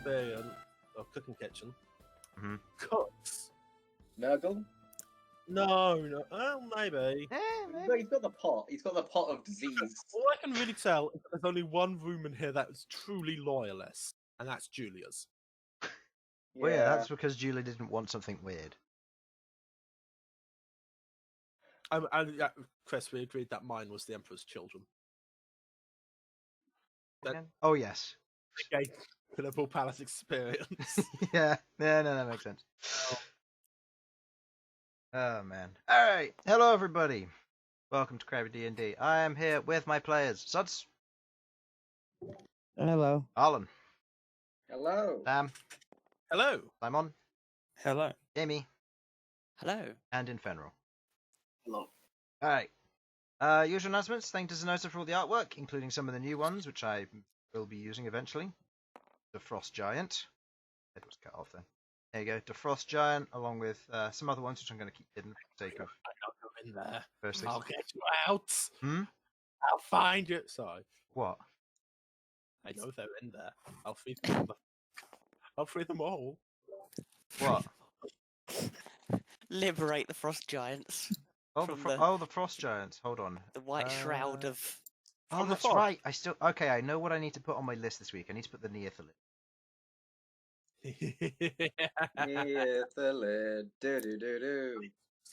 experience of cooking kitchen. Mm-hmm. Cooks. Nurgle? No. Oh, maybe. No, he's got the pot. He's got the pot of disease. All I can really tell is that there's only one room in here that is truly loyalist, and that's Julia's. Well, yeah, that's because Julia didn't want something weird. Chris, we agreed that mine was the Emperor's Children. Oh, yes. Okay, Liverpool Palace experience. Yeah, no, that makes sense. Oh, man. Alright, hello everybody. Welcome to Crabby D&D. I am here with my players. Sudz. Hello. Harlan. Hello. Sam. Hello. Simon. Hello. Jamie. Hello. And Infernal. Hello. Alright. Usual announcements. Thank you to Sasha for all the artwork, including some of the new ones, which I will be using eventually. The Frost Giant. Head was cut off then. There you go. The Frost Giant, along with some other ones, which I'm going to keep hidden for the sake of. I'll go in there. First I'll get you out. Hmm? I'll find you. Sorry. What? I know they're in there. I'll free them all. I'll free them all. What? Liberate the frost giants. Oh, From the Frost Giants. Hold on. The white shroud of. Oh, From the that's fog. right. Okay, I know what I need to put on my list this week. I need to put the Neothalid. Neothalid. Do.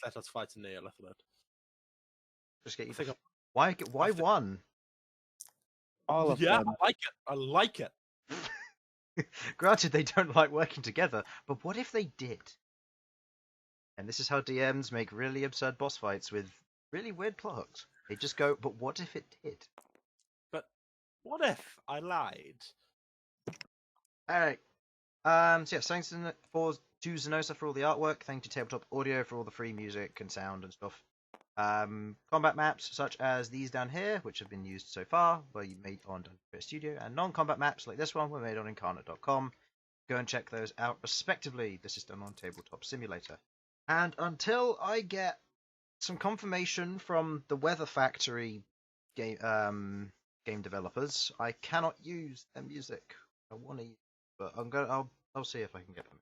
Let us fight a Neolithid. Just get you. I think Why one? All of Yeah, them. I like it. Granted, they don't like working together, but what if they did? And this is how DMs make really absurd boss fights with really weird plot hooks. They just go, but what if it did? But what if I lied? Alright. So yeah, thanks to Zenosa for all the artwork. Thank you to Tabletop Audio for all the free music and sound and stuff. Combat maps such as these down here, which have been used so far, were made on Dungeon Studio, and non-combat maps like this one were made on Incarnate.com. Go and check those out respectively. This is done on Tabletop Simulator. And until I get some confirmation from the Weather Factory game developers, I cannot use their music. I want to use it, but I'll see if I can get them.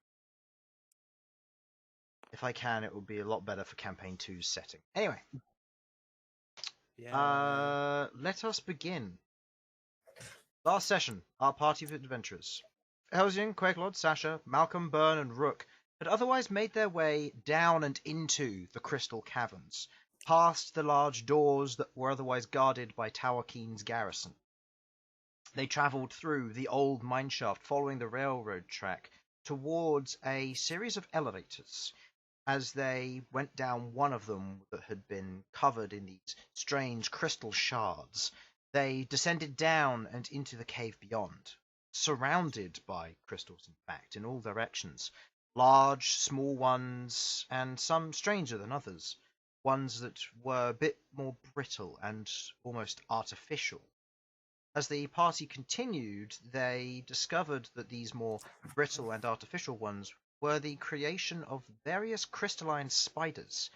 If I can, it will be a lot better for Campaign 2's setting. Anyway, let us begin. Last session, our party of adventurers. Elsyan, Queglod, Sasha, Malcom, Bern, and Rook had otherwise made their way down and into the crystal caverns, past the large doors that were otherwise guarded by Tower Keen's garrison. They travelled through the old mineshaft following the railroad track towards a series of elevators. As they went down one of them that had been covered in these strange crystal shards, they descended down and into the cave beyond, surrounded by crystals, in fact, in all directions. Large, small ones, and some stranger than others. Ones that were a bit more brittle and almost artificial. As the party continued, they discovered that these more brittle and artificial ones were the creation of various crystalline spiders,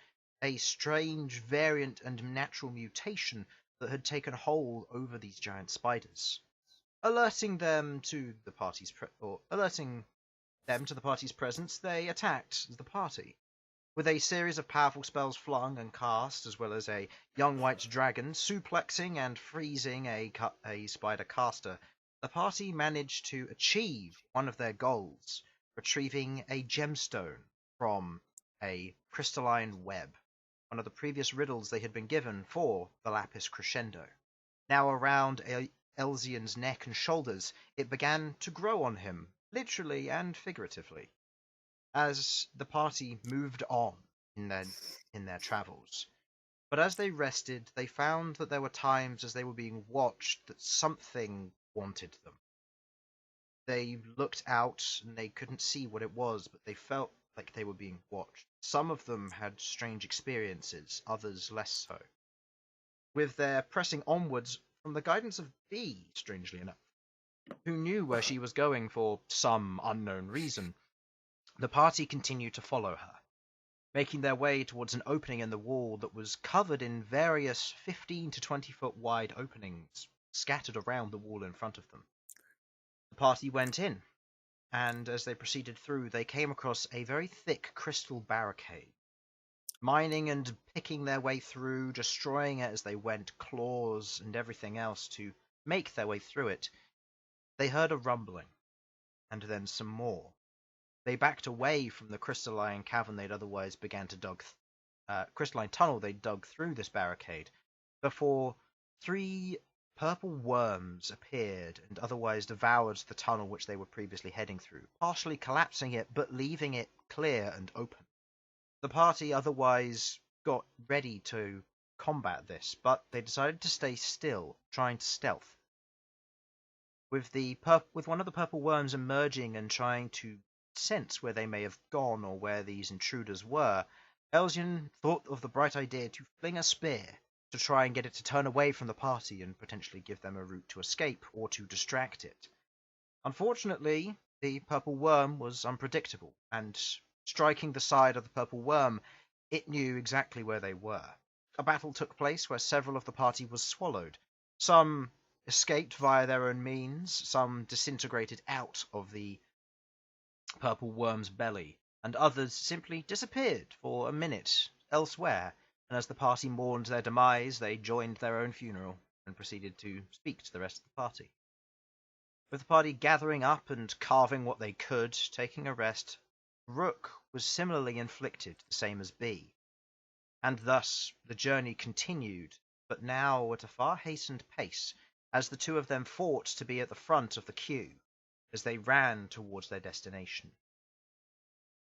a strange variant and natural mutation that had taken hold over these giant spiders. Alerting them to the party's presence, they attacked the party. With a series of powerful spells flung and cast, as well as a young white dragon suplexing and freezing a spider caster, the party managed to achieve one of their goals, retrieving a gemstone from a crystalline web, one of the previous riddles they had been given for the Lapis Crescendo. Now around Elsyan's neck and shoulders, it began to grow on him, literally and figuratively, as the party moved on in their travels. But as they rested, they found that there were times as they were being watched that something wanted them. They looked out and they couldn't see what it was, but they felt like they were being watched. Some of them had strange experiences, others less so. With their pressing onwards from the guidance of B, strangely enough, who knew where she was going for some unknown reason, the party continued to follow her, making their way towards an opening in the wall that was covered in various 15 to 20 foot wide openings scattered around the wall in front of them. The party went in, and as they proceeded through, they came across a very thick crystal barricade. Mining and picking their way through, destroying it as they went, claws and everything else to make their way through it, they heard a rumbling, and then some more. They backed away from the crystalline cavern they'd otherwise began to crystalline tunnel they dug through this barricade, before 3 purple worms appeared and otherwise devoured the tunnel which they were previously heading through, partially collapsing it but leaving it clear and open. The party otherwise got ready to combat this, but they decided to stay still, trying to stealth. With one of the purple worms emerging and trying to sense where they may have gone or where these intruders were, Elsyan thought of the bright idea to fling a spear to try and get it to turn away from the party and potentially give them a route to escape or to distract it. Unfortunately, the purple worm was unpredictable, and striking the side of the purple worm, it knew exactly where they were. A battle took place where several of the party was swallowed. Some escaped via their own means, some disintegrated out of the purple worm's belly, and others simply disappeared for a minute elsewhere, and as the party mourned their demise, they joined their own funeral and proceeded to speak to the rest of the party. With the party gathering up and carving what they could, taking a rest, Rook was similarly inflicted, the same as B. And thus the journey continued, but now at a far hastened pace, as the two of them fought to be at the front of the queue, as they ran towards their destination.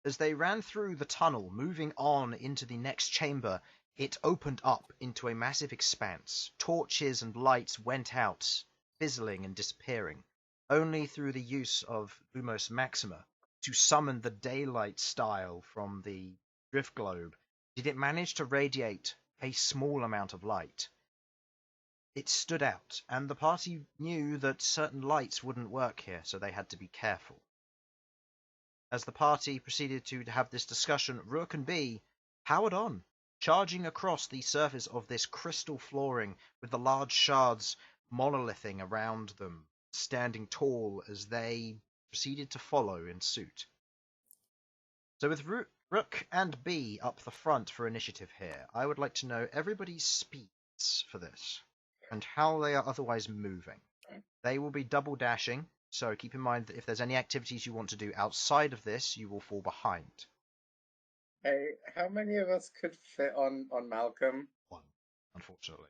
As they ran through the tunnel, moving on into the next chamber, it opened up into a massive expanse. Torches and lights went out, fizzling and disappearing. Only through the use of Lumos Maxima to summon the daylight style from the drift globe did it manage to radiate a small amount of light. It stood out, and the party knew that certain lights wouldn't work here, so they had to be careful. As the party proceeded to have this discussion, Rook and B powered on, charging across the surface of this crystal flooring with the large shards monolithing around them, standing tall as they proceeded to follow in suit. So with Rook and B up the front for initiative here, I would like to know everybody's speeds for this, and how they are otherwise moving. They will be double dashing, so keep in mind that if there's any activities you want to do outside of this, you will fall behind. Hey, how many of us could fit on Malcom? 1, unfortunately.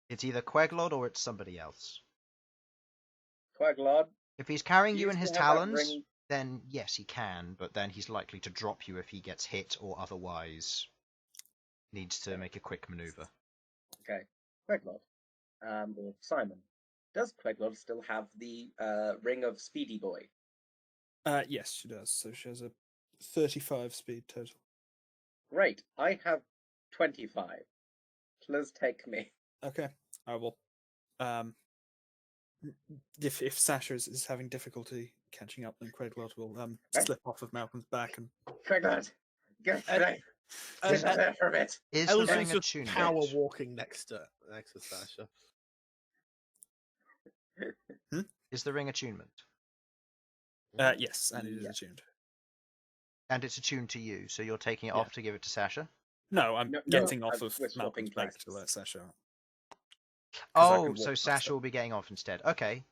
It's either Queglod or it's somebody else. Queglod? If he's carrying You you in used his to have that talons, ring- then yes, he can, but then he's likely to drop you if he gets hit or otherwise needs to make a quick maneuver. Okay, Queglod. Or Simon. Does Queglod still have the ring of Speedy Boy? Yes, she does. So she has a 35 speed total. Great, I have 25. Please take me. Okay, I will. If Sasha is having difficulty catching up, then Queglod will slip off of Malcolm's back and. Queglod, get ready. Sit there for a bit. Is the ring Elsyan's a just tune? power walking next to Sasha. Is the ring attunement? Yes, and it is Yeah. attuned. And it's attuned to you, so you're taking it Yeah. off to give it to Sasha? No, I'm No, getting no, off of we're swapping Malcolm's back to classes. let Sasha. I Oh, can so walk Sasha faster. will be getting off instead. Okay.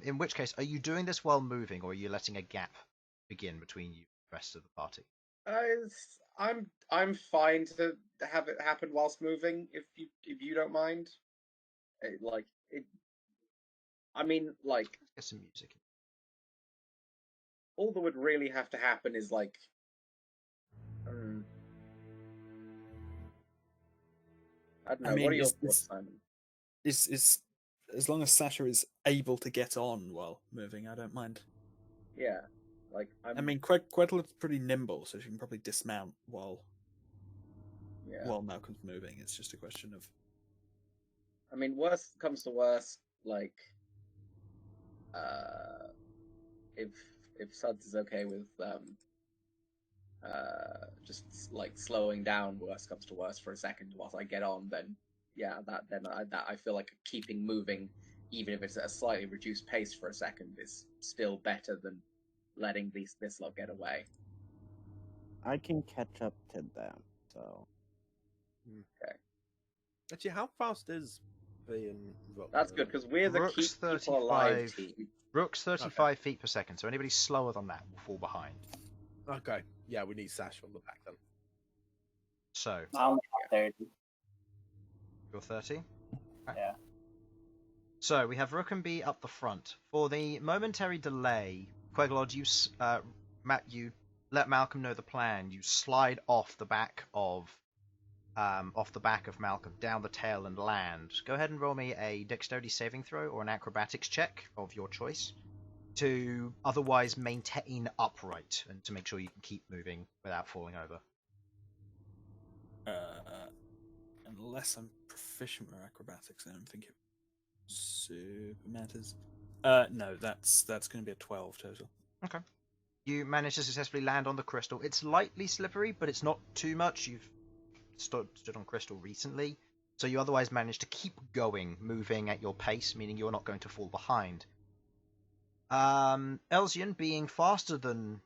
In which case, are you doing this while moving, or are you letting a gap begin between you and the rest of the party? I'm fine to have it happen whilst moving, if you don't mind. I mean, like, Get some music. all that would really have to happen is like, I don't know. I mean, what are your is thoughts, this- Simon? Is as long as Sasha is able to get on while moving, I don't mind. Yeah, like I mean, Quedlin's pretty nimble, so she can probably dismount while Malcolm's moving. It's just a question of. I mean, worst comes to worst, like, if Sudz is okay with just like slowing down, worst comes to worst for a second whilst I get on, then yeah, I feel like keeping moving, even if it's at a slightly reduced pace for a second, is still better than letting this lot get away. I can catch up to them, so. Actually, how fast is the Rook? That's good because we're the Rook's keep people alive 35. team. Rook's 35 feet per second, so anybody slower than that will fall behind. Okay, yeah, we need Sasha on the back then. So, I'm 30. you're 30? Yeah. So, we have Rook and B up the front. For the momentary delay, Queglod, you let Malcom know the plan. You slide off the back of Malcom down the tail and land. Go ahead and roll me a dexterity saving throw or an acrobatics check of your choice to otherwise maintain upright and to make sure you can keep moving without falling over. Unless I'm proficient with acrobatics, I don't think it super matters. No, that's going to be a 12 total. Okay. You manage to successfully land on the crystal. It's lightly slippery, but it's not too much. You've stood on crystal recently, so you otherwise manage to keep going, moving at your pace, meaning you're not going to fall behind. Elsyan, being faster than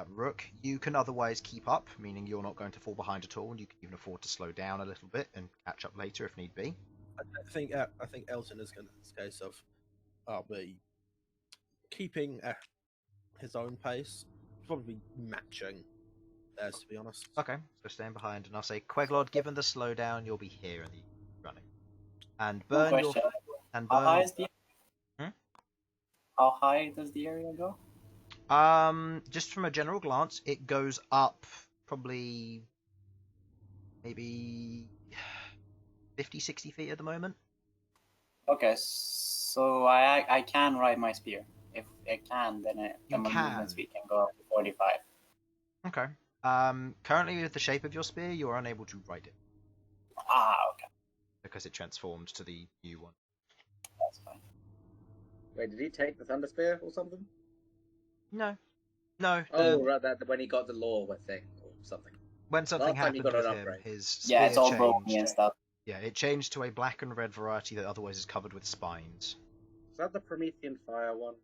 Rook, you can otherwise keep up, meaning you're not going to fall behind at all, and you can even afford to slow down a little bit and catch up later if need be. I think Elsyan is going to, in this case of be keeping his own pace, probably matching theirs, to be honest. Okay, so staying behind, and I'll say, Queglod, given the slowdown, you'll be here in the running. And One Bern, question. and How high Bern. is the? Hmm? How high does the area go? Just from a general glance, it goes up probably maybe 50, 60 feet at the moment. Okay, so I can ride my spear. If I can, then You my can. movement speed can go up to 45. Okay. Currently, with the shape of your spear, you're unable to ride it Ah, okay, because it transformed to the new one. that's fine. Wait, did he take the Thunder Spear or something? No. Oh, right, that when he got the lore thing or something. When something Last time you happened got with an him, upgrade. his spear Yeah, it's all changed. broken and stuff. Yeah, it changed to a black and red variety that otherwise is covered with spines. Is that the Promethean Fire one?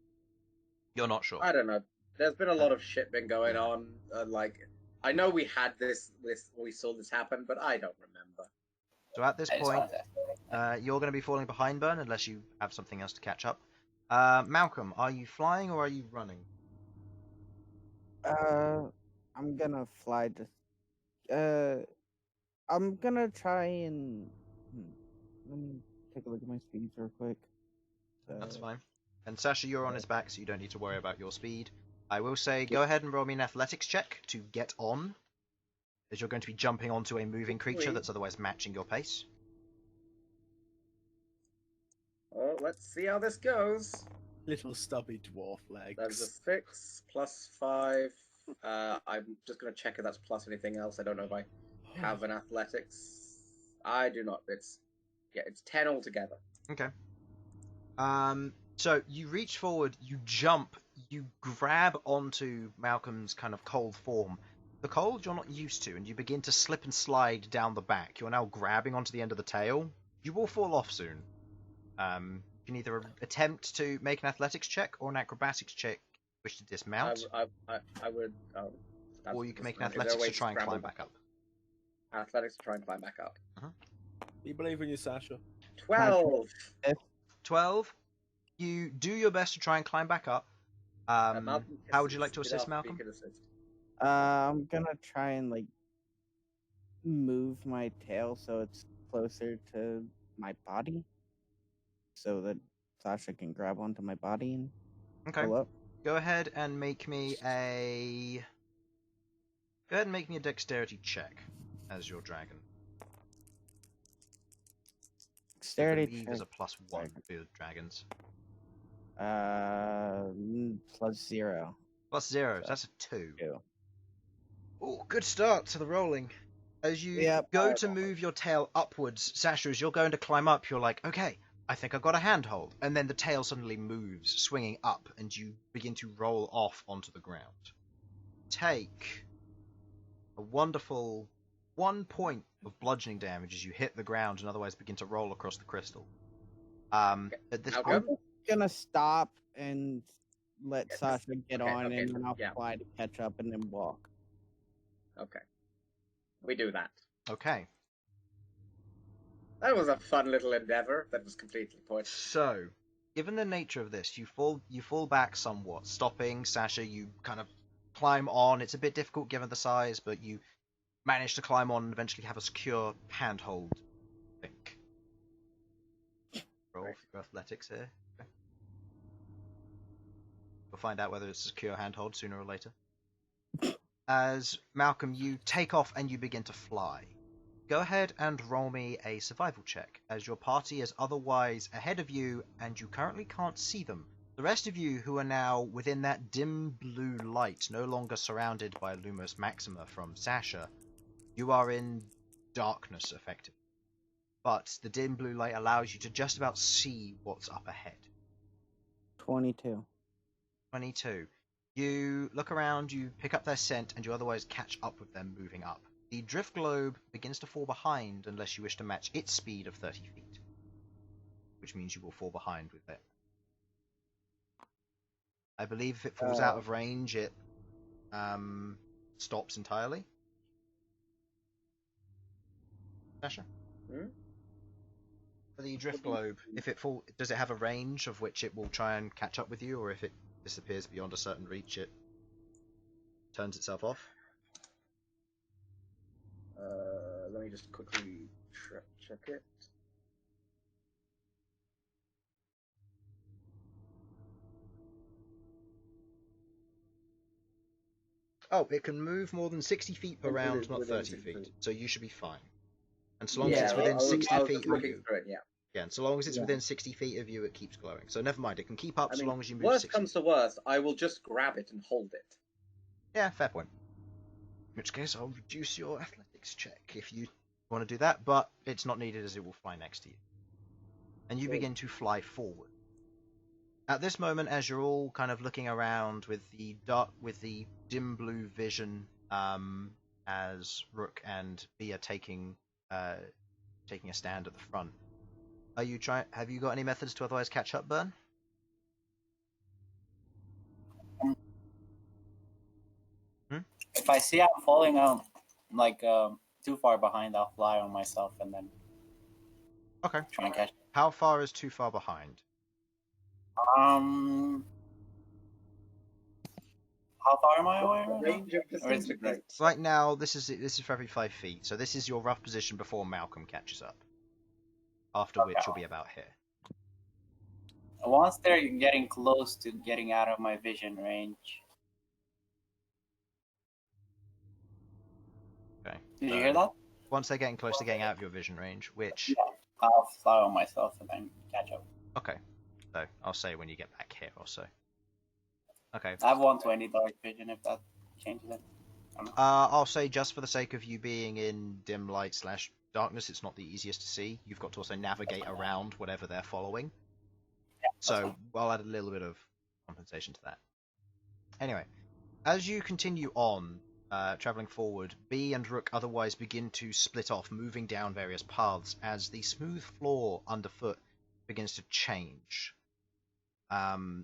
You're not sure. I don't know. There's been a lot of shit been going on. I know we had this, we saw this happen, but I don't remember. So at this I just point, wanted to- you're going to be falling behind Bern unless you have something else to catch up. Malcom, are you flying or are you running? I'm gonna fly I'm gonna try and let me take a look at my speeds real quick. That's fine. And Sasha, you're on his back, so you don't need to worry about your speed. I will say, go ahead and roll me an athletics check to get on, as you're going to be jumping onto a moving creature that's otherwise matching your pace. Well, let's see how this goes. Little stubby dwarf legs. That's a 6 plus 5. I'm just going to check if that's plus anything else. I don't know if I have an athletics. I do not. It's 10 altogether. Okay. So you reach forward, you jump, you grab onto Malcolm's kind of cold form. The cold you're not used to, and you begin to slip and slide down the back. You're now grabbing onto the end of the tail. You will fall off soon. You can either attempt to make an athletics check or an acrobatics check, wish to dismount, I would. or you can make an athletics to try and climb back up. Athletics to try and climb back up. We believe in you, Sasha. 12. 12. You do your best to try and climb back up. How would you like to assist, Malcom? I'm gonna try and move my tail so it's closer to my body, so that Sasha can grab onto my body and pull up. Go ahead and make me a dexterity check as your dragon. Dexterity I believe check. is a +1 for dragons. +0. +0, so that's a 2. 2. Oh, good start to the rolling. As you Yep. go to move your tail upwards, Sasha, as you're going to climb up, you're like, okay, I think I've got a handhold. And then the tail suddenly moves, swinging up, and you begin to roll off onto the ground. Take a wonderful 1 point of bludgeoning damage as you hit the ground and otherwise begin to roll across the crystal. At this point, I'm gonna stop and let Yes. Sasha get Okay, on, okay, and then I'll yeah. fly to catch up and then walk. Okay. We do that. Okay. That was a fun little endeavor that was completely pointless. So, given the nature of this, you fall back somewhat, stopping. Sasha, you kind of climb on. It's a bit difficult given the size, but you manage to climb on and eventually have a secure handhold. I think. Roll for your athletics here. Okay. We'll find out whether it's a secure handhold sooner or later. As Malcom, you take off and you begin to fly. Go ahead and roll me a survival check, as your party is otherwise ahead of you and you currently can't see them. The rest of you who are now within that dim blue light, no longer surrounded by Lumos Maxima from Sasha, you are in darkness, effectively. But the dim blue light allows you to just about see what's up ahead. 22. 22. You look around, you pick up their scent, and you otherwise catch up with them moving up. The drift globe begins to fall behind unless you wish to match its speed of 30 feet, which means you will fall behind with it. I believe if it falls out of range, it stops entirely. Sasha? For the drift globe, if it does it have a range of which it will try and catch up with you, or if it disappears beyond a certain reach, it turns itself off? Let me just quickly check it. Oh, it can move more than 60 feet per round, not within 30 60 feet. feet. So you should be fine. And so long as Yeah, it's within 60 I was feet just of looking you. through it, yeah. Yeah, and so long as it's Yeah. within 60 feet of you, it keeps glowing. So never mind, it can keep up I so mean, long as you move worst 60 comes to worst, I will just grab it and hold it. Yeah, fair point. In which case, I'll reduce your athletics check if you want to do that, but it's not needed as it will fly next to you. And you Cool. begin to fly forward. At this moment, as you're all kind of looking around with the dim blue vision, as Rook and B are taking a stand at the front, have you got any methods to otherwise catch up, Bern? If I see I'm falling out like too far behind, I'll fly on myself and then Okay. try and catch. How far is too far behind? How far am I away? Right now? Range of Or is it- disintegrate. Right now, this is for every 5 feet, so this is your rough position before Malcom catches up. After which you'll be about here. Once they're getting close to getting out of my vision range. Okay. Did you hear that? Once they're getting close to getting out of your vision range, which... Yeah, I'll fly on myself and then catch up. Okay. So, I'll say when you get back here or so. Okay. I have 120 dark vision if that changes it. I don't know. I'll say just for the sake of you being in dim light / darkness, it's not the easiest to see. You've got to also navigate around whatever they're following. So I'll add a little bit of compensation to that. Anyway, as you continue on, traveling forward, B and Rook otherwise begin to split off, moving down various paths as the smooth floor underfoot begins to change.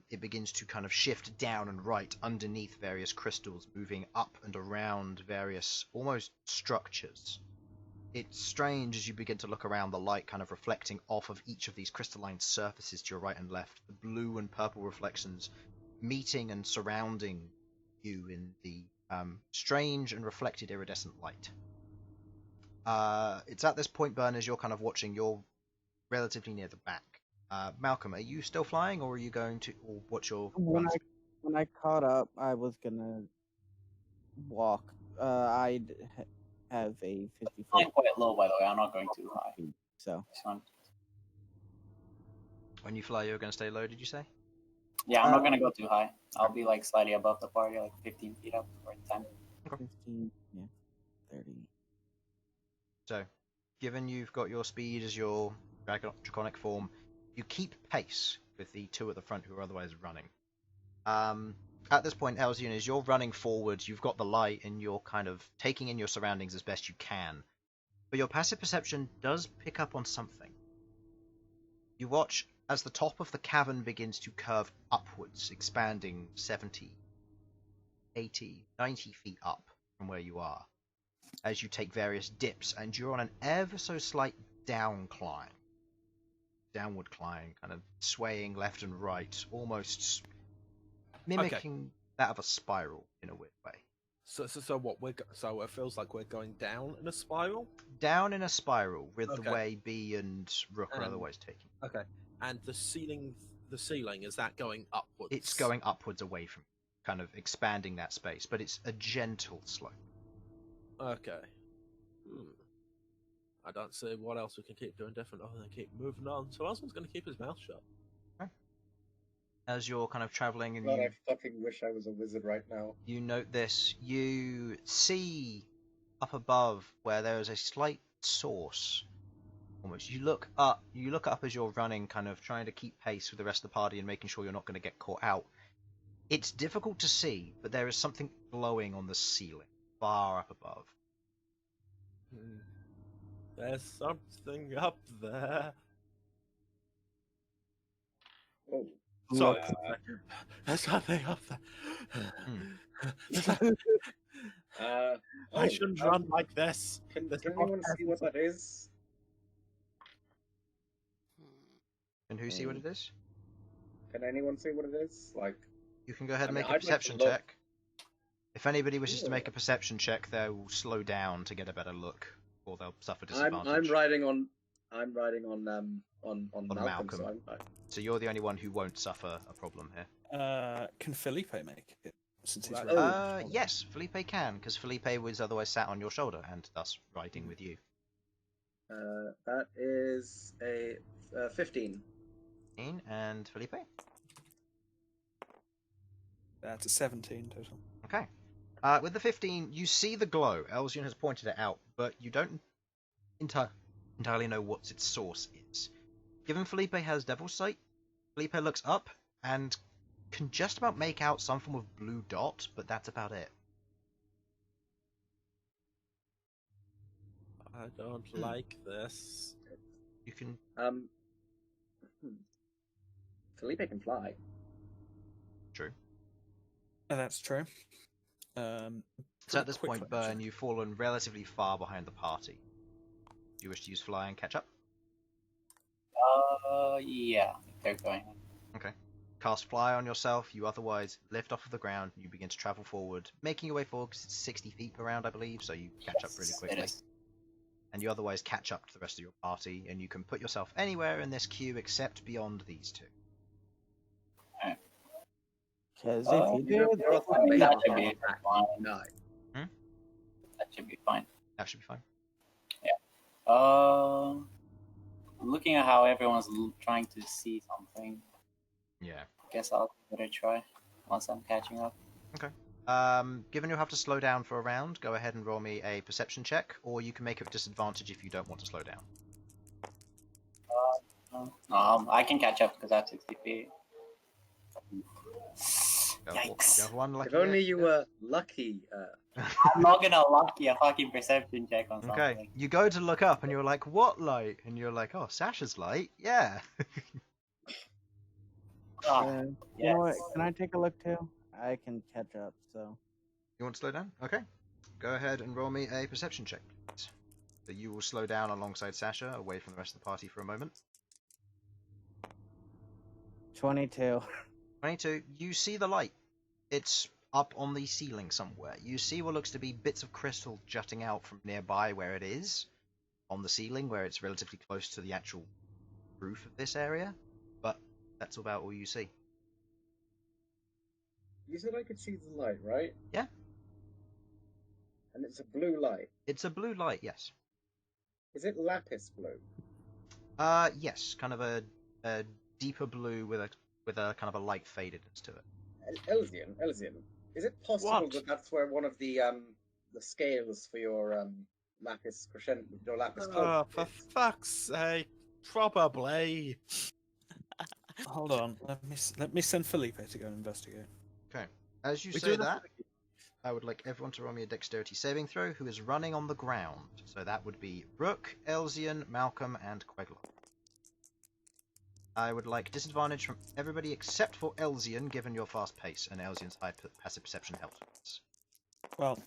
It begins to kind of shift down and right underneath various crystals, moving up and around various almost structures. It's strange as you begin to look around, the light kind of reflecting off of each of these crystalline surfaces to your right and left, the blue and purple reflections meeting and surrounding you in the strange and reflected iridescent light. It's at this point, Bern, as you're kind of watching, you're relatively near the back. Malcom, are you still flying, or are you going to, or what's your... When I caught up, I was gonna walk. I'd have a 50 Flying foot. quite low, by the way. I'm not going too high. So This one. When you fly, you're going to stay low, did you say? Yeah, I'm not going to go too high. I'll be like slightly above the party, like 15 feet up or 10. 15, yeah, 30. So, given you've got your speed as your draconic form, you keep pace with the two at the front who are otherwise running. At this point, Elsyan, as you're running forward, you've got the light and you're kind of taking in your surroundings as best you can. But your passive perception does pick up on something. You watch as the top of the cavern begins to curve upwards, expanding 70, 80, 90 feet up from where you are, as you take various dips, and you're on an ever so slight downward climb, kind of swaying left and right, almost mimicking that of a spiral in a weird way. So what? So it feels like we're going down in a spiral. Down in a spiral with the way B and Rook are otherwise taking. Okay. And the ceiling is that going upwards? It's going upwards away from you, kind of expanding that space, but it's a gentle slope. Okay. I don't see what else we can keep doing different other than keep moving on. So Elsyan's going to keep his mouth shut. Okay. As you're kind of traveling, and God, I fucking wish I was a wizard right now. you note this, you see up above where there is a slight source. Almost, you look up as you're running, kind of trying to keep pace with the rest of the party and making sure you're not going to get caught out. It's difficult to see, but there is something glowing on the ceiling, far up above. There's something up there. Oh. So, there's something up there. I shouldn't run like this. Can anyone see what that is? And who see what it is? Can anyone see what it is? Like, You can go ahead and I make mean, a I'd like to perception look. check. If anybody wishes to make a perception check, they'll slow down to get a better look, or they'll suffer disadvantage. I'm riding on Malcom. Malcom. So So you're the only one who won't suffer a problem here. Can Felipe make it? Since he's Yes, Felipe can, because Felipe was otherwise sat on your shoulder and thus riding with you. that is a 15. And Felipe? That's a 17 total. Okay. With the 15, you see the glow. Elsyan has pointed it out, but you don't entirely know what its source is. Given Felipe has Devil's Sight, Felipe looks up and can just about make out some form of blue dot, but that's about it. I don't like this. You can... Felipe can fly. True. That's true. So at this point, Bern, you've fallen relatively far behind the party. Do you wish to use fly and catch up? Yeah, they're going. Okay. Cast fly on yourself, you otherwise lift off of the ground, and you begin to travel forward, making your way forward because it's 60 feet per round, I believe, so you catch up really quickly. And you otherwise catch up to the rest of your party, and you can put yourself anywhere in this queue except beyond these two. Because if you do, that should be fine. No. That should be fine. That should be fine. Looking at how everyone's trying to see something, Yeah. guess I'll give it a try once I'm catching up. Okay. Given you'll have to slow down for a round, go ahead and roll me a perception check, or you can make it with disadvantage if you don't want to slow down. I can catch up because I have 60 feet. You have one lucky If only hit. you were lucky. I'm not gonna lucky a fucking perception check on something. Okay, you go to look up and you're like, what light? And you're like, oh, Sasha's light? Yeah. Oh, you know what? Can I take a look too? I can catch up, so. You want to slow down? Okay. Go ahead and roll me a perception check, please. So you will slow down alongside Sasha, away from the rest of the party for a moment. 22. 22. You see the light. It's up on the ceiling somewhere. You see what looks to be bits of crystal jutting out from nearby where it is, on the ceiling, where it's relatively close to the actual roof of this area, but that's about all you see. You said I could see the light, right? Yeah. And it's a blue light. It's a blue light, yes. Is it lapis blue? Yes, kind of a deeper blue with a kind of a light fadedness to it. Elsyan, is it possible that that's where one of the scales for your lapis crescendo, your lapis Oh, cult for is? fuck's sake! Probably. Hold on. Let me send Felipe to go investigate. Okay. As you We say do that, I would like everyone to roll me a dexterity saving throw who is running on the ground. So that would be Rook, Elsyan, Malcom, and Queglod. I would like disadvantage from everybody except for Elsyan, given your fast pace, and Elsyan's high passive perception helps. Well,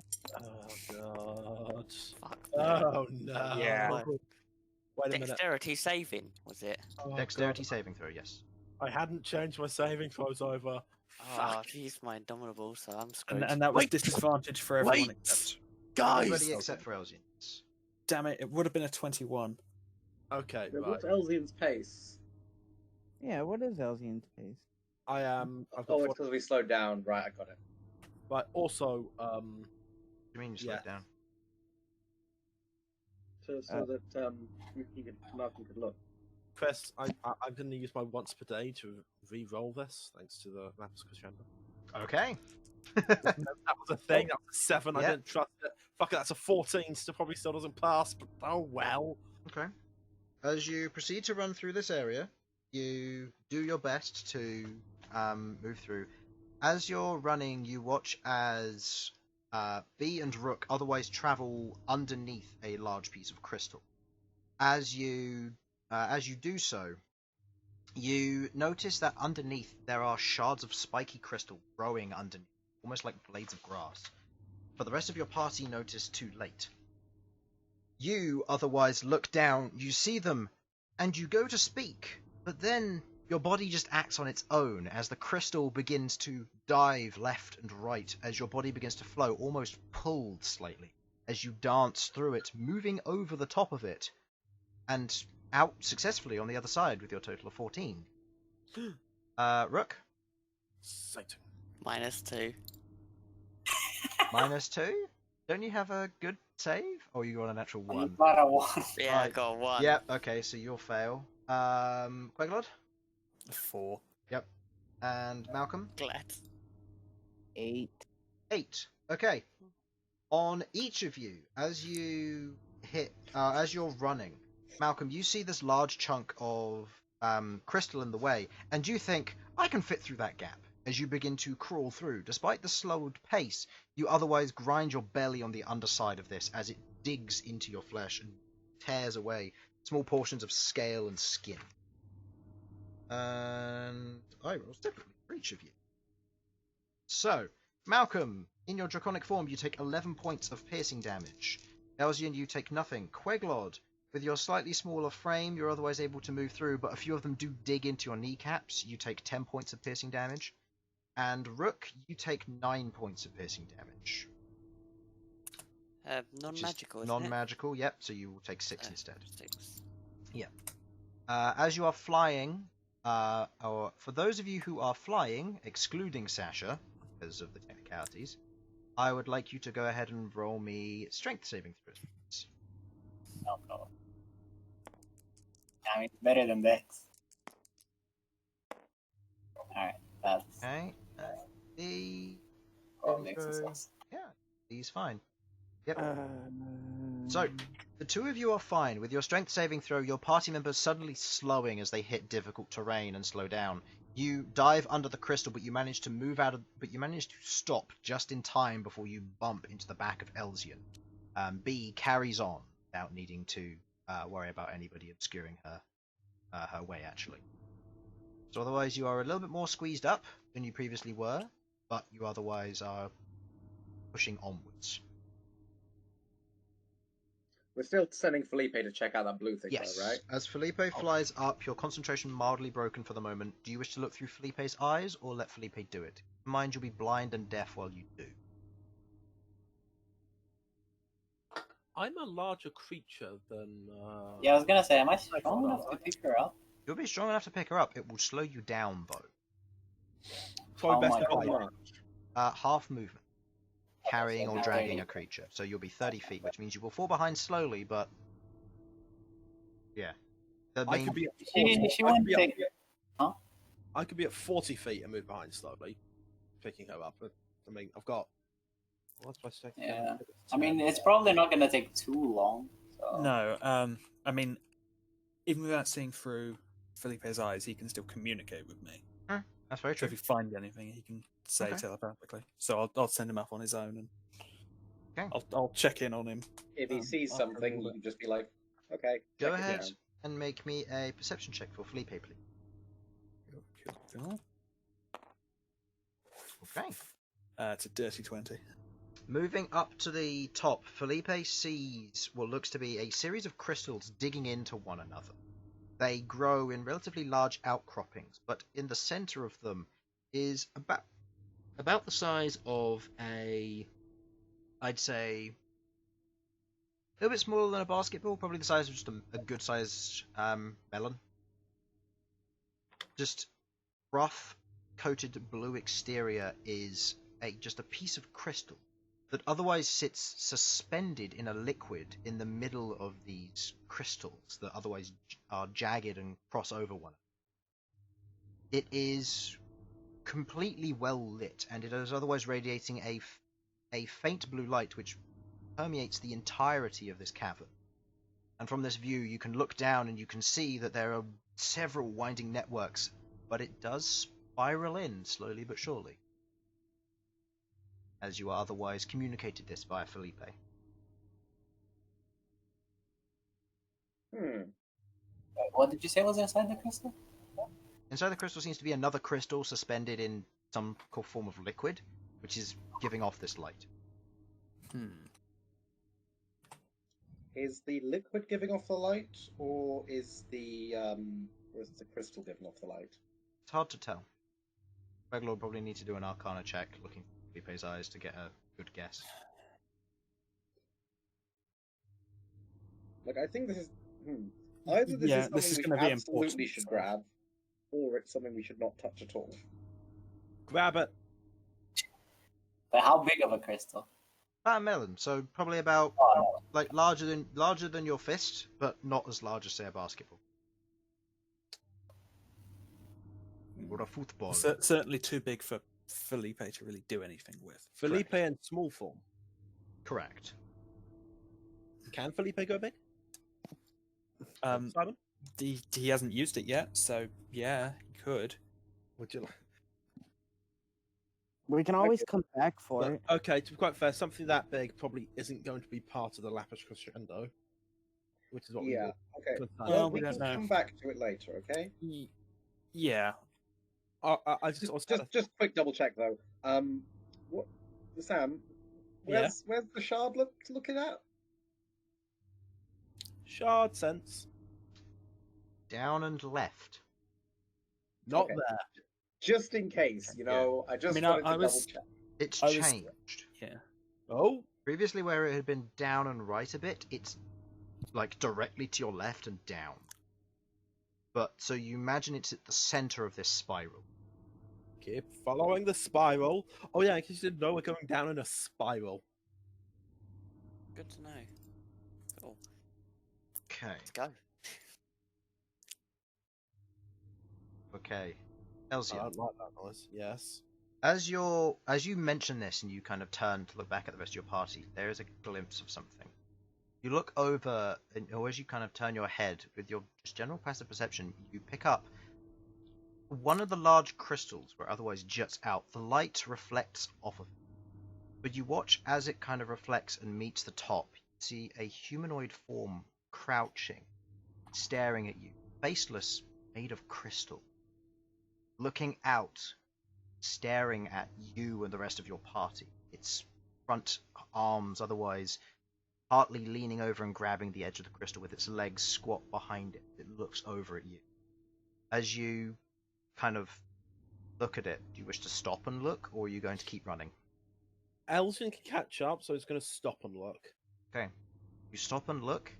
Oh god. Fuck. Oh no. Yeah. Wait a minute. Dexterity saving, was it? Oh, Dexterity God. saving throw, yes. I hadn't changed my saving throws over. Oh, Fuck. I've used my Indomitable, so I'm screwed. and that was Wait. disadvantage for everyone Wait. except. Guys! Everybody except for Elsyan. Damn it! It would have been a 21. Okay, So right. what's Elsyan's pace? Yeah, what is Elsyan's pace? I am. I've got Oh, it's 40, because we slowed down. Right, I got it. but also, You mean you slow Yeah. it down? So that Malcom could look. Chris, I'm going to use my once per day to re-roll this, thanks to the Lapis Crescendo. Okay. That was a thing. That was a 7. I Yeah. didn't trust it. Fuck it, that's a 14. Still probably still doesn't pass, but oh well. Okay. As you proceed to run through this area, you do your best to move through. As you're running, you watch as B and Rook otherwise travel underneath a large piece of crystal. As you do so, you notice that underneath there are shards of spiky crystal growing underneath, almost like blades of grass. But the rest of your party notice too late. You otherwise look down, you see them, and you go to speak, but then your body just acts on its own as the crystal begins to dive left and right, as your body begins to flow, almost pulled slightly, as you dance through it, moving over the top of it, and out successfully on the other side with your total of 14. Rook? Satan. -2. -2? Don't you have a good save? Or you got a natural 1? Not a 1. Yeah, I Right. got 1. Yep, okay, so you'll fail. Queglod? 4. And Malcom? Glad. 8. 8. Okay. On each of you, as you as you're running, Malcom, you see this large chunk of crystal in the way, and you think, I can fit through that gap. As you begin to crawl through, despite the slowed pace, you otherwise grind your belly on the underside of this as it digs into your flesh and tears away small portions of scale and skin. And I roll separately for each of you. So, Malcom, in your draconic form, you take 11 points of piercing damage. Elsyan, you take nothing. Queglod, with your slightly smaller frame, you're otherwise able to move through, but a few of them do dig into your kneecaps. You take 10 points of piercing damage. And Rook, you take 9 points of piercing damage. Non-magical, isn't Non-magical, yep, so you will take 6 it? instead. 6. As you are flying, or for those of you who are flying, excluding Sasha, because of the technicalities, I would like you to go ahead and roll me strength saving throws. Oh, God. I mean, better than Dex. Alright, that's Okay. The Dex throw- success. Yeah, he's fine. Yep. So, the two of you are fine. With your strength saving throw, your party members suddenly slowing as they hit difficult terrain and slow down. You dive under the crystal, but you manage to stop just in time before you bump into the back of Elsyan. B carries on without needing to worry about anybody obscuring her way, actually. So otherwise you are a little bit more squeezed up than you previously were, but you otherwise are pushing onwards. We're still sending Felipe to check out that blue thing, Yes. though, right? As Felipe flies up, your concentration mildly broken for the moment. Do you wish to look through Felipe's eyes, or let Felipe do it? Mind you'll be blind and deaf while you do. I'm a larger creature than. Yeah, I was gonna say, am I strong enough to pick her up? You'll be strong enough to pick her up. It will slow you down, though. Probably Oh best my to God. fight. Half movement. Carrying or Okay. dragging a creature. So you'll be 30 feet, which means you will fall behind slowly, but... Yeah. The I main... could be at She 40. I could wouldn't be at- take... Huh? I could be at 40 feet and move behind slowly, picking her up. I mean, I've got. What's my second? Yeah. I mean, it's probably not gonna take too long. So. No, I mean, even without seeing through Felipe's eyes, he can still communicate with me. That's very So true. if he finds anything, he can say Okay. telepathically. So I'll send him up on his own, and Okay. I'll check in on him. If he sees after a something, little you bit. can just be like, okay. Go check it ahead down. and make me a perception check for Felipe, please. Cool. Okay. It's a dirty 20. Moving up to the top, Felipe sees what looks to be a series of crystals digging into one another. They grow in relatively large outcroppings, but in the center of them is about the size of I'd say, a little bit smaller than a basketball, probably the size of just a good-sized melon. Just rough, coated blue exterior is just a piece of crystal that otherwise sits suspended in a liquid in the middle of these crystals that otherwise are jagged and cross over one another. It is completely well lit, and it is otherwise radiating a faint blue light which permeates the entirety of this cavern. And from this view, you can look down and you can see that there are several winding networks, but it does spiral in slowly but surely, as you are otherwise communicated this via Felipe. Wait, what did you say was inside the crystal? Inside the crystal seems to be another crystal suspended in some form of liquid, which is giving off this light. Is the liquid giving off the light, or is the crystal giving off the light? It's hard to tell. Queglod probably need to do an Arcana check, looking for Felipe's eyes to get a good guess. Like, I think this is either this Yeah, is this is something gonna we be absolutely important, should so. grab, or it's something we should not touch at all. Grab it. But how big of a crystal? About a melon, so probably about Oh, like larger than your fist, but not as large as say a basketball or a football. Certainly too big for Felipe to really do anything with. Felipe Correct. in small form. Correct. Can Felipe go big? Simon? He hasn't used it yet, so yeah, he could. Would you like? We can always come back for Look, it. okay, to be quite fair, something that big probably isn't going to be part of the Lapis Crescendo, which is what Yeah. we Okay. were Well, Well, we we don't can know. come back to it later. Okay. Yeah. I Just quick double check though. What, Sam? Where's the shard looking at? shard sense. Down and left. Not Okay. there. Just in case, you know. I just I mean, wanted I to was- double check. It's I was- changed. Yeah. Oh, Previously, where it had been down and right a bit, it's like directly to your left and down. But so you imagine it's at the center of this spiral. keep following the spiral. Oh yeah, in case you didn't know, we're going down in a spiral. Good to know. Cool. Okay. Let's go. Okay. I Elsyan. don't like that noise. Yes. As you mention this and you kind of turn to look back at the rest of your party, there is a glimpse of something. You look over, or as you kind of turn your head with your just general passive perception, you pick up one of the large crystals where it otherwise juts out. The light reflects off of it, but you watch as it kind of reflects and meets the top. You see a humanoid form crouching, staring at you, faceless, made of crystal, looking out, staring at you and the rest of your party. Its front arms otherwise partly leaning over and grabbing the edge of the crystal with its legs squat behind it. It looks over at you. As you kind of look at it, do you wish to stop and look, or are you going to keep running? Elsyan can catch up, so he's going to stop and look. Okay. You stop and look,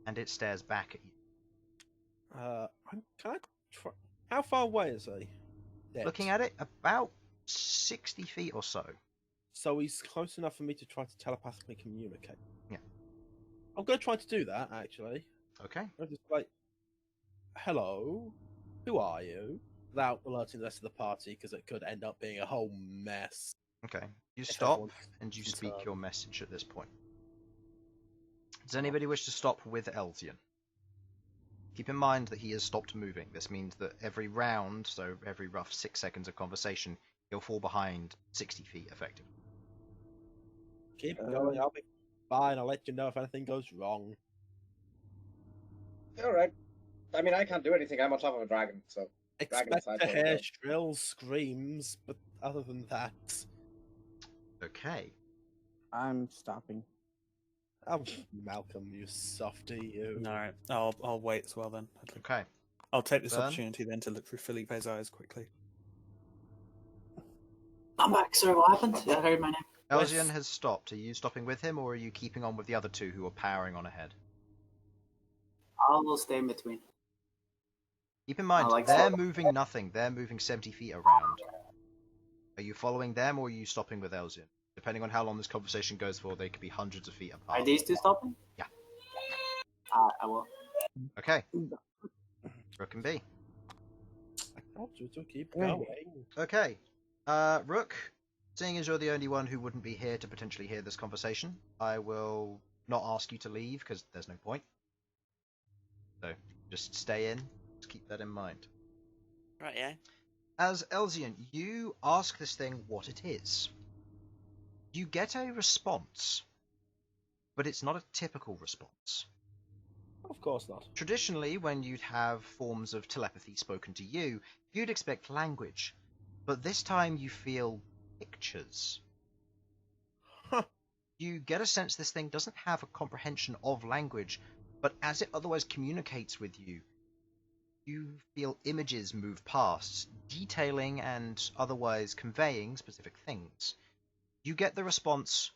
and it stares back at you. Can I try? How far away is he? Looking at it, about 60 feet or so. So he's close enough for me to try to telepathically communicate. Yeah. I'm going to try to do that, actually. Okay. I'm just like, hello, who are you? Without alerting the rest of the party, because it could end up being a whole mess. Okay. You If stop, everyone and you keeps speak up. your message at this point. Does anybody wish to stop with Elsyan? Keep in mind that he has stopped moving. This means that every round, so every rough 6 seconds of conversation, he'll fall behind 60 feet effectively. Keep going, I'll be fine. I'll let you know if anything goes wrong. All right. I mean, I can't do anything. I'm on top of a dragon, so Expect side to will hear go. shrill screams, but other than that, Okay. I'm stopping. oh, Malcolm, you softy, you. All right, I'll wait as well then. Okay. I'll take this Bern? opportunity then to look through Felipe's eyes quickly. I'm back. Sorry, what happened? I heard my name. Elsyan has stopped. Are you stopping with him, or are you keeping on with the other two who are powering on ahead? I'll stay in between. Keep in mind, like they're so. moving nothing. They're moving 70 feet around. Are you following them, or are you stopping with Elsyan? Depending on how long this conversation goes for, they could be hundreds of feet apart. Are these two stopping? Yeah. I will. Okay. Rook and B. I told you to keep Yeah. going. Okay. Rook, seeing as you're the only one who wouldn't be here to potentially hear this conversation, I will not ask you to leave, because there's no point. So, just stay in. Just keep that in mind. Right, yeah. As Elsyan, you ask this thing what it is. You get a response, but it's not a typical response. Of course not. Traditionally, when you'd have forms of telepathy spoken to you, you'd expect language, but this time you feel pictures. Huh. You get a sense this thing doesn't have a comprehension of language, but as it otherwise communicates with you, you feel images move past, detailing and otherwise conveying specific things. You get the response,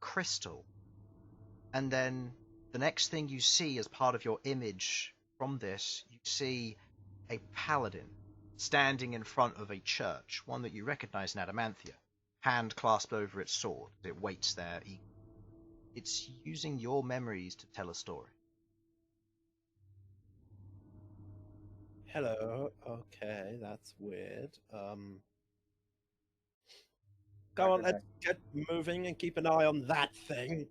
crystal. And then the next thing you see as part of your image from this, you see a paladin standing in front of a church, one that you recognize in Adamanthia, hand clasped over its sword. It waits there. It's using your memories to tell a story. Hello. Okay, that's weird. Go on, let's get moving and keep an eye on that thing.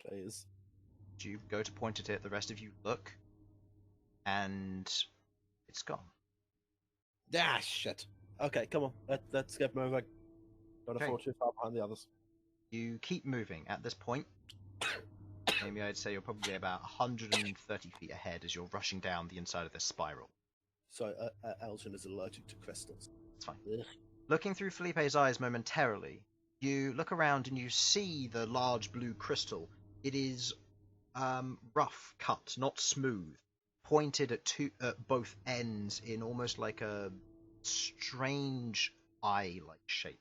Please. You go to point at it, the rest of you look, and it's gone. Ah, shit. Okay, come on. Let's get moving. Don't Okay. fall too far behind the others. You keep moving. At this point, maybe I'd say you're probably about 130 feet ahead as you're rushing down the inside of this spiral. So, Elsyan is allergic to crystals. It's fine. Ugh. Looking through Felipe's eyes momentarily, you look around and you see the large blue crystal. It is rough cut, not smooth, pointed at both ends in almost like a strange eye-like shape.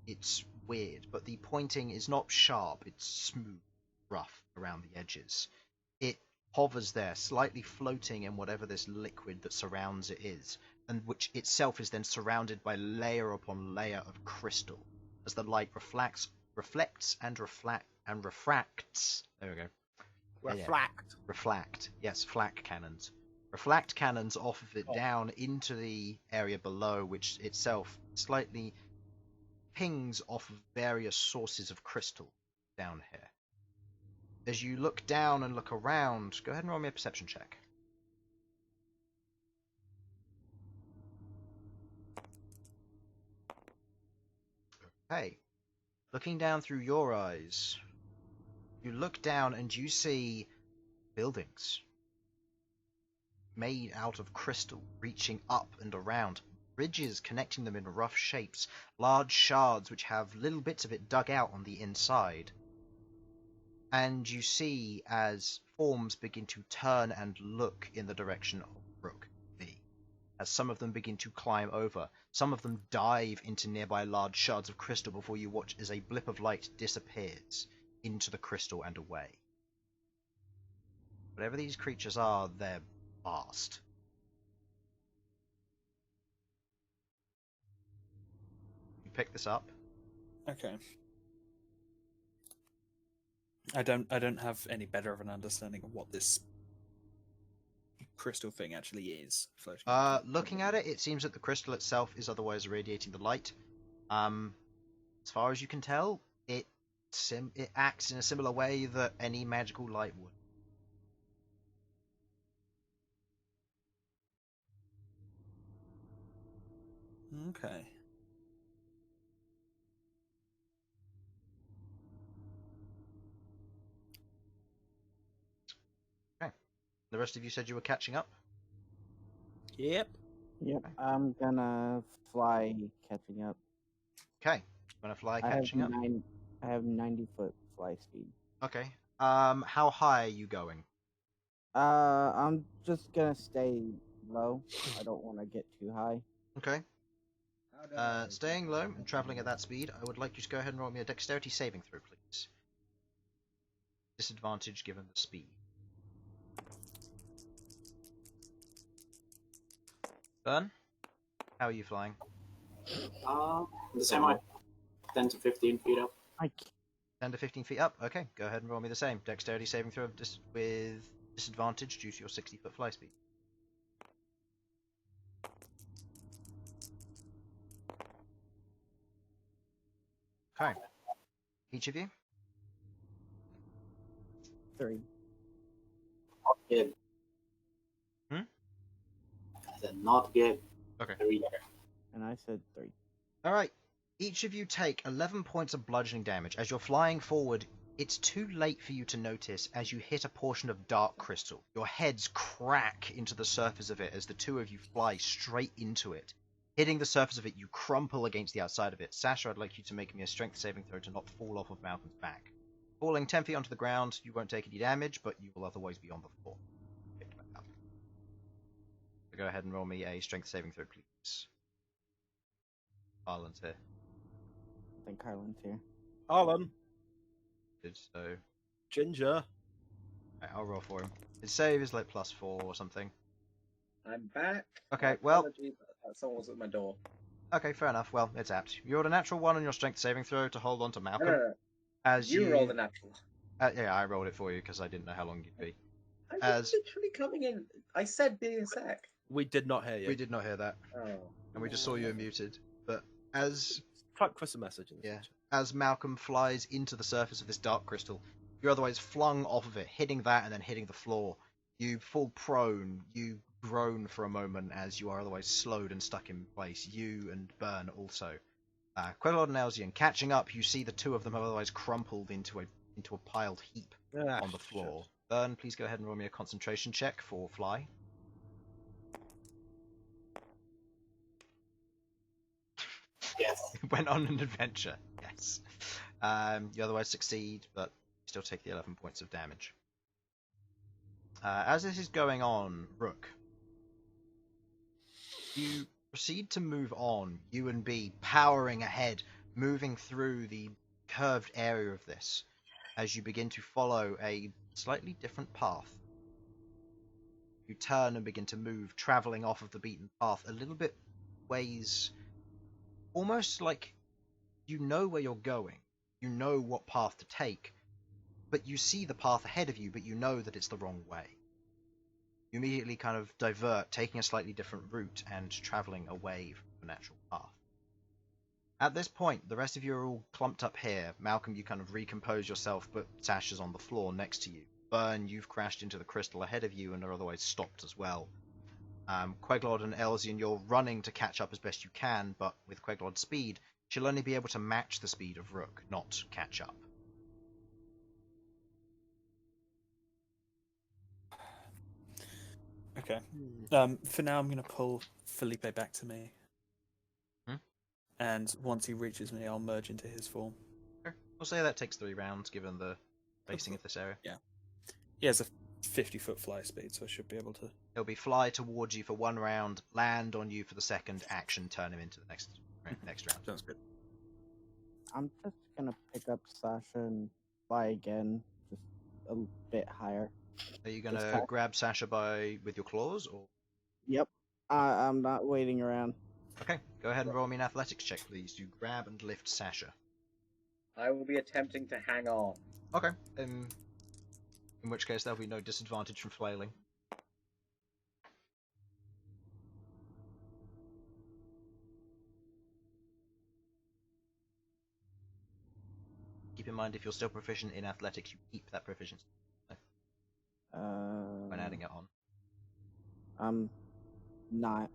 It's weird, but the pointing is not sharp, it's smooth, rough around the edges. It hovers there, slightly floating in whatever this liquid that surrounds it is, and which itself is then surrounded by layer upon layer of crystal, as the light reflects and refracts. There we go. Reflect. Reflect. Yes, flak cannons. Reflect cannons off of it down into the area below, which itself slightly pings off of various sources of crystal down here. As you look down and look around, go ahead and roll me a perception check. Okay. Looking down through your eyes, you look down and you see buildings made out of crystal, reaching up and around, bridges connecting them in rough shapes, large shards which have little bits of it dug out on the inside. And you see as forms begin to turn and look in the direction of Rook V, as some of them begin to climb over, some of them dive into nearby large shards of crystal before you watch as a blip of light disappears into the crystal and away. Whatever these creatures are, they're vast. You pick this up. Okay. I don't have any better of an understanding of what this crystal thing actually is. Floating. Looking at it, it seems that the crystal itself is otherwise radiating the light. As far as you can tell, it acts in a similar way that any magical light would. Okay. Okay. The rest of you said you were catching up? Yep. Yep. I'm gonna fly catching up. Okay. Gonna fly catching up. I have 90-foot fly speed. Okay. How high are you going? I'm just gonna stay low. I don't want to get too high. Okay. Staying low and traveling at that speed, I would like you to go ahead and roll me a dexterity saving throw, please. Disadvantage given the speed. Bern, how are you flying? The same height, 10 to 15 feet up. 10 to 15 feet up? Okay, go ahead and roll me the same. Dexterity saving throw with disadvantage due to your 60-foot fly speed. Okay. Each of you? 3. Not good. I said not good. Okay. 3. And I said 3. Alright. Each of you take 11 points of bludgeoning damage. As you're flying forward, it's too late for you to notice as you hit a portion of dark crystal. Your heads crack into the surface of it as the two of you fly straight into it. Hitting the surface of it, you crumple against the outside of it. Sasha, I'd like you to make me a strength saving throw to not fall off of Malcolm's back. Falling 10 feet onto the ground, you won't take any damage, but you will otherwise be on the floor. Picked back up. So go ahead and roll me a strength saving throw, please. Harlan's here. I think Harlan's here. Harlan, Good, so Ginger. right, I'll roll for him. His save is like +4 or something. I'm back. Okay, well- Apologies, someone was at my door. Okay, fair enough. Well, it's apt. You rolled a natural 1 on your strength saving throw to hold on to Malcolm. No. As You rolled a natural. Yeah, I rolled it for you because I didn't know how long you'd be. I was As- literally coming in. I said be a sec. We did not hear you. We did not hear that, Oh. and we just saw you muted. But as Type Chris a message in the Yeah. future. as Malcolm flies into the surface of this dark crystal, you're otherwise flung off of it, hitting that and then hitting the floor. You fall prone. You groan for a moment as you are otherwise slowed and stuck in place. You and Bern also. Queglod and Elsyan catching up. You see the two of them have otherwise crumpled into a piled heap Ah, on the floor. Bern, please go ahead and roll me a concentration check for fly. Yes. Went on an adventure. Yes. You otherwise succeed, but still take the 11 points of damage. As this is going on, Rook, you proceed to move on, you and B, powering ahead, moving through the curved area of this, as you begin to follow a slightly different path. You turn and begin to move, travelling off of the beaten path a little bit ways, almost like you know where you're going, you know what path to take, but you see the path ahead of you, but you know that it's the wrong way. You immediately kind of divert, taking a slightly different route and travelling away from the natural path. At this point, the rest of you are all clumped up here. Malcolm, you kind of recompose yourself, but Sasha's on the floor next to you. Bern, you've crashed into the crystal ahead of you and are otherwise stopped as well. Queglod and Elsyan, you're running to catch up as best you can, but with Queglod's speed, she'll only be able to match the speed of Rook, not catch up. Okay. For now, I'm going to pull Felipe back to me. And once he reaches me, I'll merge into his form. Sure. We'll say that takes 3 rounds, given the facing of this area. Yeah. He has a 50-foot fly speed, so I should be able to... He'll be fly towards you for 1 round, land on you for the second, action, turn him into the next round. Sounds good. I'm just gonna pick up Sasha and fly again, just a bit higher. Are you This gonna time? grab Sasha with your claws, or...? Yep. I'm not waiting around. Okay, go ahead and roll me an athletics check, please. You grab and lift Sasha. I will be attempting to hang on. Okay, in which case there'll be no disadvantage from flailing. Keep in mind, if you're still proficient in athletics, you keep that proficiency when adding it on. I'm not.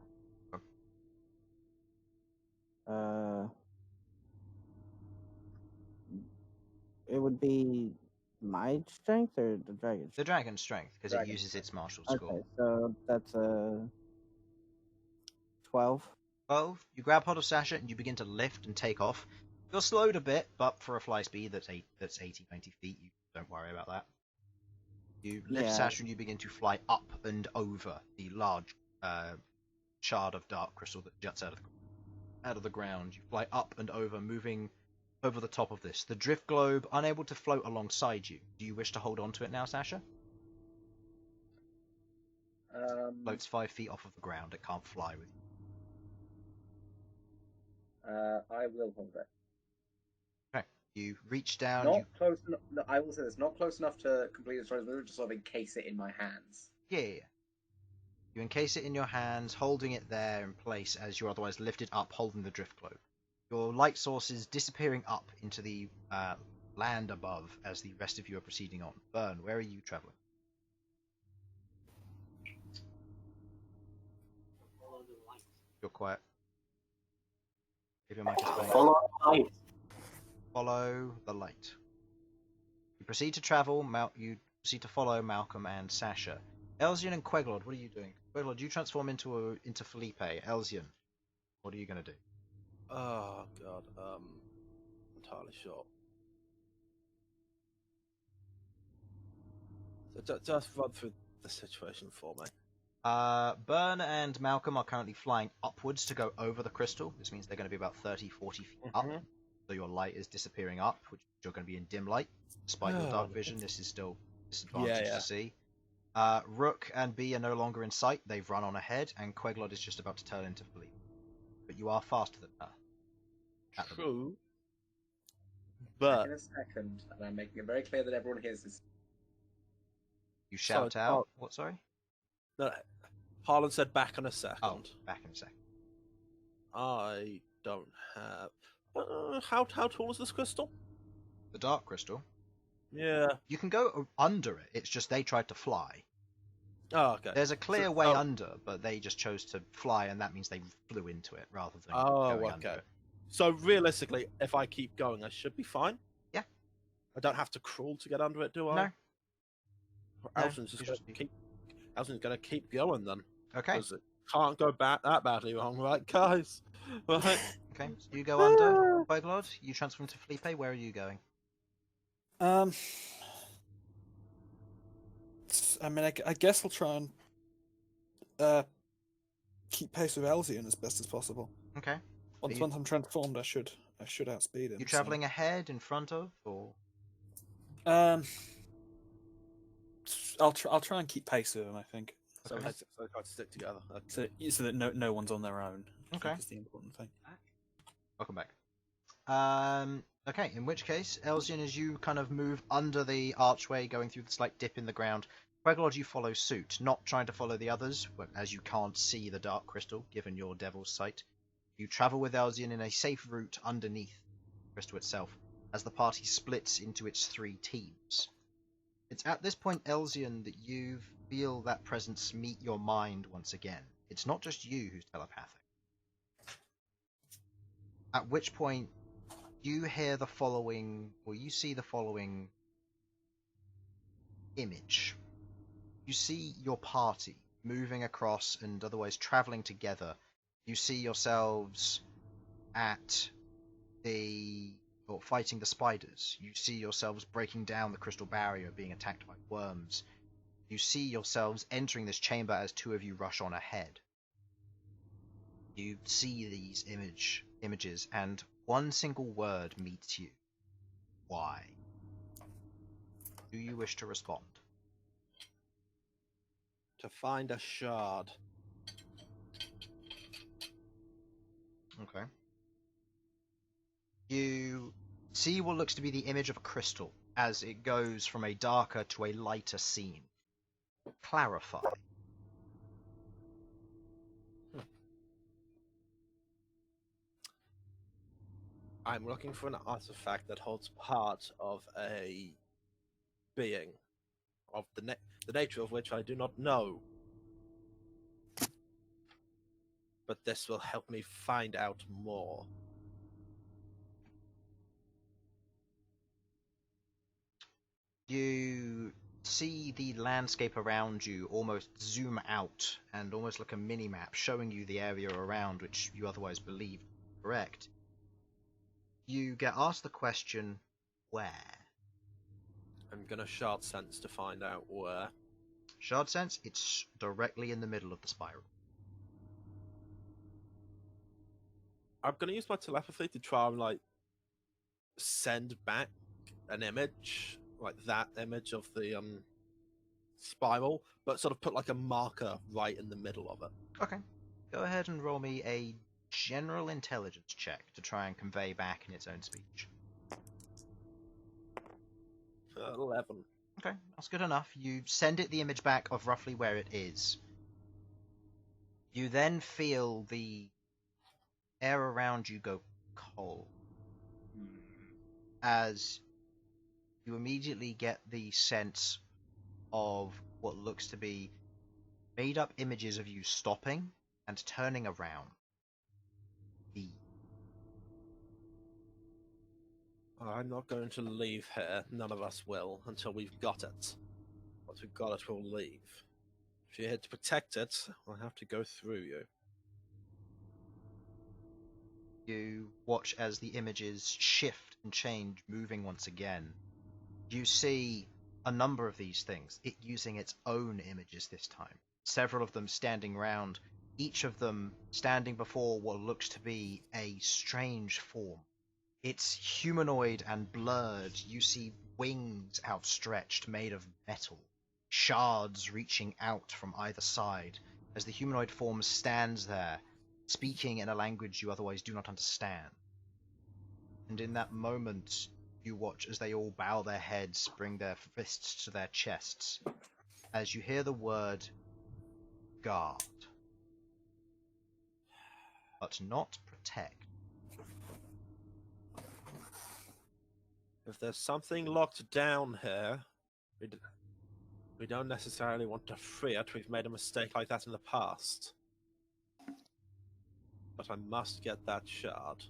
It would be my strength or the dragon's? The dragon's strength, because it Dragon uses its martial Okay, score. so that's a 12. 12. You grab hold of Sasha and you begin to lift and take off. You're slowed a bit, but for a fly speed that's 80, 90 feet, you don't worry about that. You lift Yeah. Sasha and you begin to fly up and over the large shard of dark crystal that juts out of the ground. You fly up and over, moving over the top of this. The drift globe, unable to float alongside you. Do you wish to hold on to it now, Sasha? Floats 5 feet off of the ground. It can't fly with you. I will hold it. Okay. You reach down. Not close enough. No, I will say this: not close enough to complete the story's movement, just sort of encase it in my hands. Yeah. You encase it in your hands, holding it there in place as you're otherwise lifted up, holding the drift globe. Your light source is disappearing up into the land above as the rest of you are proceeding on. Bern, where are you traveling? You're quiet. Give your mic a space. Follow the light. Follow the light. You proceed to travel. You proceed to follow Malcom and Sasha. Elsyan and Queglod, what are you doing? Queglod, you transform into Felipe. Elsyan, what are you going to do? Oh god, entirely sure. So just run through the situation for me. Bern and Malcom are currently flying upwards to go over the crystal. This means they're going to be about 30, 40 feet up. So your light is disappearing up, which you're going to be in dim light. Despite your dark vision, this is still disadvantage to see. Rook and B are no longer in sight. They've run on ahead, and Queglod is just about to turn into Felipe. But you are faster than her. True. Back But in a second, and I'm making it very clear that everyone hears this. You shout So, out. What, sorry? no, Harlan said back in a second. Oh, back in a second. I don't have. How tall is this crystal? The dark crystal. Yeah. You can go under it. It's just they tried to fly. Oh, okay. There's a clear So- way oh. under, but they just chose to fly, and that means they flew into it rather than Oh, going under okay. it. So realistically, if I keep going, I should be fine. Yeah. I don't have to crawl to get under it, do I? No. No, Elsyan's you just just- gonna keep. Elsyan's gonna keep going then. Okay. Because it can't go that badly wrong, right, guys? Right. Okay. So you go under. Queglod, you transform to Felipe. Where are you going? I mean, I guess I'll try and keep pace with Elsyan as best as possible. Okay. Once I'm transformed, I should outspeed him. You traveling ahead, in front of, or? I'll try and keep pace with him. I think. So Okay. they try to stick together. So that no one's on their own. I Okay. think is the important thing. Welcome back. Okay, in which case, Elsyan, as you kind of move under the archway, going through the slight dip in the ground, Queglod, you follow suit, not trying to follow the others, as you can't see the dark crystal, given your devil's sight. You travel with Elsyan in a safe route underneath the crystal itself, as the party splits into its 3 teams. It's at this point, Elsyan, that you feel that presence meet your mind once again. It's not just you who's telepathic. At which point, you hear the following, or you see the following image. You see your party moving across and otherwise traveling together. You see yourselves at fighting the spiders. You see yourselves breaking down the crystal barrier, being attacked by worms. You see yourselves entering this chamber as 2 of you rush on ahead. You see these images, and one single word meets you. Why? Do you wish to respond? To find a shard. Okay. You see what looks to be the image of a crystal as it goes from a darker to a lighter scene. Clarify. I'm looking for an artifact that holds part of a being, of the nature of which I do not know. But this will help me find out more. You see the landscape around you almost zoom out and almost like a mini-map showing you the area around which you otherwise believed correct. You get asked the question, where? I'm gonna shard sense to find out where. Shard sense, it's directly in the middle of the spiral. I'm gonna use my telepathy to try and like send back an image, like that image of the spiral, but sort of put like a marker right in the middle of it. Okay. Go ahead and roll me a general intelligence check to try and convey back in its own speech. 11. Okay, that's good enough. You send it the image back of roughly where it is. You then feel the air around you go cold as you immediately get the sense of what looks to be made up images of you stopping and turning around. I'm not going to leave here. None of us will until we've got it. Once we've got it, we'll leave. If you're here to protect it, I'll have to go through you. You watch as the images shift and change, moving once again. You see a number of these things, it using its own images this time. Several of them standing round, each of them standing before what looks to be a strange form. It's humanoid and blurred. You see wings outstretched, made of metal, shards reaching out from either side, as the humanoid form stands there, speaking in a language you otherwise do not understand. And in that moment, you watch as they all bow their heads, bring their fists to their chests, as you hear the word guard, but not protect. If there's something locked down here, we don't necessarily want to free it. We've made a mistake like that in the past. But I must get that shard.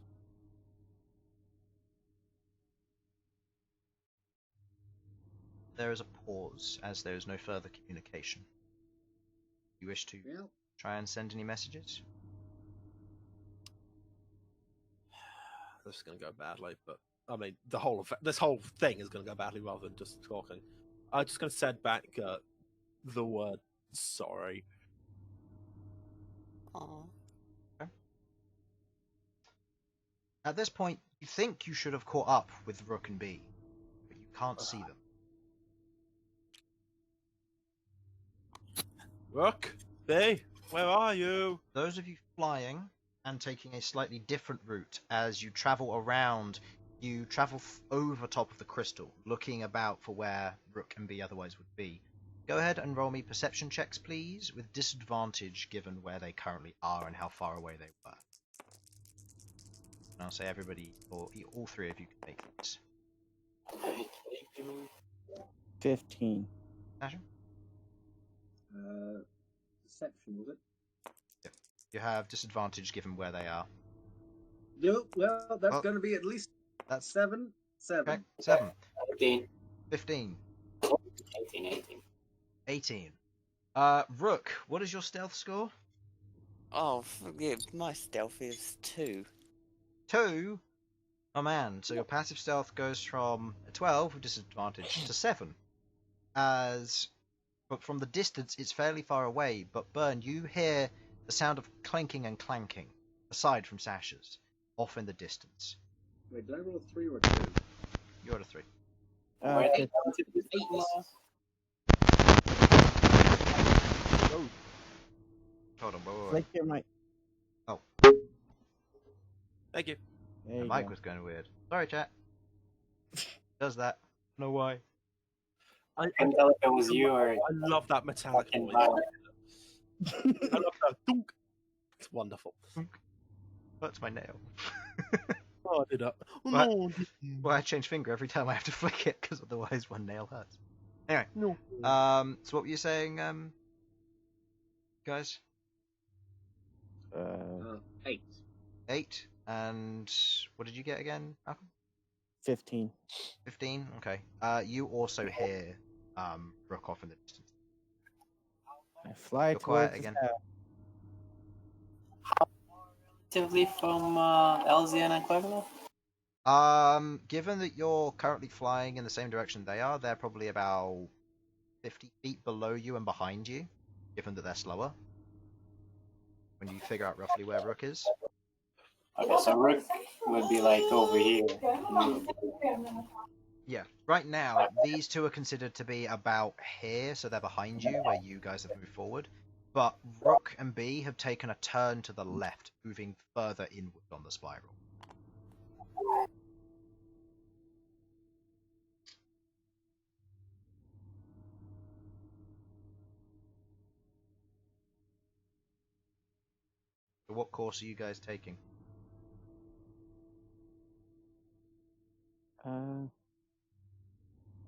There is a pause as there is no further communication. You wish to try and send any messages? This is going to go badly, but I mean, this whole thing is going to go badly rather than just talking. I'm just going to send back the word sorry. Aww. Okay. At this point, you think you should have caught up with Rook and B, but you can't see them. Rook, B, where are you? Those of you flying and taking a slightly different route as you travel around, you travel over top of the crystal, looking about for where Rook and B otherwise would be. Go ahead and roll me perception checks, please, with disadvantage given where they currently are and how far away they were. And I'll say everybody, or all three of you can make this. 15. Sasha? Deception, was it? Yep. You have disadvantage given where they are. No, well, that's going to be at least That's 7. 7. okay. 7. 15. 15. 18. 18. Rook, what is your stealth score? Oh, yeah, my stealth is 2. 2? Oh man, so your passive stealth goes from a 12 with disadvantage to 7. But from the distance, it's fairly far away, but Bern, you hear the sound of clinking and clanking, aside from Sasha's, off in the distance. Wait, did I roll a 3 or a 2? You got a 3. Where are they Fif- going to be from, oh, Hold on, wait. flick your mic. Thank you. There The you mic go. was going weird. Sorry, chat. Does that. Know why. I can't tell if it was you or I love that metallic fucking noise. Violet. I love that dunk. It's wonderful. That's my nail. Oh, I did that. Oh, What? no. Well, I change finger every time I have to flick it, because otherwise one nail hurts. Anyway, No. so what were you saying, guys? 8. 8, and what did you get again, Malcolm? 15. 15. Okay. You also hear Rook off in the distance. I fly You're towards quiet the again. Relatively from Elsyan and Queglod? Given that you're currently flying in the same direction they are, they're probably about 50 feet below you and behind you, given that they're slower. When you figure out roughly where Rook is. Okay, so Rook would be like over here. Yeah, right now, these two are considered to be about here, so they're behind you, where you guys have moved forward. But Rook and B have taken a turn to the left, moving further inward on the spiral. So what course are you guys taking?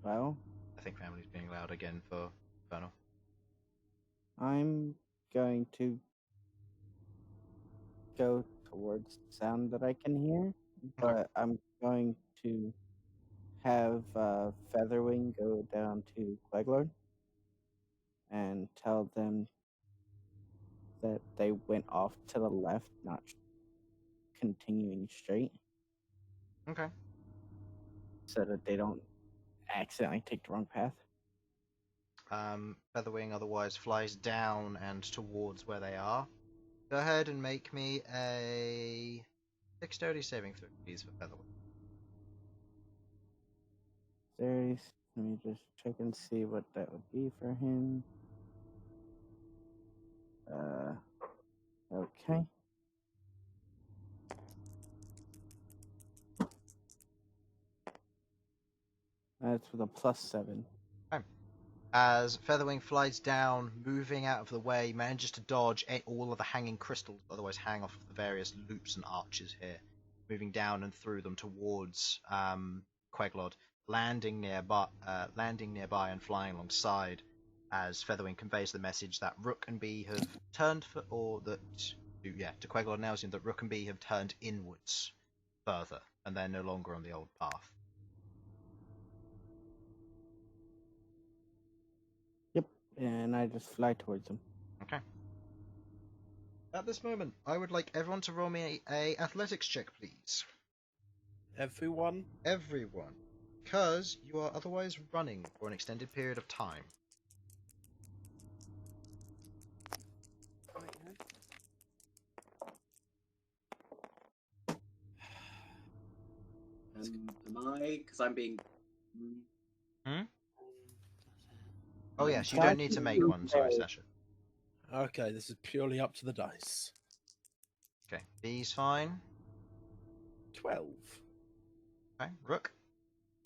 Well, I think family's being loud again for Infernal. I'm going to go towards the sound that I can hear, but I'm going to have Featherwing go down to Queglod and tell them that they went off to the left, not continuing straight, Okay. so that they don't accidentally take the wrong path. Featherwing otherwise flies down and towards where they are. Go ahead and make me a dexterity saving throw, please, for Featherwing. Let me just check and see what that would be for him. Okay. That's with a +7. As Featherwing flies down, moving out of the way, manages to dodge all of the hanging crystals, otherwise hang off of the various loops and arches here, moving down and through them towards Queglod, landing nearby and flying alongside. As Featherwing conveys the message that Rook and B have turned to Queglod and Elsyan that Rook and B have turned inwards further, and they're no longer on the old path. And I just fly towards them. Okay. At this moment, I would like everyone to roll me a athletics check, please. Everyone? Everyone. Because you are otherwise running for an extended period of time. Am I? Because I'm being. Oh yes, you don't need to make one, sorry, Sasha. Okay, this is purely up to the dice. Okay, B's fine. 12. Okay, Rook.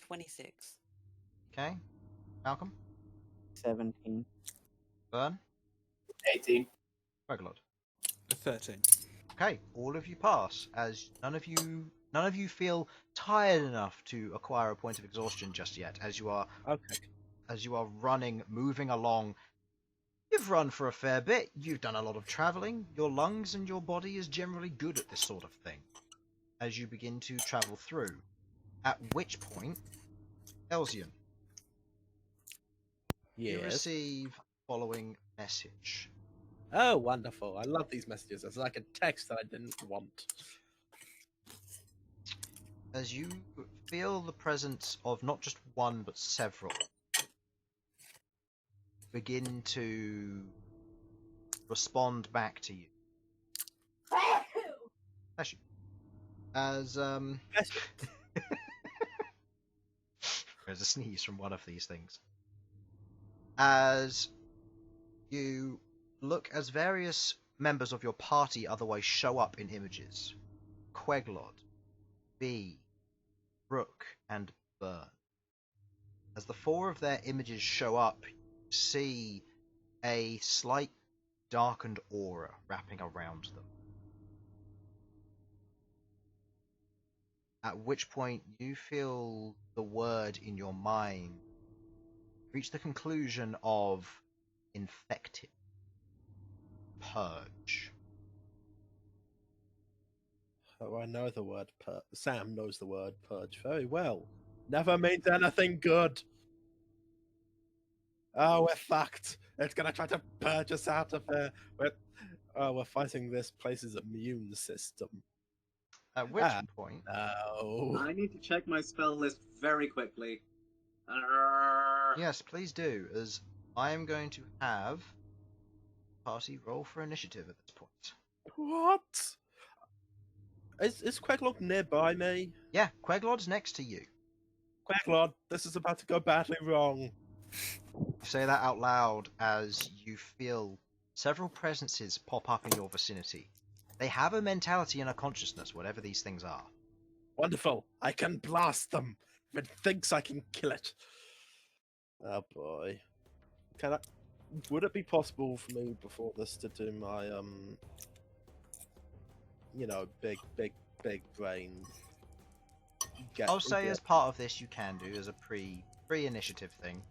26. Okay, Malcom. 17. Bern. 18. Queglod. 13. Okay, all of you pass, as none of you feel tired enough to acquire a point of exhaustion just yet, as you are running, moving along. You've run for a fair bit, you've done a lot of travelling, your lungs and your body is generally good at this sort of thing, as you begin to travel through. At which point, Elsyan, you Yes. receive the following message. Oh, wonderful. I love these messages. It's like a text that I didn't want. As you feel the presence of not just one, but several begin to respond back to you. Actually, as there's a sneeze from one of these things. As you look, as various members of your party otherwise show up in images. Queglod, B, Rook, and Bern. As the four of their images show up, you see a slight darkened aura wrapping around them. At which point you feel the word in your mind reach the conclusion of infected, purge. Oh, I know the word purge. Sam knows the word purge very well. Never means anything good. Oh, we're fucked. It's gonna try to purge us out of here. We're fighting this place's immune system. At which point, No. I need to check my spell list very quickly. yes, please do, as I am going to have party roll for initiative at this point. What? Is Queglod nearby me? Yeah, Queglod's next to you. Queglod, this is about to go badly wrong. You say that out loud as you feel several presences pop up in your vicinity. They have a mentality and a consciousness, whatever these things are. Wonderful. I can blast them. If it thinks I can kill it. Oh boy. Would it be possible for me before this to do my big brain? I'll say as part of this you can do as a pre-initiative thing.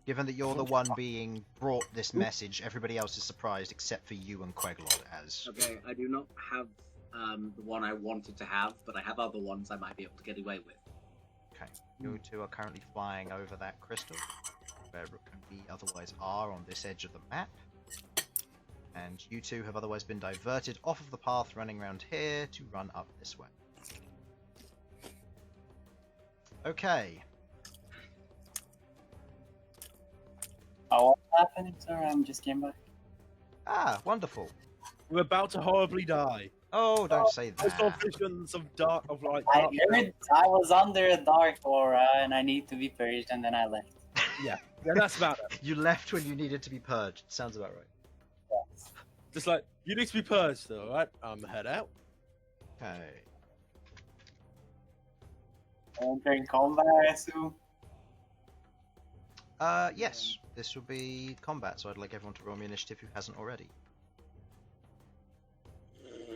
Given that you're the one being brought this message, everybody else is surprised except for you and Queglod as... Okay, I do not have the one I wanted to have, but I have other ones I might be able to get away with. Okay, you two are currently flying over that crystal, where Rook and we otherwise are on this edge of the map. And you two have otherwise been diverted off of the path running around here to run up this way. Okay. Oh, what's happening, sir? I'm just came back. Ah, wonderful. We're about to horribly die. Oh, don't say I saw that. visions of like. I heard I was under a dark aura and I need to be purged, and then I left. Yeah, that's about it. You left when you needed to be purged. Sounds about right. Yes. Just like, you need to be purged, though, right? Head out. Okay. Entering combat, I assume. Yes. This will be combat, so I'd like everyone to roll me initiative who hasn't already.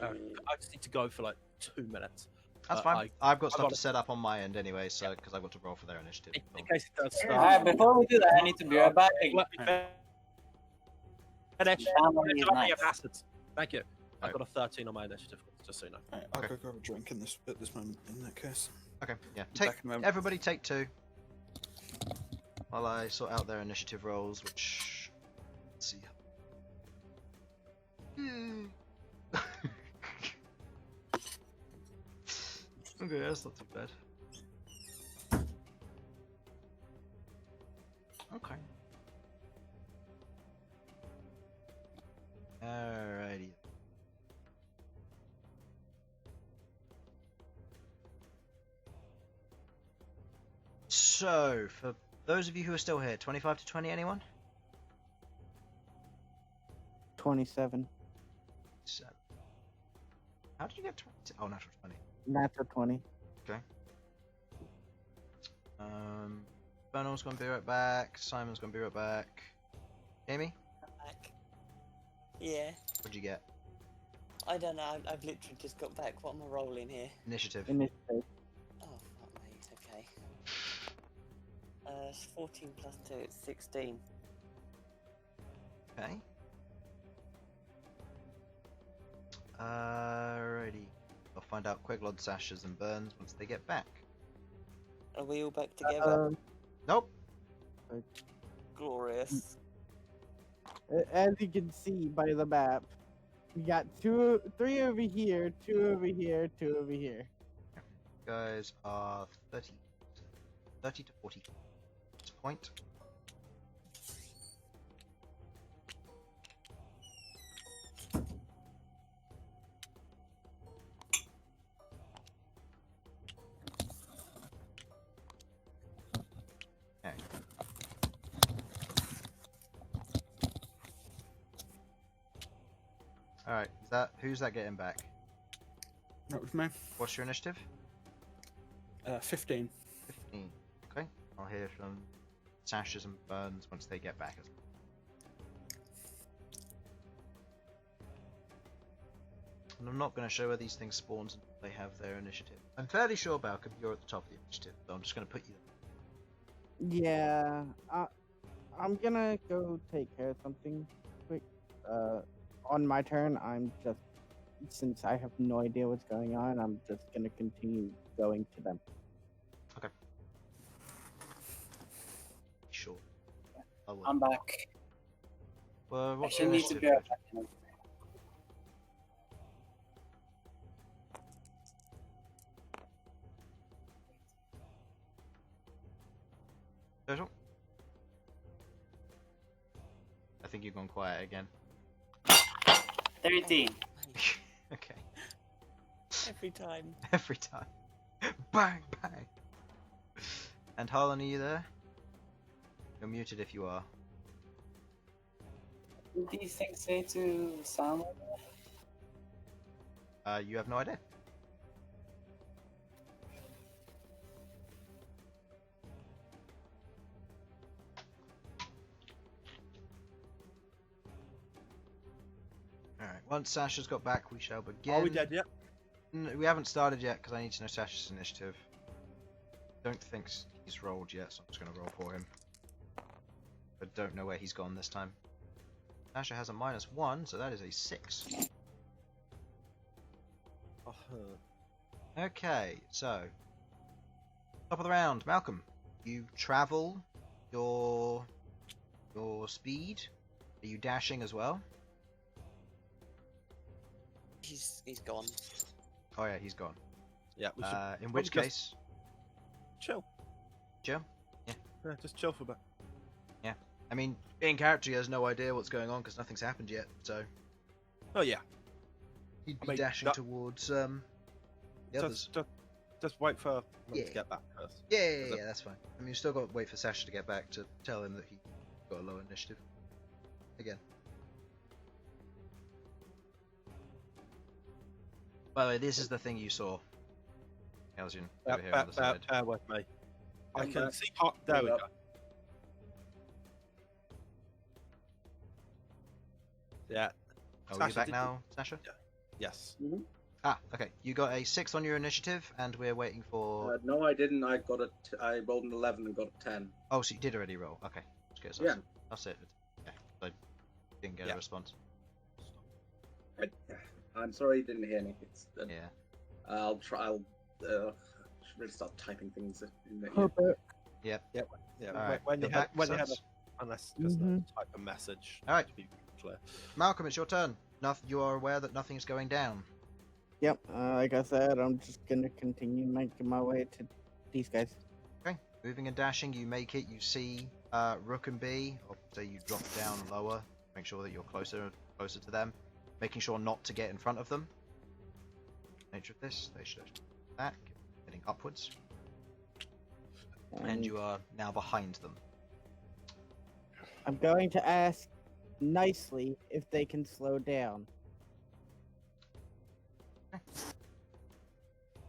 I just need to go for like 2 minutes. That's fine. I've got stuff to set up on my end anyway, so because I've got to roll for their initiative. In case it does start. Alright, before we do that, I need to be right back. Thank you. I've got a 13 on my initiative, just so you know. Alright, I'll go grab a drink at this moment, in that case. Okay, yeah. Back in a moment. Everybody take 2. While I sort out their initiative rolls, which... Let's see. Okay, that's not too bad. Okay. Alrighty. So, for those of you who are still here, 25 to 20, anyone? 27. 7. How did you get 20? Oh, natural 20. Natural 20. Infernal's gonna be right back. Simon's gonna be right back. Amy, Back. Yeah. what'd you get? I don't know. I've literally just got back. What am I rolling here? Initiative. Initiative. Oh, fuck me. Okay. 14 plus 2, it's 16. Okay. Alrighty. I'll find out Queglod, Sasha's, and Bern's once they get back. Are we all back together? Nope. Glorious. As you can see by the map, we got 3 over here, 2 over here, 2 over here. You guys are 30 to 40 at this point. Okay. Alright, who's that getting back? Not with me. What's your initiative? 15. 15. Okay. I'll hear from Sasha's and Bern's once they get back as well. And I'm not going to show where these things spawn until they have their initiative. I'm fairly sure, Malcom, you're at the top of the initiative, so I'm just going to put you there. Yeah, I'm gonna go take care of something quick. On my turn, I'm just since I have no idea what's going on, I'm just gonna continue going to them. Sure. I will. I'm back. Well, I what's should your need to initiative? be right back. Total? I think you've gone quiet again. 13. Okay. Every time. Every time. Bang, bang. And Harlan, are you there? You're muted if you are. What do these things say to sound like that? You have no idea. Alright, once Sasha's got back, we shall begin. Are we dead yet? We haven't started yet because I need to know Sasha's initiative. Don't think he's rolled yet, so I'm just going to roll for him. But don't know where he's gone this time. Sasha has a -1, so that is a 6. Okay, so top of the round, Malcolm. You travel your speed. Are you dashing as well? He's gone. Oh yeah, he's gone. Yeah, we should In which just case, chill. Joe. Yeah, just chill for a bit. I mean, in character, he has no idea what's going on because nothing's happened yet. So Oh yeah. he'd be I mean, dashing that- towards the others. Just wait for them Yeah. to get back first. Yeah, that's fine. I mean, you still got to wait for Sasha to get back to tell him that he got a low initiative. Again. By the way, this is the thing you saw. Elsyan, over here on the side. Bear with me. I I'm can back. see part. There we Hold go. Yeah. Oh, are you Sasha, back did now, Sasha? Yes. Ah, okay. You got a 6 on your initiative, and we're waiting for... No, I didn't. I got I rolled an 11 and got a 10. Oh, so you did already roll. Okay. That's good. So Yeah. That's it. Yeah, I didn't get Yeah. a response. I'm sorry you didn't hear me. It's, Yeah. I'll try. I'll should really start typing things in the. Yeah. Alright, When you you're have, back, when you have, Sudz. unless just Mhm. type a message. Alright. To be clear. Malcolm, it's your turn. You are aware that nothing is going down. Yep, like I said, I'm just gonna continue making my way to these guys. Okay. Moving and dashing, you make it. You see Rook and B, or say you drop down lower. Make sure that you're closer to them. Making sure not to get in front of them. Nature of this, they should back, heading upwards, and you are now behind them. I'm going to ask nicely if they can slow down.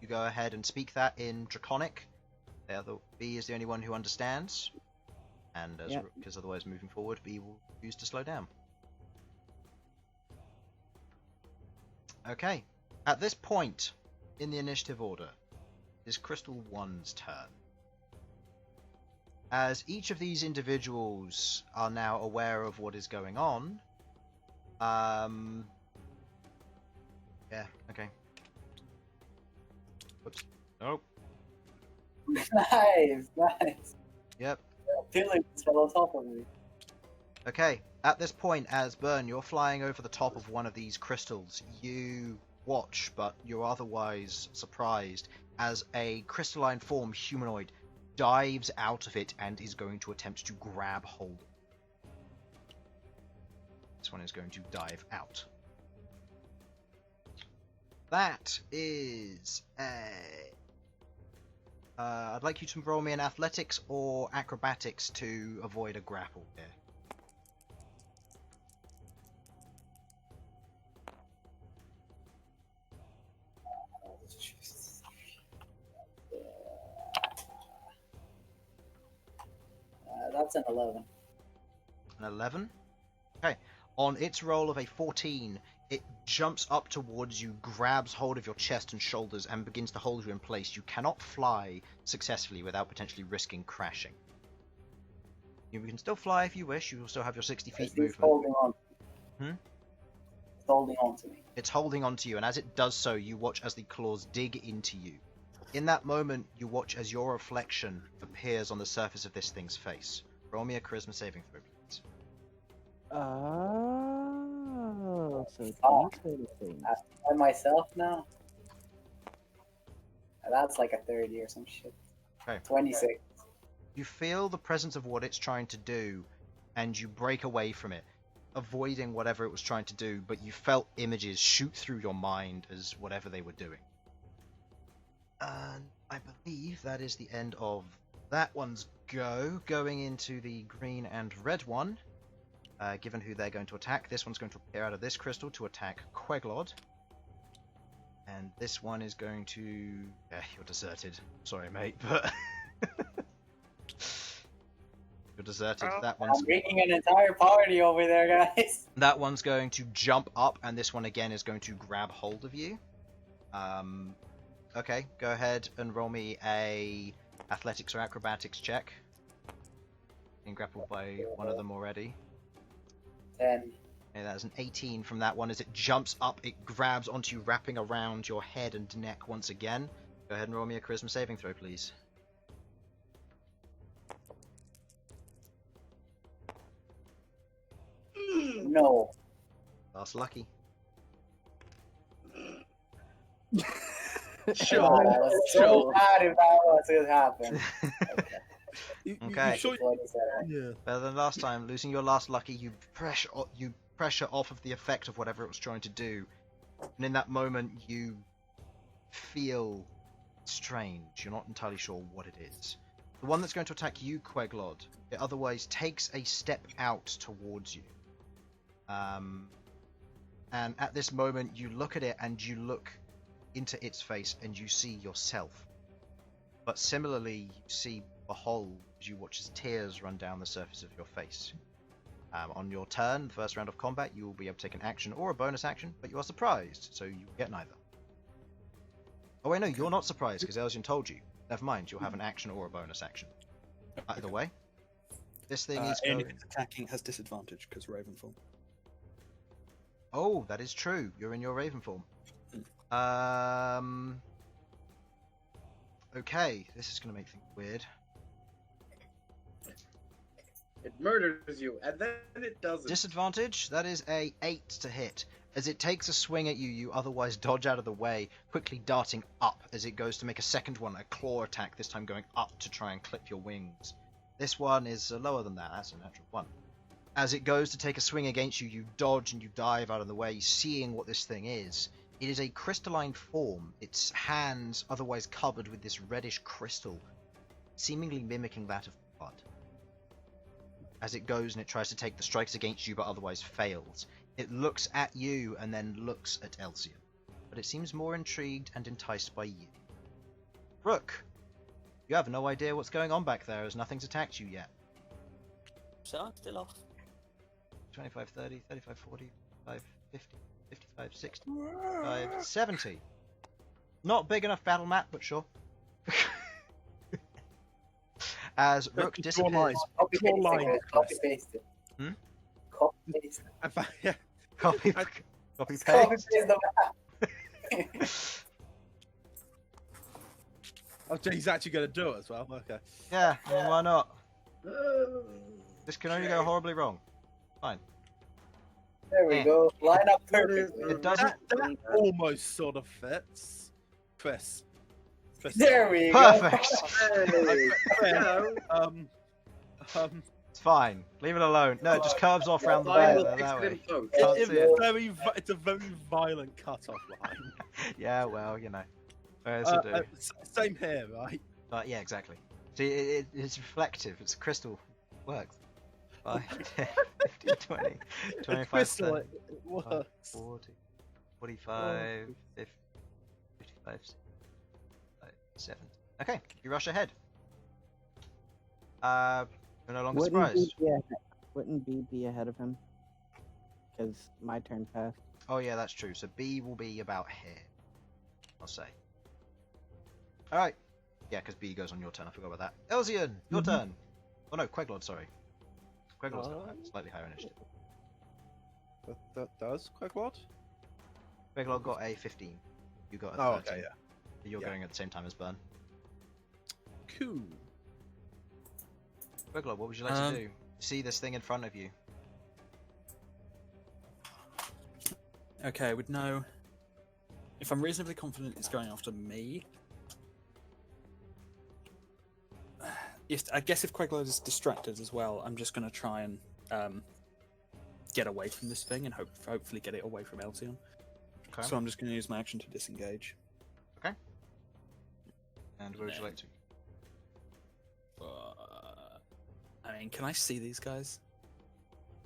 You go ahead and speak that in Draconic. B is the only one who understands, and as Yep. because otherwise, moving forward, B will use to slow down. Okay. At this point in the initiative order, it is Crystal 1's turn. As each of these individuals are now aware of what is going on, yeah, okay. Whoops. Nope. Nice, nice. Yep. Tiefling fell on top of me. Okay, at this point, as Bern, you're flying over the top of one of these crystals, you watch, but you're otherwise surprised, as a crystalline form humanoid dives out of it and is going to attempt to grab hold. This one is going to dive out. That is a... I'd like you to roll me an athletics or acrobatics to avoid a grapple here. That's an 11. An 11? Okay. On its roll of a 14, it jumps up towards you, grabs hold of your chest and shoulders, and begins to hold you in place. You cannot fly successfully without potentially risking crashing. You can still fly if you wish. You will still have your 60 feet He's movement. holding on. Hmm? holding on to me. It's holding on to you, and as it does so, you watch as the claws dig into you. In that moment, you watch as your reflection appears on the surface of this thing's face. Roll me a charisma saving throw, please. Oh, so these Fuck. are the things. I have to find myself now. That's like a 30 or some shit. Okay. 26. You feel the presence of what it's trying to do, and you break away from it, avoiding whatever it was trying to do, but you felt images shoot through your mind as whatever they were doing. And I believe that is the end of that one's go. Going into the green and red one, given who they're going to attack, this one's going to appear out of this crystal to attack Queglod. And this one is going to... Yeah, you're deserted. Sorry, mate, but... You're deserted. That one's... I'm bringing an entire party over there, guys. That one's going to jump up, and this one again is going to grab hold of you. Okay, go ahead and roll me a athletics or acrobatics check. Being grappled by one of them already. 10. Okay, that's an 18 from that one. As it jumps up, it grabs onto you, wrapping around your head and neck once again. Go ahead and roll me a charisma saving throw, please. No. Last lucky. I was so mad if that was to happen. Okay. Sure? 27. Yeah. Better than last time. Losing your last lucky, you pressure off of the effect of whatever it was trying to do. And in that moment, you feel strange. You're not entirely sure what it is. The one that's going to attack you, Queglod, it otherwise takes a step out towards you. And at this moment, you look at it and you look into its face and you see yourself. But similarly, you see behold as you watch as tears run down the surface of your face. On your turn, the first round of combat, you will be able to take an action or a bonus action, but you are surprised, so you get neither. Oh wait, no, you're not surprised because Elsyan told you. Never mind, you'll have an action or a bonus action. Either way, this thing is and going... if it's attacking, has disadvantage because Raven form. Oh, that is true. You're in your Raven form. Okay, this is going to make things weird. It murders you, and then it doesn't. Disadvantage, that is a 8 to hit. As it takes a swing at you, you otherwise dodge out of the way, quickly darting up as it goes to make a second one, a claw attack, this time going up to try and clip your wings. This one is lower than that, that's a natural 1. As it goes to take a swing against you, you dodge and you dive out of the way, seeing what this thing is. It is a crystalline form, its hands otherwise covered with this reddish crystal, seemingly mimicking that of blood. As it goes and it tries to take the strikes against you but otherwise fails. It looks at you and then looks at Elsyan, but it seems more intrigued and enticed by you. Rook, you have no idea what's going on back there as nothing's attacked you yet. So I'm still off. 25, 30, 35, 40, 55, 50, 55, 60, 55, 70. Not big enough battle map, but sure. As Rook disappears. Copy Draw paste line. it. Copy paste it. Hmm? Copy paste it. In fact, yeah. Copy Copy paste. paste the map. Oh, he's actually going to do it as well. Okay. Yeah, I mean, why not? This can only go horribly wrong. Fine. There we Yeah. go. Line up perfectly. It doesn't. That almost sort of fits. Chris. There we Perfect. go. It's fine. Leave it alone. No, it just curves off round the Fine, way. we'll That fix it way. in post. Can't see it. It's a very violent cut-off line. Yeah, well, you know. Where's to do? Same here, right? But yeah, exactly. See, it's reflective. It's crystal. It works. 5, 10, 15, 20, 25, Crystal, 30, it works. 40, 45, 50, 55, 65, 70. Okay, you rush ahead. You're no longer surprised. Wouldn't B be ahead of him? Because my turn passed. Oh yeah, that's true. So B will be about here, I'll say. Alright. Yeah, because B goes on your turn. I forgot about that. Elsyan, your turn. Oh no, Queglod, sorry. Queglod's slightly higher initiative. That does Queglod? Queglod got a 15. You got a 13. Oh, okay, yeah. You're Yeah. going at the same time as Bern. Cool. Queglod, what would you like to do? See this thing in front of you. Okay, with no. If I'm reasonably confident it's going after me. I guess if Queglod is distracted as well, I'm just going to try and get away from this thing and hopefully get it away from Elsyan. Okay. So I'm just going to use my action to disengage. Okay. And where would you like to? I mean, can I see these guys?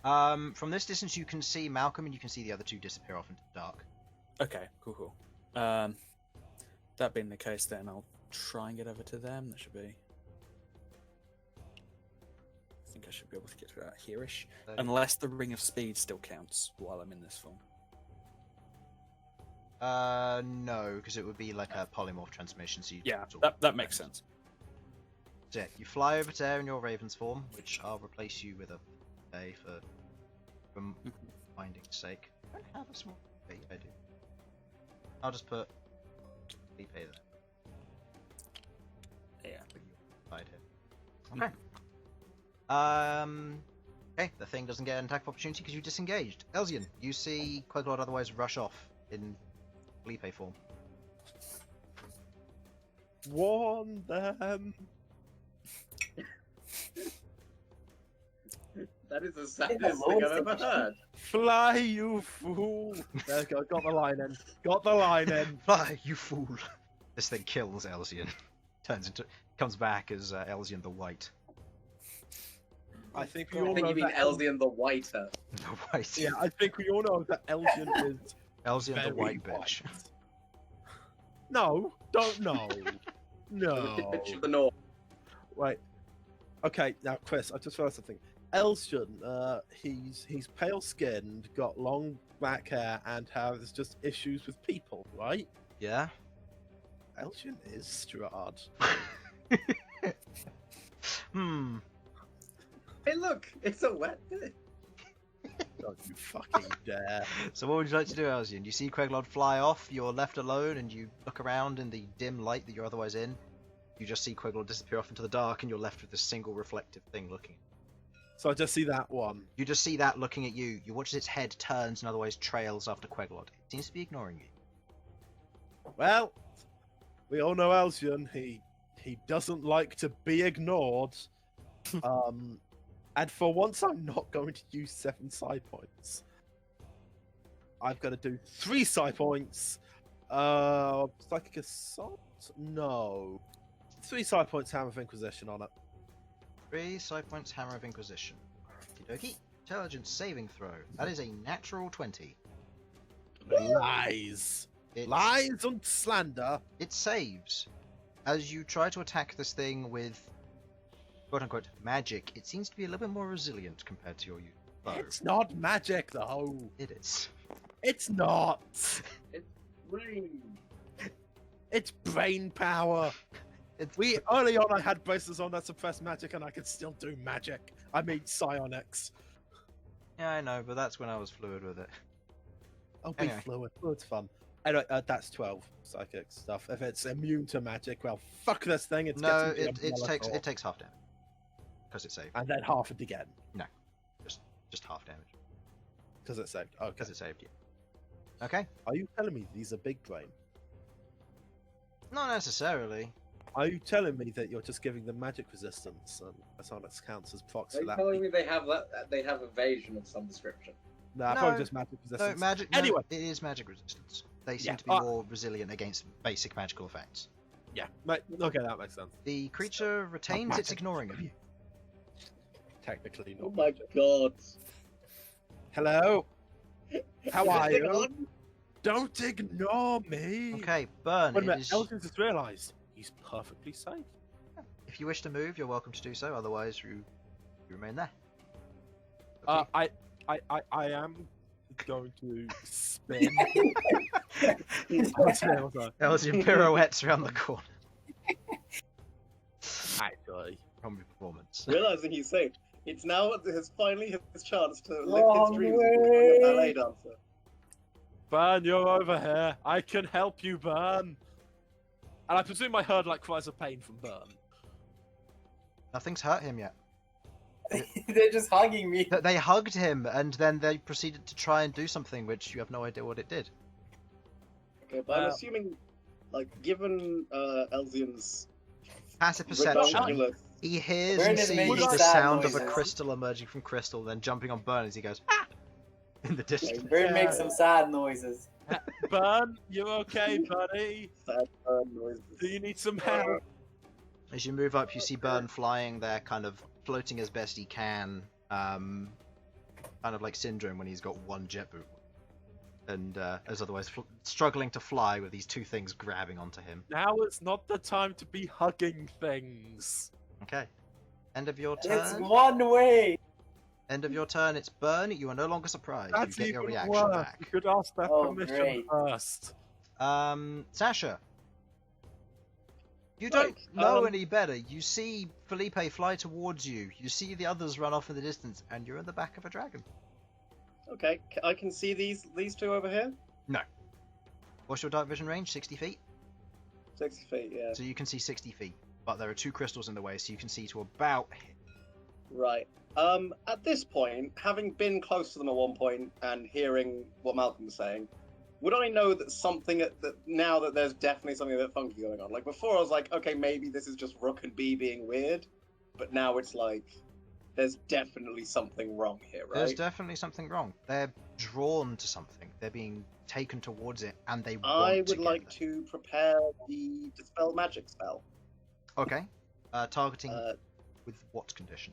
From this distance, you can see Malcom, and you can see the other two disappear off into the dark. Okay, cool. That being the case, then I'll try and get over to them. That should be. I think I should be able to get to about here-ish, unless the Ring of Speed still counts while I'm in this form. No, because it would be like a polymorph transformation. So Yeah, sort of- that makes sense. So yeah, you fly over to there in your Raven's form, which I'll replace you with a A for finding's sake. I don't have a small A, I do. I'll just put A there. Yeah. Put you side here. Okay. Okay, the thing doesn't get an attack of opportunity because you disengaged. Elsyan, you see Queglod otherwise rush off in Felipe form. Warn them. That is the saddest thing I've ever heard. Fly, you fool. There we go. Got the line in. Got the line in. Fly, you fool! This thing kills Elsyan. Comes back as Elsyan the White. I think we I all think know you mean that Elsyan the Whiter. The White. Yeah, I think we all know that Elsyan is Elsyan the very White bitch. No, don't know. No. The bitch of the North. Wait. Okay, now Chris, I just realized something. Elsyan, he's pale skinned, got long black hair, and has just issues with people, right? Yeah? Elsyan is Strahd. Hey, look, it's a wet. Don't you fucking dare. So what would you like to do, Elsyan? You see Queglod fly off, you're left alone, and you look around in the dim light that you're otherwise in. You just see Queglod disappear off into the dark, and you're left with this single reflective thing looking. So I just see that one. You just see that looking at you. You watch as its head turns and otherwise trails after Queglod. It seems to be ignoring you. Well, we all know Elsyan. He doesn't like to be ignored. And for once, I'm not going to use 7 side points. I've got to do 3 side points. Psychic Assault? No. 3 side points, Hammer of Inquisition on it. 3 side points, Hammer of Inquisition. Okie dokie. Intelligence saving throw. That is a natural 20. Lies. Lies and slander. It saves. As you try to attack this thing with quote-unquote magic, it seems to be a little bit more resilient compared to your bow. It's not magic, though. It is. It's not. It's brain. It's brain power. Early on, I had braces on that suppressed magic, and I could still do magic. I mean psionics. Yeah, I know, but that's when I was fluid with it. I'll be fluid. Fluid's fun. Anyway, that's 12 psychic stuff. If it's immune to magic, well, fuck this thing. It takes half damage because it saved, and then half it again. No, just half damage because it saved. Okay. Because it saved you. Okay. Are you telling me these are big brain? Not necessarily. Are you telling me that you're just giving them magic resistance and psionics counts as procs Are for you that? telling me they have that? They have evasion of some description. Nah, probably just magic resistance. No, magic. Anyway, it is magic resistance. They seem to be more resilient against basic magical effects. Yeah. Okay, that makes sense. The creature retains its ignoring of you. Technically not. Oh my god. Hello. How are you? Don't ignore me. Okay, Bern. Wait a minute. Elsyan just realised he's perfectly safe. If you wish to move, you're welcome to do so. Otherwise, you remain there. Okay. I am going to spin. Elsyan pirouettes around the corner. Actually, from your performance. Realizing he's safe, it's now finally his chance to live his dreams and become a ballet dancer. Bern, you're over here. I can help you, Bern. And I presume I heard like cries of pain from Bern. Nothing's hurt him yet. They're just hugging me. They hugged him, and then they proceeded to try and do something which you have no idea what it did. Okay, but I'm assuming, like, given Elsyan's Passive perception, ridiculous... he hears Bern and is sees making the sad sound of a noises. crystal emerging from crystal, then jumping on Bern as he goes, ah! In the distance. Bern makes some sad noises. Bern, you okay, buddy? sad noises. Do you need some help? As you move up, you see Bern flying there, kind of floating as best he can, kind of like Syndrome when he's got one jet boot, and as otherwise struggling to fly with these two things grabbing onto him. Now is not the time to be hugging things. Okay. End of your turn. It's one way. End of your turn. It's Bern. You are no longer surprised. That's you get your even reaction worse. back. You could ask that Oh, permission great. first. Sasha. You don't Right, know any better. You see Felipe fly towards you. You see the others run off in the distance, and you're in the back of a dragon. Okay, I can see these two over here. What's your dark vision range? 60 feet? 60 feet, yeah. So you can see 60 feet. But there are two crystals in the way, so you can see to about... Right. At this point, having been close to them at one point and hearing what Malcolm was saying, would I know that something now that there's definitely something a bit funky going on? Like before, I was like, okay, maybe this is just Rook and B being weird, but now it's like there's definitely something wrong here, right? There's definitely something wrong. They're drawn to something. They're being taken towards it, and they want I to would get like there. to prepare the Dispel Magic spell. Okay. Targeting Uh, with what condition?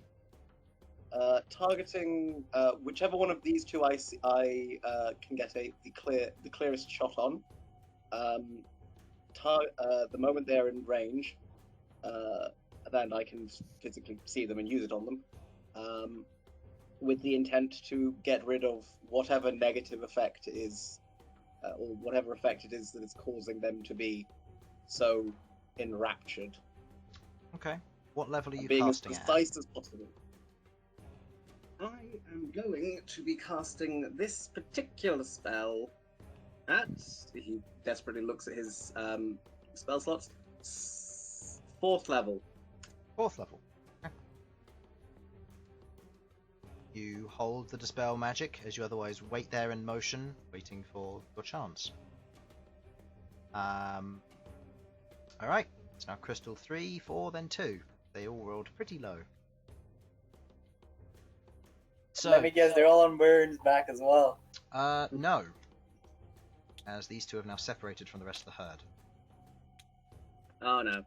Targeting whichever one of these two I can get the clearest shot on. The moment they're in range, then I can physically see them and use it on them, with the intent to get rid of whatever negative effect is, or whatever effect it is that is causing them to be so enraptured. Okay. What level are you Being as casting at? precise as possible. I am going to be casting this particular spell at... He desperately looks at his spell slots. 4th level. 4th level. Okay. You hold the Dispel Magic as you otherwise wait there in motion, waiting for your chance. Alright. It's now Crystal 3, 4, then 2. They all rolled pretty low. So, Let me guess, they're all on Bern's back as well. no. As these two have now separated from the rest of the herd. Oh no.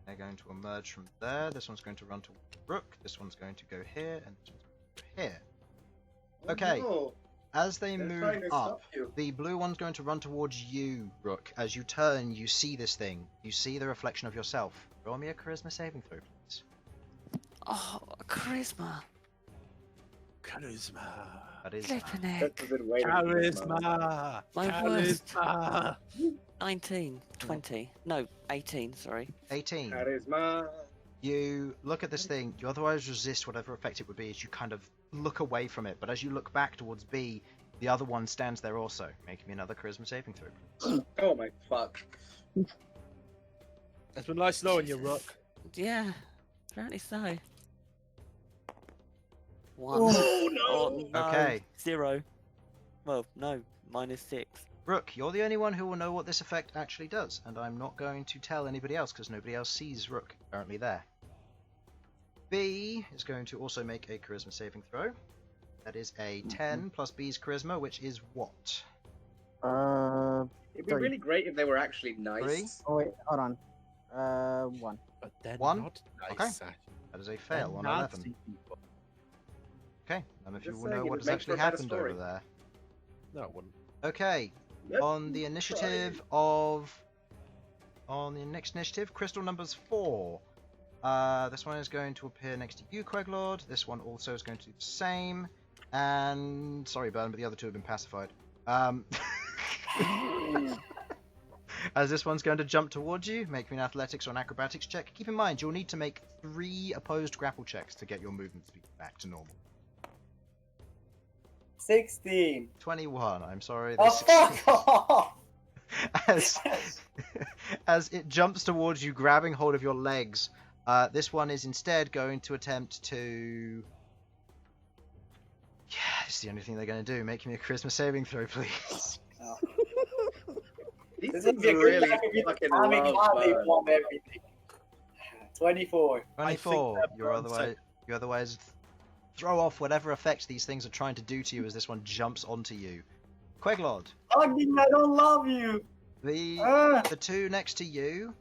They're going to emerge from there. This one's going to run to Rook. This one's going to go here, and this one's going to go here. Okay. No. As they They're move trying to up, stop you. the blue one's going to run towards you, Rook. As you turn, you see this thing. You see the reflection of yourself. Roll me a charisma saving throw, please. Oh, charisma. Charisma. That is Flippin' heck. That's a good way to Charisma. My worst. Charisma. 19, 20. No, 18, sorry. 18. Charisma. You look at this thing. You otherwise resist whatever effect it would be as you kind of look away from it. But as you look back towards B, the other one stands there also. Make me another charisma saving throw, please. Oh my fuck. It's been nice knowing you, Rook. Yeah, apparently so. 1. Oh no! Oh, no. Okay. 0. Well, no, -6. Rook, you're the only one who will know what this effect actually does, and I'm not going to tell anybody else because nobody else sees Rook currently there. B is going to also make a charisma saving throw. That is a 10 plus B's charisma, which is what? It'd be 3. really great if they were actually nice. 3? Oh wait, hold on. 1. But they're 1? not nice. Okay. Sasha. That is a They're fail on Nazi 11. people. Okay, none of you Just will saying, know it what would has make actually for a better happened story. over there. No, it wouldn't. Okay, Yep. on the next initiative, crystal numbers 4. This one is going to appear next to you, Queglod. This one also is going to do the same. And sorry, Bern, but the other two have been pacified. As this one's going to jump towards you, make me an athletics or an acrobatics check. Keep in mind, you'll need to make 3 opposed grapple checks to get your movement speed back to normal. 16. 21. I'm sorry. Oh, This fuck off! as it jumps towards you, grabbing hold of your legs. This one is instead going to attempt to. Yeah, it's the only thing they're going to do. Make me a charisma saving throw, please. Oh. These This things would be a good really time for me to fucking calming love hardly Bern. bomb everything. 24. 24. that You burns, so- otherwise throw off whatever effect these things are trying to do to you as this one jumps onto you. Queglod, Hugging, I don't love you! the two next to you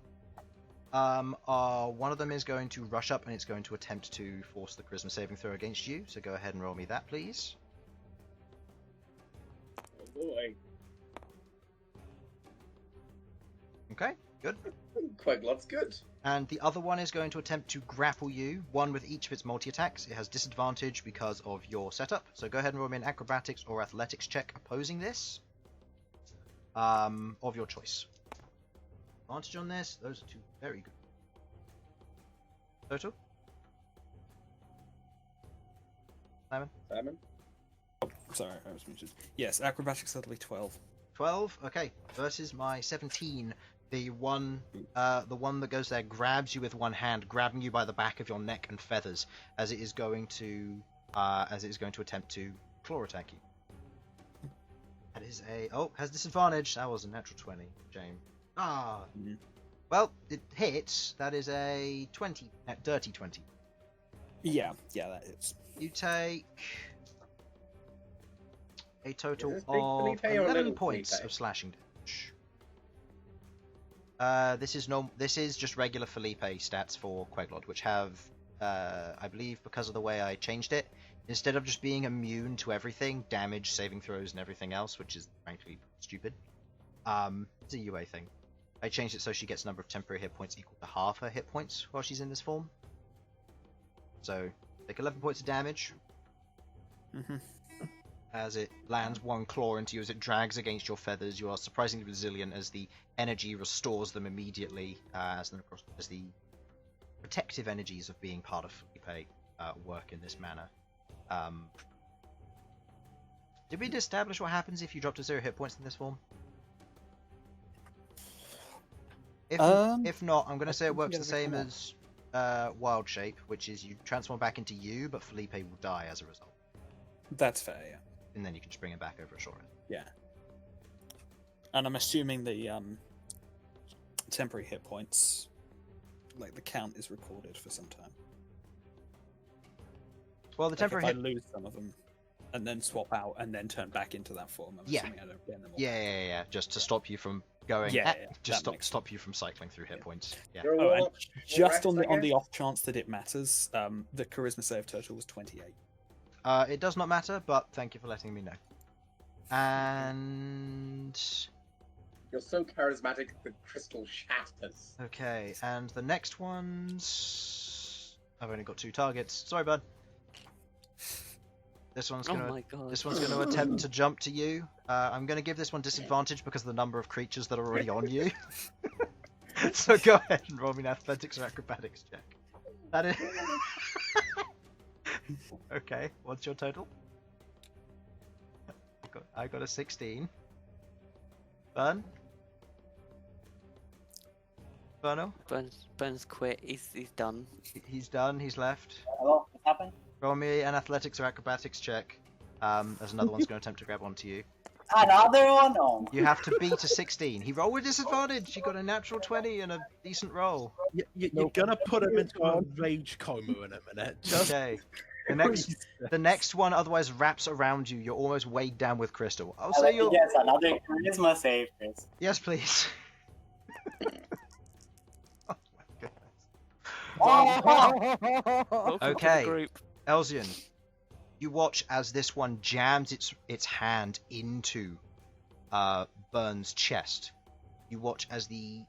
are one of them is going to rush up and it's going to attempt to force the charisma saving throw against you. So go ahead and roll me that, please. Oh boy. Okay, good. Queglod's good. And the other one is going to attempt to grapple you, one with each of its multi-attacks. It has disadvantage because of your setup. So go ahead and roll me an acrobatics or athletics check opposing this. Of your choice. Advantage on this. Those are two very good. Total? Simon? Sorry, I was muted. Yes, acrobatics that'll be 12. 12? Okay. Versus my 17. The one that goes there grabs you with one hand, grabbing you by the back of your neck and feathers as it is going to attempt to claw attack you. That is has disadvantage. That was a natural 20, James. Well, it hits. That is a 20, dirty 20. Yeah, that is. You take a total Is this big of Felipe or 11 little points Felipe? of slashing damage. This is just regular Felipe stats for Queglod, which have, I believe, because of the way I changed it, instead of just being immune to everything, damage, saving throws, and everything else, which is frankly stupid. It's a UA thing. I changed it so she gets a number of temporary hit points equal to half her hit points while she's in this form. So, take 11 points of damage. As it lands one claw into you, as it drags against your feathers. You are surprisingly resilient as the energy restores them immediately, as the protective energies of being part of Felipe work in this manner. Did we establish what happens if you drop to 0 hit points in this form? If not, I'm going to say it works the same as Wild Shape, which is you transform back into you, but Felipe will die as a result. That's fair, yeah. And then you can just bring him back over a short end. Yeah. And I'm assuming the temporary hit points, like the count is recorded for some time. Well, the temporary if hit... I lose some of them and then swap out and then turn back into that form, I'm assuming I don't gain them all. Yeah. Just to stop you from going... Just stop you from cycling through hit points. Yeah. You're a Oh, and warlock, just correct, on I the guess? off chance that it matters, the charisma save total was 28. It does not matter, but thank you for letting me know. And... You're so charismatic, the crystal shatters. Okay, and the next one's... I've only got 2 targets. Sorry, bud. This one's Oh gonna... my god. This one's going to attempt to jump to you. I'm going to give this one disadvantage because of the number of creatures that are already on you. So go ahead and roll me an athletics or acrobatics check. That is... Okay, what's your total? I got a 16. Bern? Bernal? Bern's quit. He's done. He's done, he's left. Hello, what happened? Roll me an athletics or acrobatics check. As another one's going to attempt to grab onto you. Another one? Oh. You have to beat a 16. He rolled with disadvantage. He got a natural 20 and a decent roll. You're gonna put him into a rage coma in a minute. Okay. The next one otherwise wraps around you. You're almost weighed down with crystal. I'll say you're... Yes, another charisma save, Chris. Yes, please. Welcome to the Okay. group. Elsyan, you watch as this one jams its hand into Bern's chest. You watch as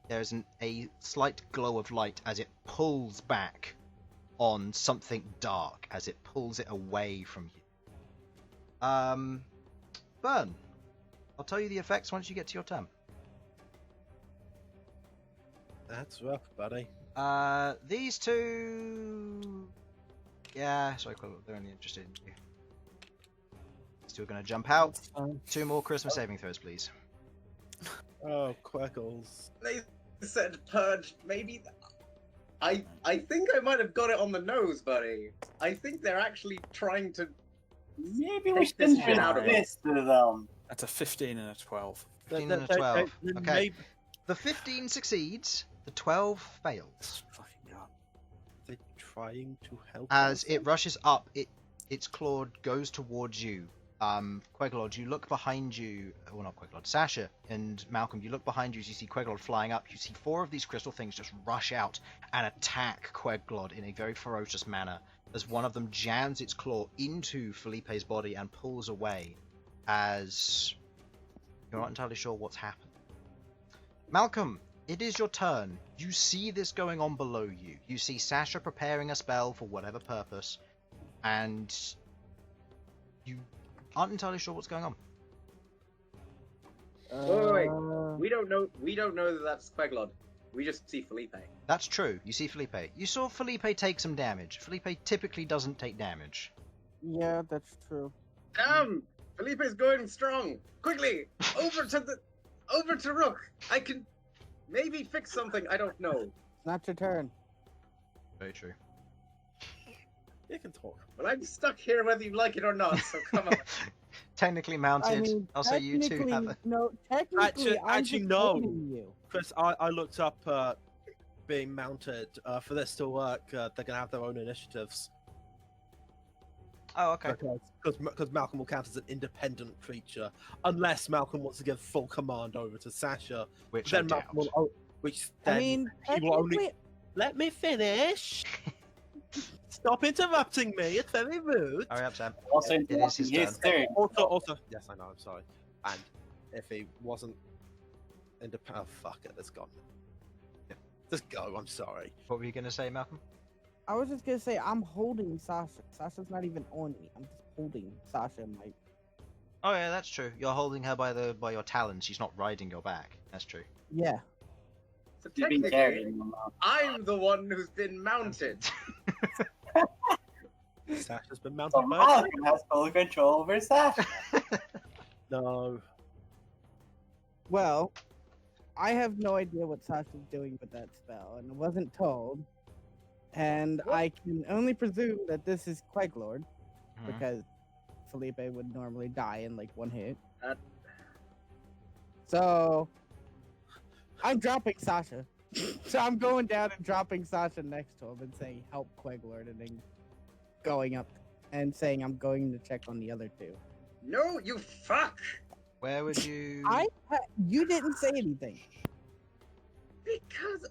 there's a slight glow of light as it pulls back on something dark, as it pulls it away from you. Bern, I'll tell you the effects once you get to your turn. That's rough, buddy. These two... Yeah, sorry, they're only interested in you. These two are going to jump out. That's fine. 2 more Christmas saving throws, please. Oh, Queggles. They said purge. Maybe. I think I might have got it on the nose, buddy. I think they're actually trying to. Maybe we Take this shouldn't shit out of it. resist them. That's a 15 and a 12. 15 and a 12. Okay. The 15 succeeds. The 12 fails. Fucking God. They're trying to help As us? it rushes up, its claw goes towards you. Queglod, you look behind you. Well, not Queglod. Sasha and Malcolm, you look behind you as you see Queglod flying up. You see 4 of these crystal things just rush out and attack Queglod in a very ferocious manner. As one of them jams its claw into Felipe's body and pulls away. As you're not entirely sure what's happened. Malcolm, it is your turn. You see this going on below you. You see Sasha preparing a spell for whatever purpose, and you aren't entirely sure what's going on. Wait. We don't know. We don't know that that's Queglod. We just see Felipe. That's true. You see Felipe. You saw Felipe take some damage. Felipe typically doesn't take damage. Yeah, that's true. Damn! Felipe's going strong. Quickly, over to Rook. I can maybe fix something. I don't know. It's not your turn. Very true. You can talk. But I'm stuck here whether you like it or not. So come on. Technically mounted. I mean, also, you two technically- have a... No, technically, I'm actually, just no. holding you. Chris, I looked up being mounted. For this to work, they're going to have their own initiatives. Oh, okay. Because Malcolm will count as an independent creature, unless Malcolm wants to give full command over to Sasha. Which then I Malcolm doubt. will, which then I mean, he will only. technically, Let me finish. Stop interrupting me. It's very rude. Hurry up, Sam. Also, It is his his turn. turn. Also, yes, I know. I'm sorry. And if he wasn't independent, oh fuck it, let's go. Yeah, just go. I'm sorry. What were you going to say, Malcolm? I was just gonna say I'm holding Sasha. Sasha's not even on me. I'm just holding Sasha in my. Oh yeah, that's true. You're holding her by your talons. She's not riding your back. That's true. Yeah. So You've been technically, carrying them out. I'm the one who's been mounted. Sasha's been mounted So by. Malcolm has full control over Sasha. No. Well, I have no idea what Sasha's doing with that spell, and I wasn't told. And I can only presume that this is Queglod, because Felipe would normally die in like one hit. So I'm dropping Sasha. So I'm going down and dropping Sasha next to him and saying help Queglod, and then going up and saying I'm going to check on the other 2. No, you fuck! Where would you... You didn't say anything. Because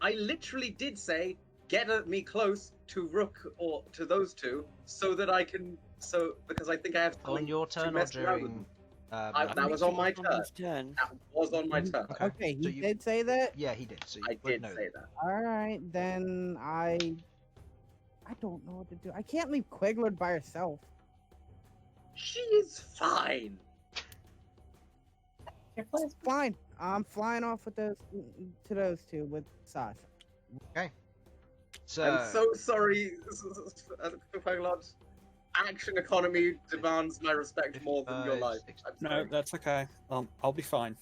I literally did say get me close to Rook or to those 2 so that I can because I think I have On your to turn or mess around with during... them. Malcolm? That was on my turn. turn. That was on my turn. Okay, so he you- did say that. Yeah, he did. So you I would did know say that. All right, then I don't know what to do. I can't leave Queglod by herself. She is fine. It's fine. I'm flying off with those 2 with Sasha. So, I'm so sorry, Queglod. Action economy demands my respect more than your life. I'm No, sorry. that's okay. I'll be fine.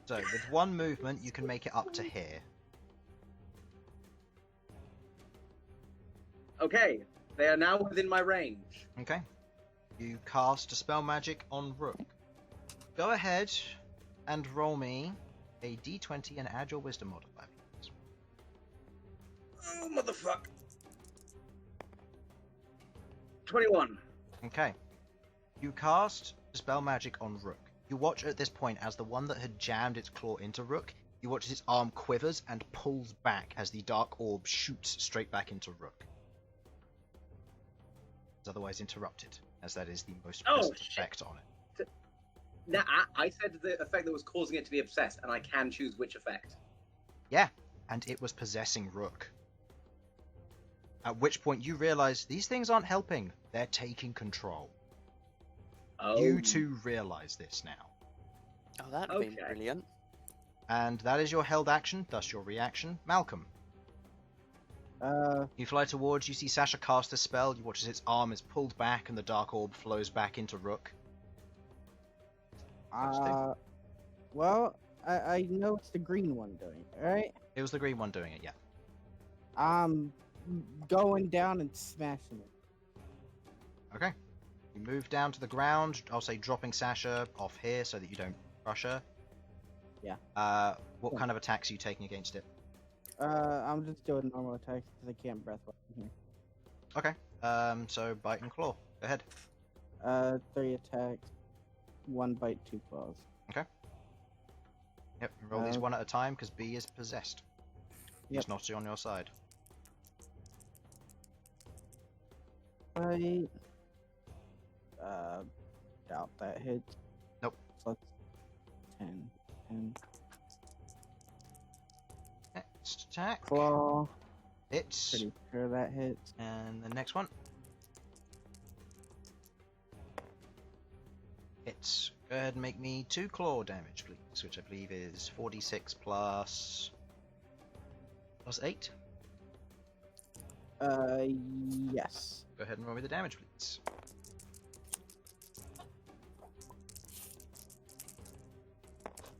so with one movement, you can make it up to here. Okay, they are now within my range. Okay. You cast Dispel Magic on Rook. Go ahead and roll me a d20 and add your Wisdom modifier. please. Oh, motherfucker. 21. Okay. You cast Dispel Magic on Rook. You watch at this point as the one that had jammed its claw into Rook, you watch as its arm quivers and pulls back as the dark orb shoots straight back into Rook. It's otherwise interrupted, as that is the most Oh, present shit. effect on it. Now, I said the effect that was causing it to be obsessed, and I can choose which effect. Yeah, and it was possessing Rook. At which point you realize these things aren't helping, they're taking control. Oh. You two realize this now. Oh, that'd be Okay. brilliant. And that is your held action, thus your reaction. Malcolm. You fly towards, you see Sasha cast a spell, you watch as its arm is pulled back and the dark orb flows back into Rook. Well, I know it's the green one doing it, right? It was the green one doing it, yeah. I'm going down and smashing it. Okay. You move down to the ground, I'll say dropping Sasha off here so that you don't crush her. Yeah. What kind of attacks are you taking against it? I'm just doing normal attacks because I can't breath weapon here. Okay. So bite and claw. Go ahead. 3 attacks, 1 bite, 2 claws. Okay. Yep, roll these one at a time because B is possessed. He's not on your side. Right. Doubt that hits. Nope. So that's 10. 10. Next attack. Claw. Hits. Pretty sure that hits. And the next one. Hits. Go ahead and make me 2 claw damage, please, which I believe is 4d6 plus 8. Yes. Go ahead and roll me the damage, please.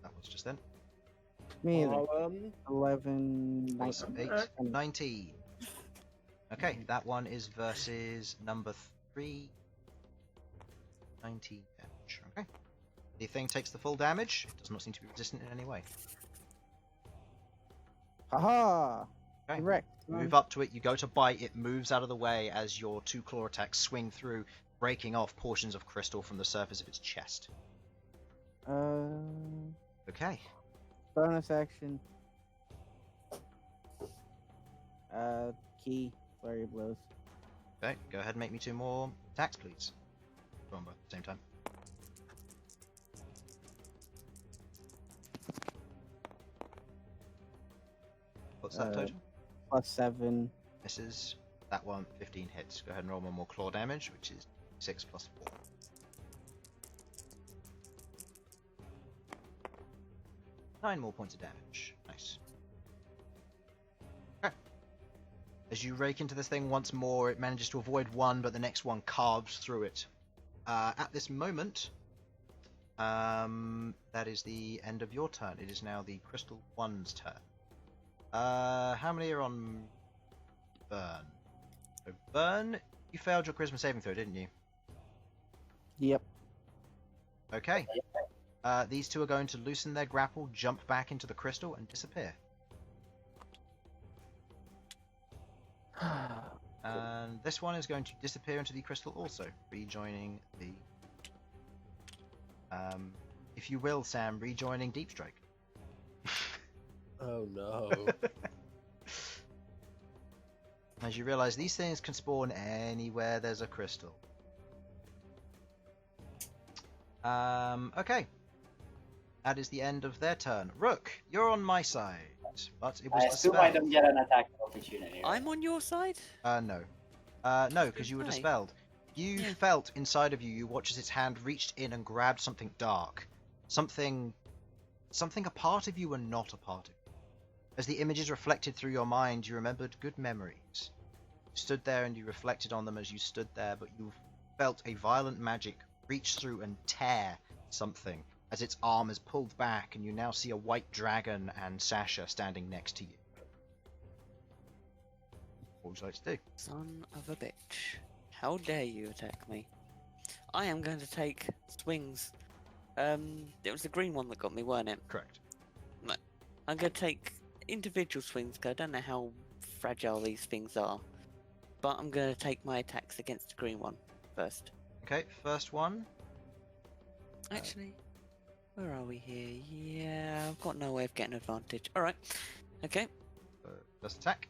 That was just then. Me either. 11, Plus 19. 8, 19. Okay, that one is versus number 3. 19 damage. Okay. The thing takes the full damage. It does not seem to be resistant in any way. Haha! Okay. Correct. Move up to it, you go to bite, it moves out of the way as your 2 claw attacks swing through, breaking off portions of crystal from the surface of its chest. Okay. Bonus action. Key. Flurry of blows. Okay, go ahead and make me 2 more attacks, please. Go on, both at the same time. What's that total? Plus 7. Misses. That one, 15 hits. Go ahead and roll 1 more claw damage, which is 6 plus 4. Nine more points of damage. Nice. Okay. As you rake into this thing once more, it manages to avoid one, but the next one carves through it. At this moment, that is the end of your turn. It is now the Crystal One's turn. How many are on Bern? So Bern, you failed your charisma saving throw, didn't you? Yep. Okay. These 2 are going to loosen their grapple, jump back into the crystal, and disappear. And this one is going to disappear into the crystal also, rejoining the... if you will, Sam, rejoining Deep Strike. Oh no. As you realise, these things can spawn anywhere there's a crystal. Okay. That is the end of their turn. Rook, you're on my side. But it was I assume I don't get an attack opportunity. Right? I'm on your side? No. No, because you were Why? dispelled. You felt inside of you, you watch as its hand reached in and grabbed something dark. Something a part of you and not a part of you. As the images reflected through your mind, you remembered good memories. You stood there and you reflected on them as you stood there, but you felt a violent magic reach through and tear something as its arm is pulled back, and you now see a white dragon and Sasha standing next to you. What would you like to do? Son of a bitch. How dare you attack me? I am going to take swings. It was the green one that got me, weren't it? Correct. No. I'm going to take individual swings, because I don't know how fragile these things are. But I'm going to take my attacks against the green one first. Okay, first one. Actually, where are we here? Yeah, I've got no way of getting advantage. Alright. Okay. First attack.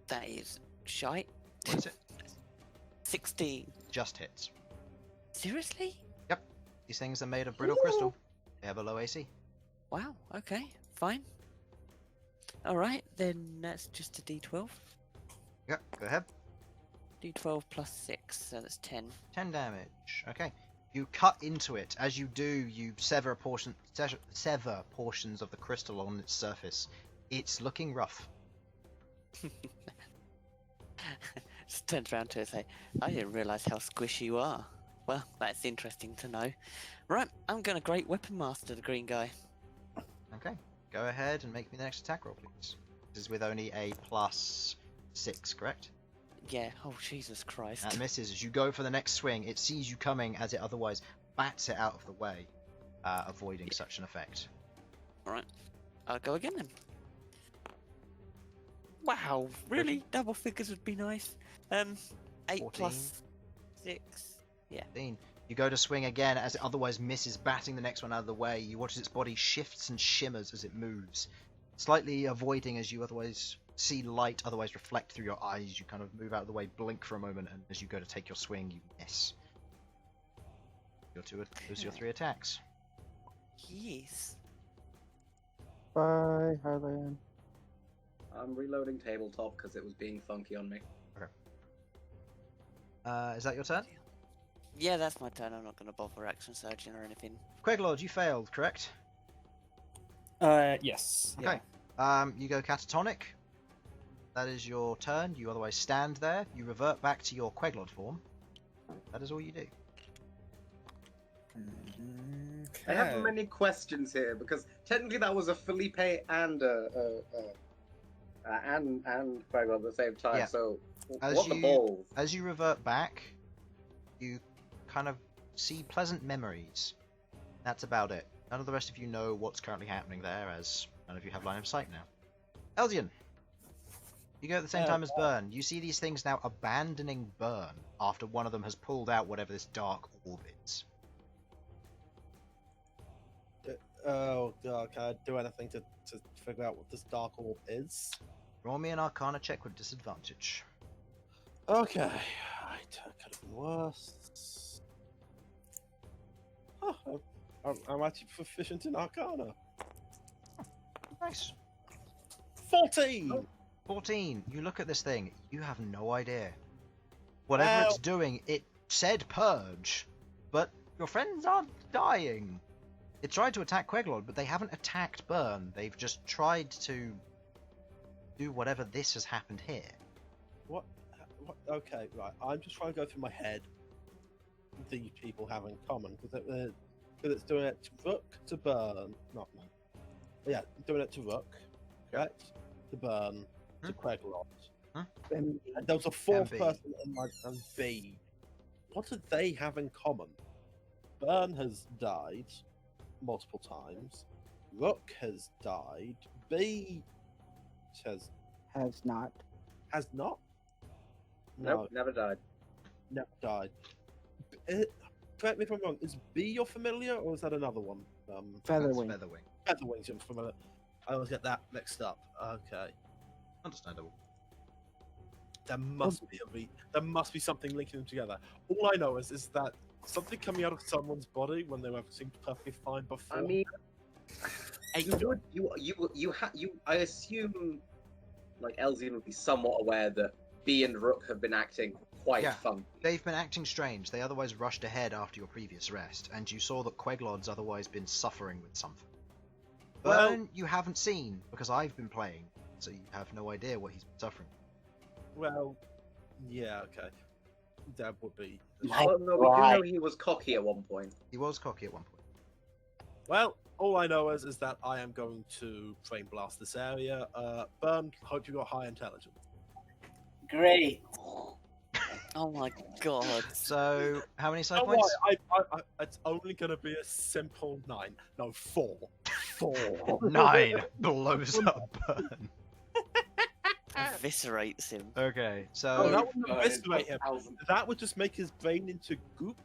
That is shite. What is it? 16. Just hits. Seriously? Yep. These things are made of brittle crystal. They have a low AC. Wow, okay, fine. Alright, then that's just a d12. Yep, go ahead. d12 plus 6, so that's 10. 10 damage. Okay. You cut into it. As you do, you sever portions of the crystal on its surface. It's looking rough. Just turns around to her and say, I didn't realise how squishy you are. Well, that's interesting to know. Right, I'm going to Great Weapon Master the green guy. Okay, go ahead and make me the next attack roll, please. This is with only a +6, correct? Yeah, oh Jesus Christ. That misses. As you go for the next swing, it sees you coming as it otherwise bats it out of the way, avoiding such an effect. Alright, I'll go again then. Wow, really? Double figures would be nice. 8 14. plus 6. Yeah. 15. You go to swing again as it otherwise misses, batting the next one out of the way. You watch as its body shifts and shimmers as it moves, slightly avoiding as you otherwise see light otherwise reflect through your eyes. You kind of move out of the way, blink for a moment, and as you go to take your swing, you miss. Those are your 3 attacks. Yes. Bye, Harlan. I'm reloading tabletop because it was being funky on me. Is that your turn? Yeah, that's my turn. I'm not going to bother action surging or anything. Queglod, you failed, correct? Yes. Okay. You go catatonic. That is your turn. You otherwise stand there. You revert back to your Queglod form. That is all you do. I have many questions here because technically that was a Felipe and Queglod at the same time. Yeah. So As what you, the balls? As you revert back, you kind of see pleasant memories. That's about it. None of the rest of you know what's currently happening there, as none of you have line of sight now. Elsyan, you go at the same time as Bern. You see these things now abandoning Bern after one of them has pulled out whatever this dark orb is. Oh god, can I do anything to figure out what this dark orb is? Roll me an Arcana check with disadvantage. Okay, right, could have been worse. Oh, I'm actually proficient in Arcana. Nice. 14! 14. You look at this thing, you have no idea. Whatever it's doing, it said purge, but your friends aren't dying. It tried to attack Queglod, but they haven't attacked Bern. They've just tried to do whatever this has happened here. What? Okay, right. I'm just trying to go through my head what these people have in common, because it's doing it to Rook, to Bern. Yeah, doing it to Rook, correct? To Bern, to Queglod. And there was a 4th person in my and B. What do they have in common? Bern has died multiple times. Rook has died. B has not. Has not? Nope, never died. Never died. Correct me if I'm wrong. Is B your familiar, or is that another one? Featherwing. Featherwing's your familiar. I always get that mixed up. Okay. Understandable. There must be something linking them together. All I know is that something coming out of someone's body when they were seemed perfectly fine before. I mean, I assume like Elsyan would be somewhat aware that B and Rook have been acting quite funky. They've been acting strange. They otherwise rushed ahead after your previous rest, and you saw that Queglod's otherwise been suffering with something. Bern, you haven't seen, because I've been playing, so you have no idea what he's been suffering. Well, yeah, okay. That would be... Well, no, we do know he was cocky at one point. He was cocky at one point. Well, all I know is that I am going to frame blast this area. Bern, hope you got high intelligence. Great. Oh my god. So, how many side Don't points? worry, it's only going to be a simple 9. No, 4. 4. 9 blows up Bern. Eviscerates him. Okay, so... Oh, that wouldn't eviscerate him. That would just make his brain into goop,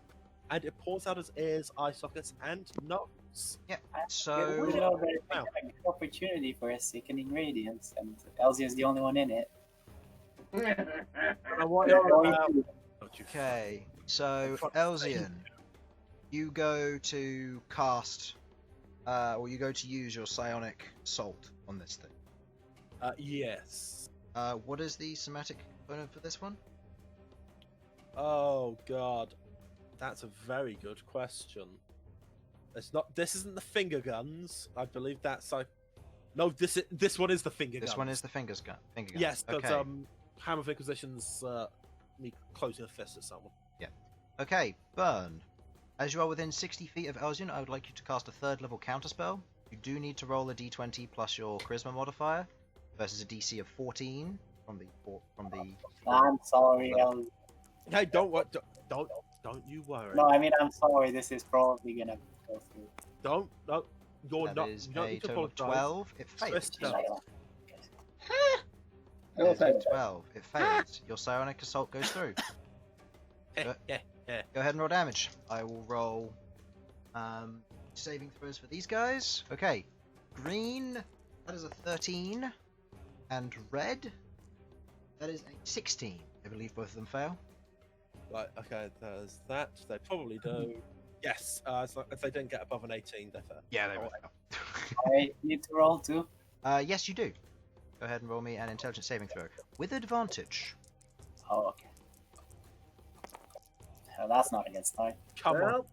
and it pours out his ears, eye sockets, and nose. Yeah, So we know that it's a good opportunity for a sickening radiance, and Elsyan's the only one in it. Okay, so Elsyan, you go to cast, or you go to use your psionic assault on this thing. Yes. What is the somatic component for this one? Oh god, that's a very good question. It's not. This isn't the finger guns. I believe that's like. No, this one is the finger gun. This one is the finger gun. Yes, because okay. Hammer of Inquisition's me closing a fist at someone. Okay, Bern. As you are within 60 feet of Elsyan, I would like you to cast a 3rd level counterspell. You do need to roll a d20 plus your charisma modifier versus a DC of 14 from the. I'm sorry. Hey, don't you worry. No, I mean I'm sorry. This is probably gonna go through. Don't. You're That not. is You don't a need to total of apologize. 12. It fails. Twist down. No That is a offense. 12. It fails. Your psionic assault goes through. Go ahead and roll damage. I will roll saving throws for these guys. Okay. Green, that is a 13. And red, that is a 16. I believe both of them fail. Right, okay, there's that. They probably do. Yes, so if they didn't get above an 18, they fail. Yeah, they Oh, will. I need to roll too. Yes, you do. Go ahead and roll me an intelligence saving throw. With advantage. Oh, okay. Hell, that's not against time. Come on. Nope.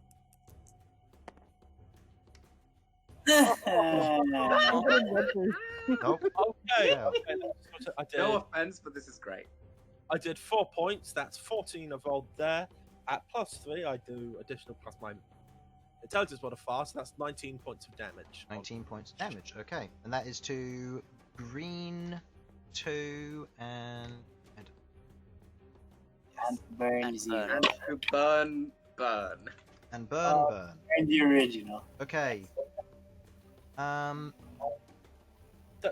Okay. Yeah. Okay, that's what I did. No offense, but this is great. I did 4 points. That's 14 I rolled there. At +3, I do additional plus my intelligence modifier, so that's 19 points of damage. 19 points of damage. Okay. And that is to green 2 and. And Bern And is Bern. even. And to burn. And Bern. And the original. Okay.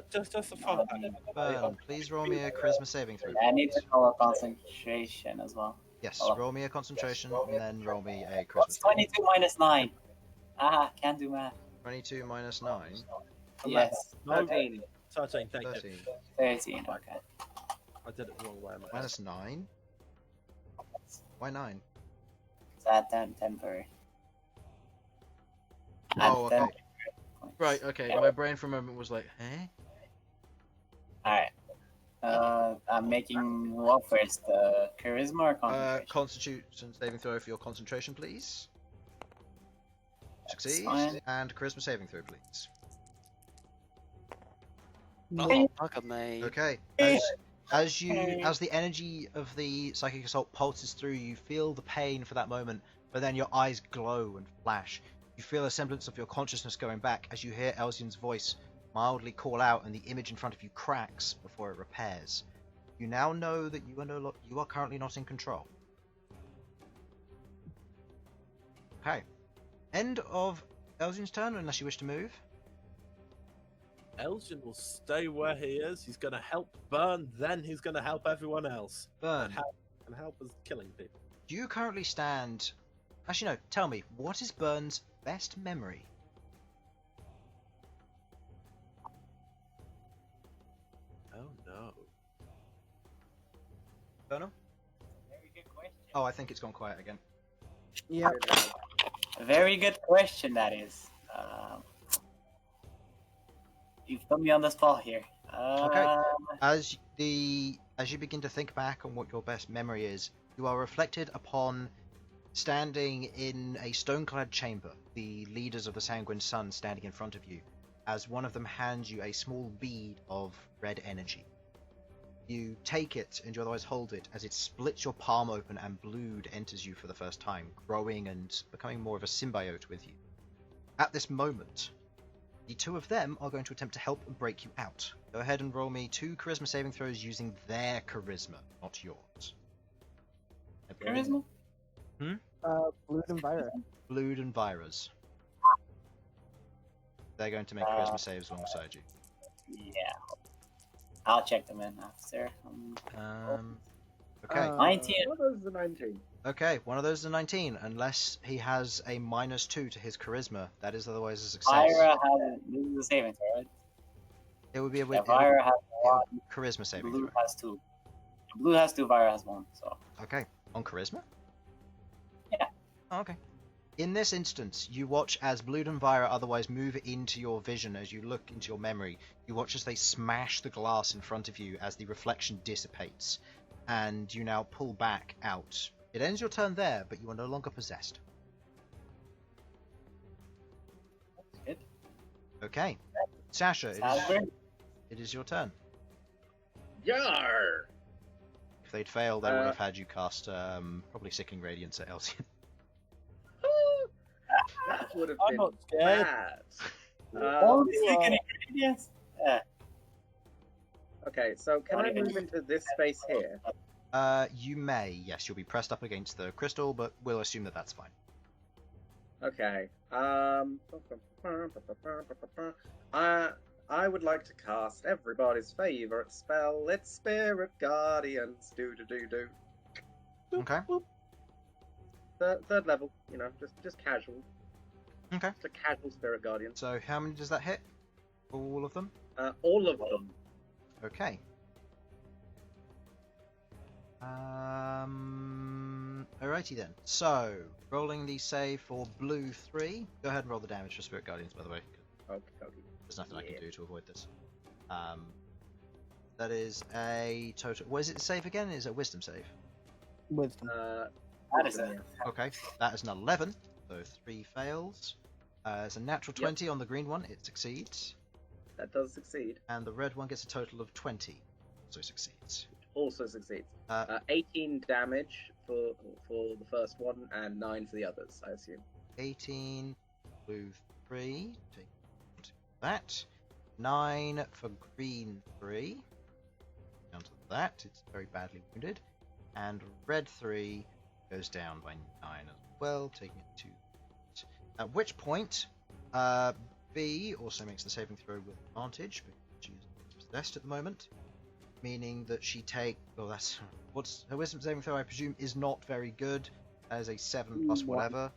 Just the fun. Bern, please roll me a charisma saving throw. I need to roll a concentration as well. Yes, Oh. roll me a concentration and then roll me a charisma. What's saving 22 minus 9? Ah, can't do math. throw. 22 minus 9. Yes. 13. 13, thank you. 13. 13, okay. I did it the wrong way. My Minus 9? Why 9? That temporary. Oh, And then- okay. Right, okay. My brain for a moment was like, eh? Alright. I'm making what first? Charisma or concentration? Constitution saving throw for your concentration, please. Succeed. fine. And charisma saving throw, please. Oh, fuck me. Okay. As the energy of the psychic assault pulses through, you feel the pain for that moment, but then your eyes glow and flash. You feel a semblance of your consciousness going back as you hear Elsyan's voice mildly call out, and the image in front of you cracks before it repairs. You now know that you are currently not in control. Okay. End of Elsyan's turn, unless you wish to move. Elsyan will stay where he is. He's going to help Bern, then he's going to help everyone else. Bern, And help us killing people. do you currently stand... Actually, no, tell me, what is Bern's best memory? Oh no. Bernal? Very good question. Oh, I think it's gone quiet again. Yep. Very good question, that is. You've put me on the spot here. Okay. As you begin to think back on what your best memory is, you are reflected upon standing in a stone-clad chamber, the leaders of the Sanguine Sun standing in front of you, as one of them hands you a small bead of red energy. You take it and you otherwise hold it as it splits your palm open and blood enters you for the first time, growing and becoming more of a symbiote with you. At this moment, the two of them are going to attempt to help and break you out. Go ahead and roll me 2 charisma saving throws using their charisma, not yours. Charisma? Blood and Vira. Blood and Viras. They're going to make charisma saves alongside you. Yeah. I'll check them in after. Okay. 19. One of those is a 19. Okay, one of those is a 19, unless he has a -2 to his charisma. That is otherwise a success. Vyra has. This is a saving throw, right? It would be a Yeah, Vyra has one. charisma saving Blue throw. has 2. Blue has 2, Vyra has 1. So. Okay, on charisma? Yeah. Oh, okay. In this instance, you watch as Blood and Vira otherwise move into your vision as you look into your memory. You watch as they smash the glass in front of you as the reflection dissipates, and you now pull back out. It ends your turn there, but you are no longer possessed. That's good. Okay. Sasha, Sounds great. it is your turn. Yar! If they'd failed, they would have had you cast probably Sickening Radiance at Elsyan. That would have I'm been not scared. bad. All these freaking ingredients. Yeah. Okay, so can I move into this space here? You may, yes, you'll be pressed up against the crystal, but we'll assume that that's fine. Okay. I would like to cast everybody's favorite spell. It's Spirit Guardians. Do. Okay. Third level. You know, just casual. Okay. Just a casual Spirit Guardian. So how many does that hit? All of them? All of them. Okay. Alrighty then. So, rolling the save for blue 3. Go ahead and roll the damage for Spirit Guardians, by the way. Okay. There's nothing I can do to avoid this. That is a total. What is it save again? Is it a wisdom save? Wisdom. That is it. Okay, that is an 11. So 3 fails. It's a natural 20 on the green one. It succeeds. That does succeed. And the red one gets a total of 20. Also succeeds. Also succeeds. 18 damage for the first one and 9 for the others, I assume. 18, blue 3. Take that. 9 for green 3. Down to that. It's very badly wounded. And red 3 goes down by 9 as well, taking it to. At which point, B also makes the saving throw with advantage because she's possessed at the moment, meaning that she that's what's her wisdom saving throw. I presume is not very good. As a 7 plus whatever.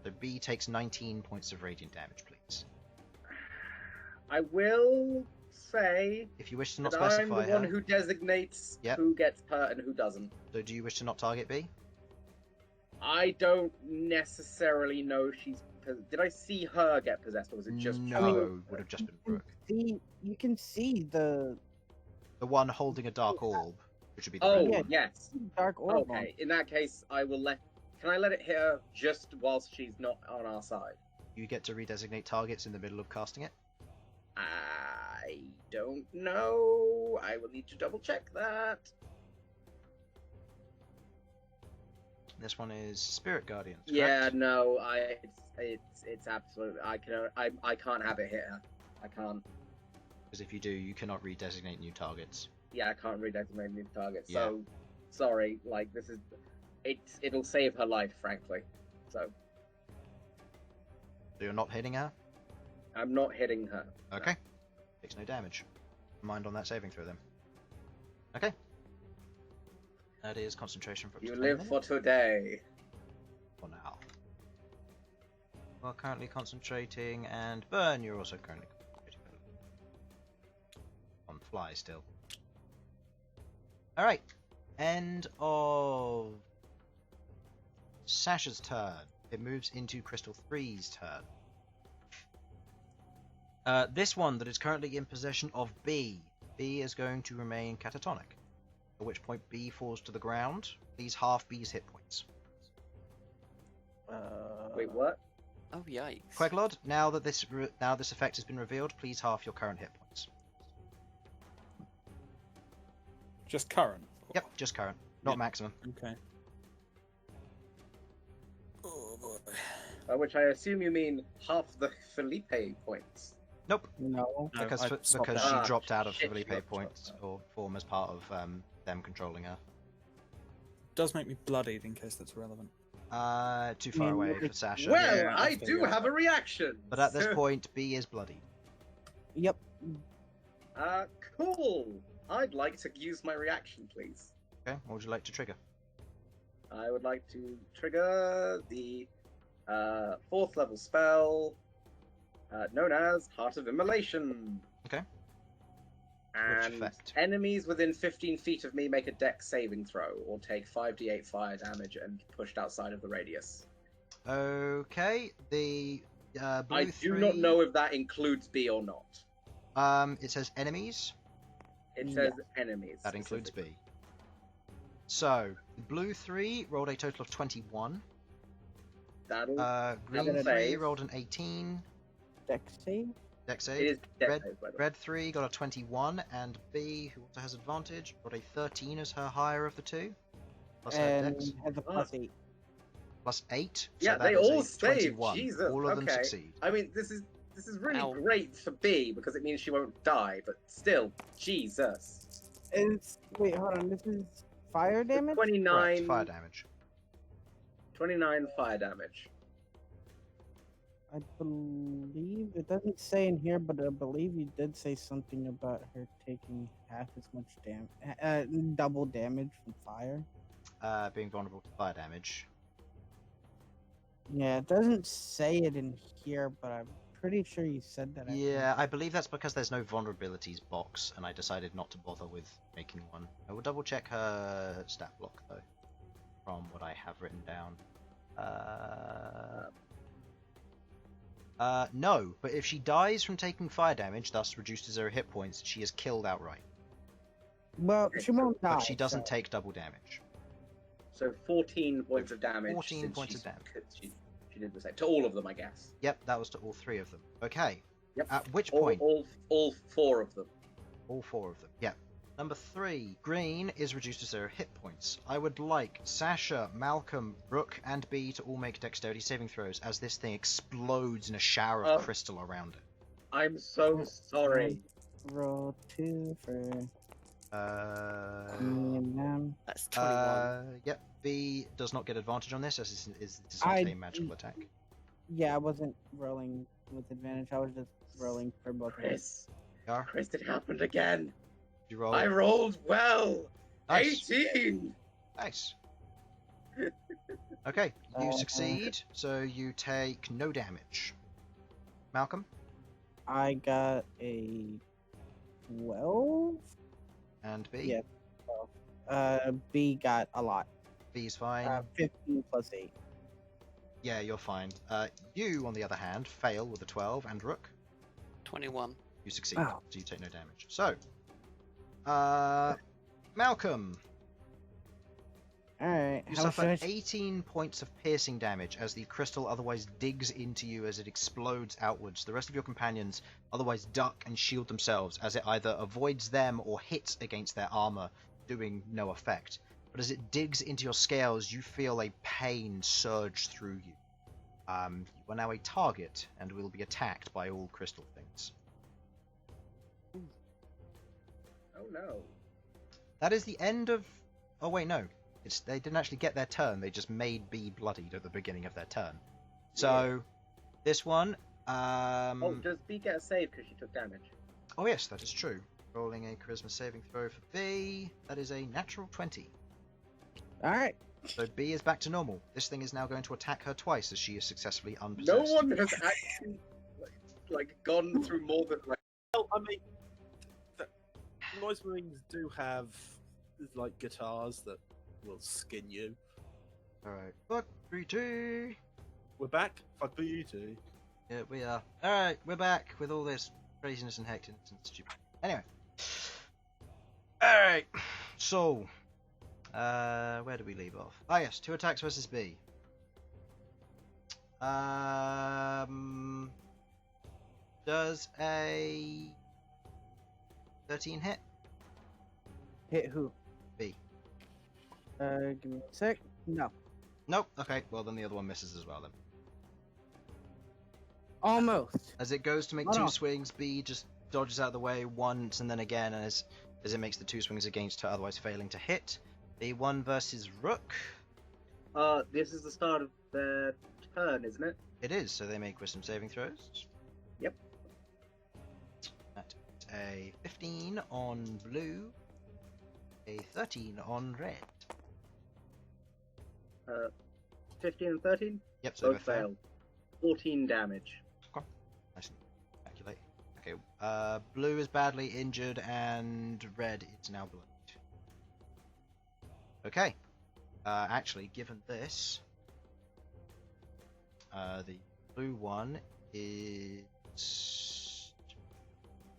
So B takes 19 points of radiant damage, please. I will say If you wish to not that specify I'm the her. one who designates Yep. who gets hurt and who doesn't. So do you wish to not target B? I don't necessarily know she's. Did I see her get possessed, or was it just? No, would have just been Rook. You can see the The one holding a dark orb, which would be the Oh red one. yes. dark orb. Okay. In that case, I will let. Can I let it hit her just whilst she's not on our side? You get to redesignate targets in the middle of casting it. I don't know. I will need to double check that. This one is Spirit Guardians. Yeah, correct? no. It's absolutely. I can't have it hit her. I can't. Because if you do, you cannot redesignate new targets. Yeah, I can't redesignate new targets. Yeah. So sorry. Like this is. It'll save her life, frankly. So you're not hitting her? I'm not hitting her. Okay. Takes no damage. Mind on that saving throw then. Okay. That is concentration for up to You 20 live for minutes today. for now. Well, currently concentrating, and Bern, you're also currently concentrating. On fly still. Alright. End of Sasha's turn. It moves into Crystal 3's turn. This one that is currently in possession of B. B is going to remain catatonic. At which point B falls to the ground. Please half B's hit points. Wait, what? Oh yikes! Queglod, now that this effect has been revealed, please half your current hit points. Just current. Yep, just current, not maximum. Okay. Oh boy. By which I assume you mean half the Felipe points. Nope, No. No, because I swapped because out. she Ah, dropped out of shit, Felipe she got points dropped or form as part of them controlling her. Does make me bloodied in case that's relevant. Too far away for Sasha. Well, Yeah, I that's do fair. have a reaction. But at this point, B is bloody. Yep. Cool. I'd like to use my reaction, please. Okay, what would you like to trigger? I would like to trigger the 4th level spell known as Heart of Immolation. Okay. Which And effect? enemies within 15 feet of me make a dex saving throw or take 5d8 fire damage and pushed outside of the radius. Okay, the blue I do 3... not know if that includes B or not. It says enemies. It says enemies. That includes specifically. B. So, blue 3 rolled a total of 21. That'll Green Double 3 save. rolled an 18. Dex save. Dex It save. is dex Red, save, by the way. Red 3 got a 21, and B, who also has advantage, got a 13 as her higher of the two. Plus her And dex. has a +8. Plus 8. Yeah, so that they is all a save. 21. Jesus. All of them okay. succeed. I mean, this is really Ow. great for B because it means she won't die. But still, Jesus. Wait, hold on. This is fire damage? 29 Correct, fire damage. 29 fire damage. I believe it doesn't say in here, but I believe you did say something about her taking half as much damage, double damage from fire. Being vulnerable to fire damage. Yeah, it doesn't say it in here, but I'm pretty sure you said that. Yeah, I believe that's because there's no vulnerabilities box, and I decided not to bother with making one. I will double check her stat block though, from what I have written down. No, but if she dies from taking fire damage, thus reduces her hit points, she is killed outright. Well, she won't die. But she doesn't so- take double damage. So 14 points of damage. 14 since points of she's- damage. She did the same to all of them, I guess. Yep, that was to all 3 of them. Okay. Yep. At which All, point? all 4 of them. All 4 of them. Yep. Number 3, green is reduced to 0 hit points. I would like Sasha, Malcom, Rook, and B to all make dexterity saving throws as this thing explodes in a shower of crystal around it. I'm so sorry. Roll 2 for me and them. That's 21. Yep. B does not get advantage on this as this is not a magical attack. Yeah, I wasn't rolling with advantage. I was just rolling for both of us. Chris, it happened again. You roll. I rolled well. Nice. 18. Nice. Okay, you succeed, so you take no damage. Malcolm? I got a 12. And B? Yeah, 12. B got a lot. B's fine. 15 plus 8. Yeah, you're fine. You, on the other hand, fail with a 12, and Rook? 21. You succeed, Oh. so you take no damage. So, Malcolm, Alright, you how suffer much? 18 points of piercing damage as the crystal otherwise digs into you as it explodes outwards. The rest of your companions otherwise duck and shield themselves as it either avoids them or hits against their armor, doing no effect. But as it digs into your scales, you feel a pain surge through you. You are now a target and will be attacked by all crystal things. Oh no. That is the end of... Oh wait, no. They didn't actually get their turn, they just made B bloodied at the beginning of their turn. So, this one... Oh, does B get a save because she took damage? Oh yes, that is true. Rolling a charisma saving throw for B. That is a natural 20. Alright. So B is back to normal. This thing is now going to attack her twice as she is successfully No unpossessed. one has actually like gone through more than like. Well, I mean, the Noise Marines do have like guitars that will skin you. Alright. Fuck BT! We're back. Fuck BT. Yeah, we are. Alright, we're back with all this craziness and hecticness and stupid. Anyway. Alright. So, where do we leave off? Ah yes, 2 attacks versus B. Does a 13 hit? Hit who? B. Give me a sec. No. Nope. Okay, well then the other one misses as well then. Almost. As it goes to make Oh, 2 no. swings, B just dodges out of the way once and then again, and as it makes the 2 swings against her, otherwise failing to hit. The 1 versus Rook. This is the start of their turn, isn't it? It is, so they make wisdom saving throws. Yep. That is a 15 on blue, a 13 on red. 15 and 13? Yep, so Both fail. 14 damage. Nice and calculate. Okay, blue is badly injured and red is now bloodied. Okay. Actually, given this, the blue one is...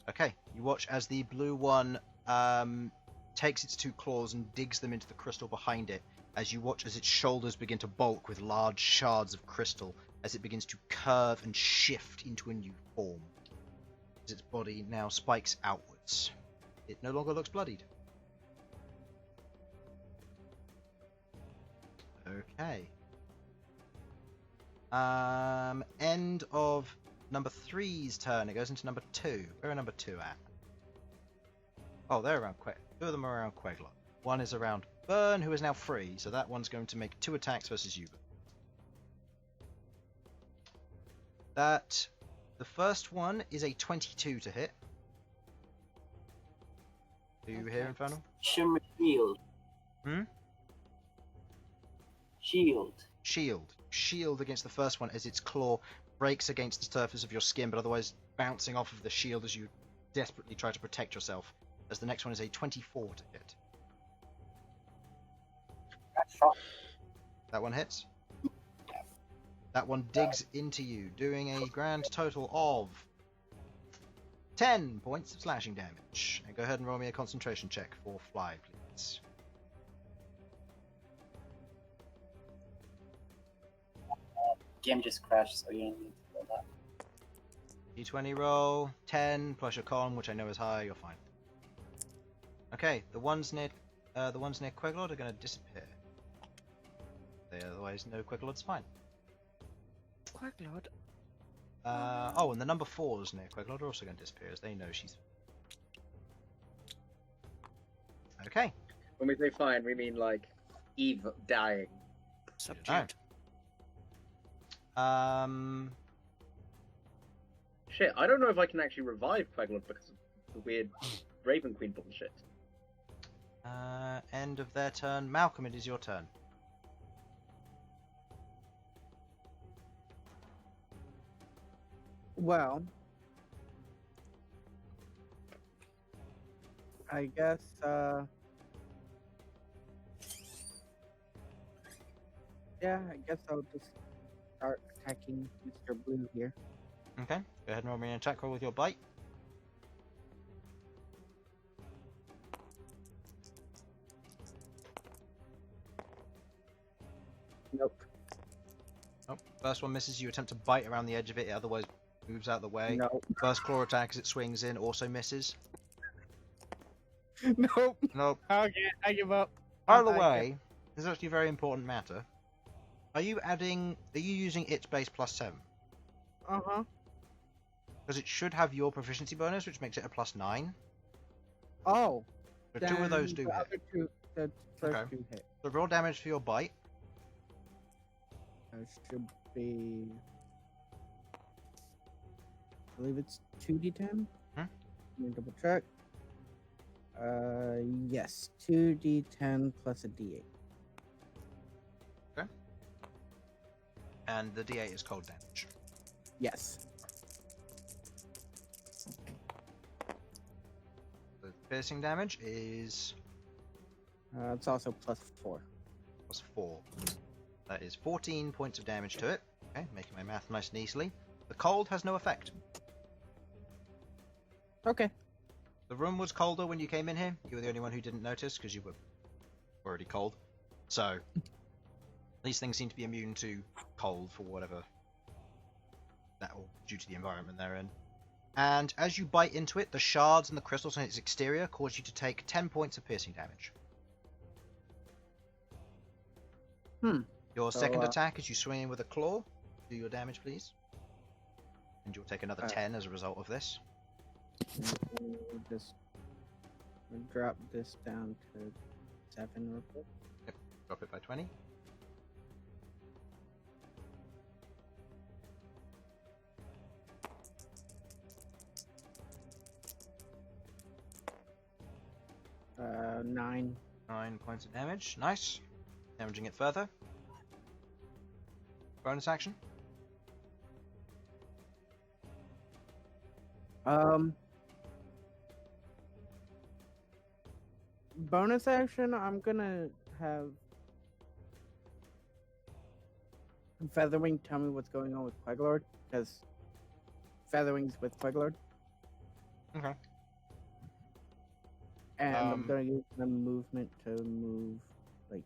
Okay, you watch as the blue one takes its 2 claws and digs them into the crystal behind it, as you watch as its shoulders begin to bulk with large shards of crystal, as it begins to curve and shift into a new form. its body now spikes outwards. It no longer looks bloodied. Okay. End of number 3's turn. It goes into number 2. Where are number 2 at? Oh, they're around two of them are around Queglod. One is around Bern, who is now free, so that one's going to make 2 attacks versus you. The first one is a 22 to hit. Do you hear Infernal? Shimmer shield. Shield against the first one as its claw breaks against the surface of your skin, but otherwise bouncing off of the shield as you desperately try to protect yourself. As the next one is a 24 to hit. That one hits. That one digs into you, doing a grand total of 10 points of slashing damage. And go ahead and roll me a concentration check for Fly, please. Game just crashed, so you don't need to roll that. D20 roll, 10 plus your con, which I know is high. You're fine. Okay, the ones near Queglod are going to disappear. They otherwise know Queglod's fine. Queglod? Oh, and the number 4s near Queglod are also going to disappear as they know she's... Okay. When we say fine, we mean like Eve dying. Subdued. Shit, I don't know if I can actually revive Queglod because of the weird Raven Queen bullshit. End of their turn. Malcom, it is your turn. Well, I guess, yeah, I guess I'll just start attacking Mr. Blue here. Okay, go ahead and roll me an attack roll with your bite. Nope. Oh, first one misses. You attempt to bite around the edge of it, it otherwise moves out of the way. Nope. First claw attack as it swings in also misses. Nope. Nope. Okay, I give up. By the way, this is actually a very important matter. Are you using its base plus 7? Uh-huh. Because it should have your proficiency bonus, which makes it a plus 9. Oh. So 2 of those do the hit. other two, the first Okay. 2 hit. So roll damage for your bite. That should be... I believe it's 2d10. Hmm? Let me double check. Yes, 2d10 plus a d8. Okay. And the d8 is cold damage. Yes. The piercing damage is It's also plus 4. plus 4. That is 14 points of damage to it. Okay, making my math nice and easily. The cold has no effect. Okay. The room was colder when you came in here. You were the only one who didn't notice because you were already cold. So, these things seem to be immune to cold for whatever that or due to the environment they're in. And as you bite into it, the shards and the crystals on its exterior cause you to take 10 points of piercing damage. Your second attack as you swing in with a claw. Do your damage, please. And you'll take another 10 as a result of this. Just drop this down to 7 real quick. Yep, drop it by 20. Uh, 9. 9 points of damage. Nice. Damaging it further. Bonus action. Bonus action, I'm gonna have Featherwing tell me what's going on with Queglod, because Featherwing's with Queglod. Okay. And I'm gonna use the movement to move, like...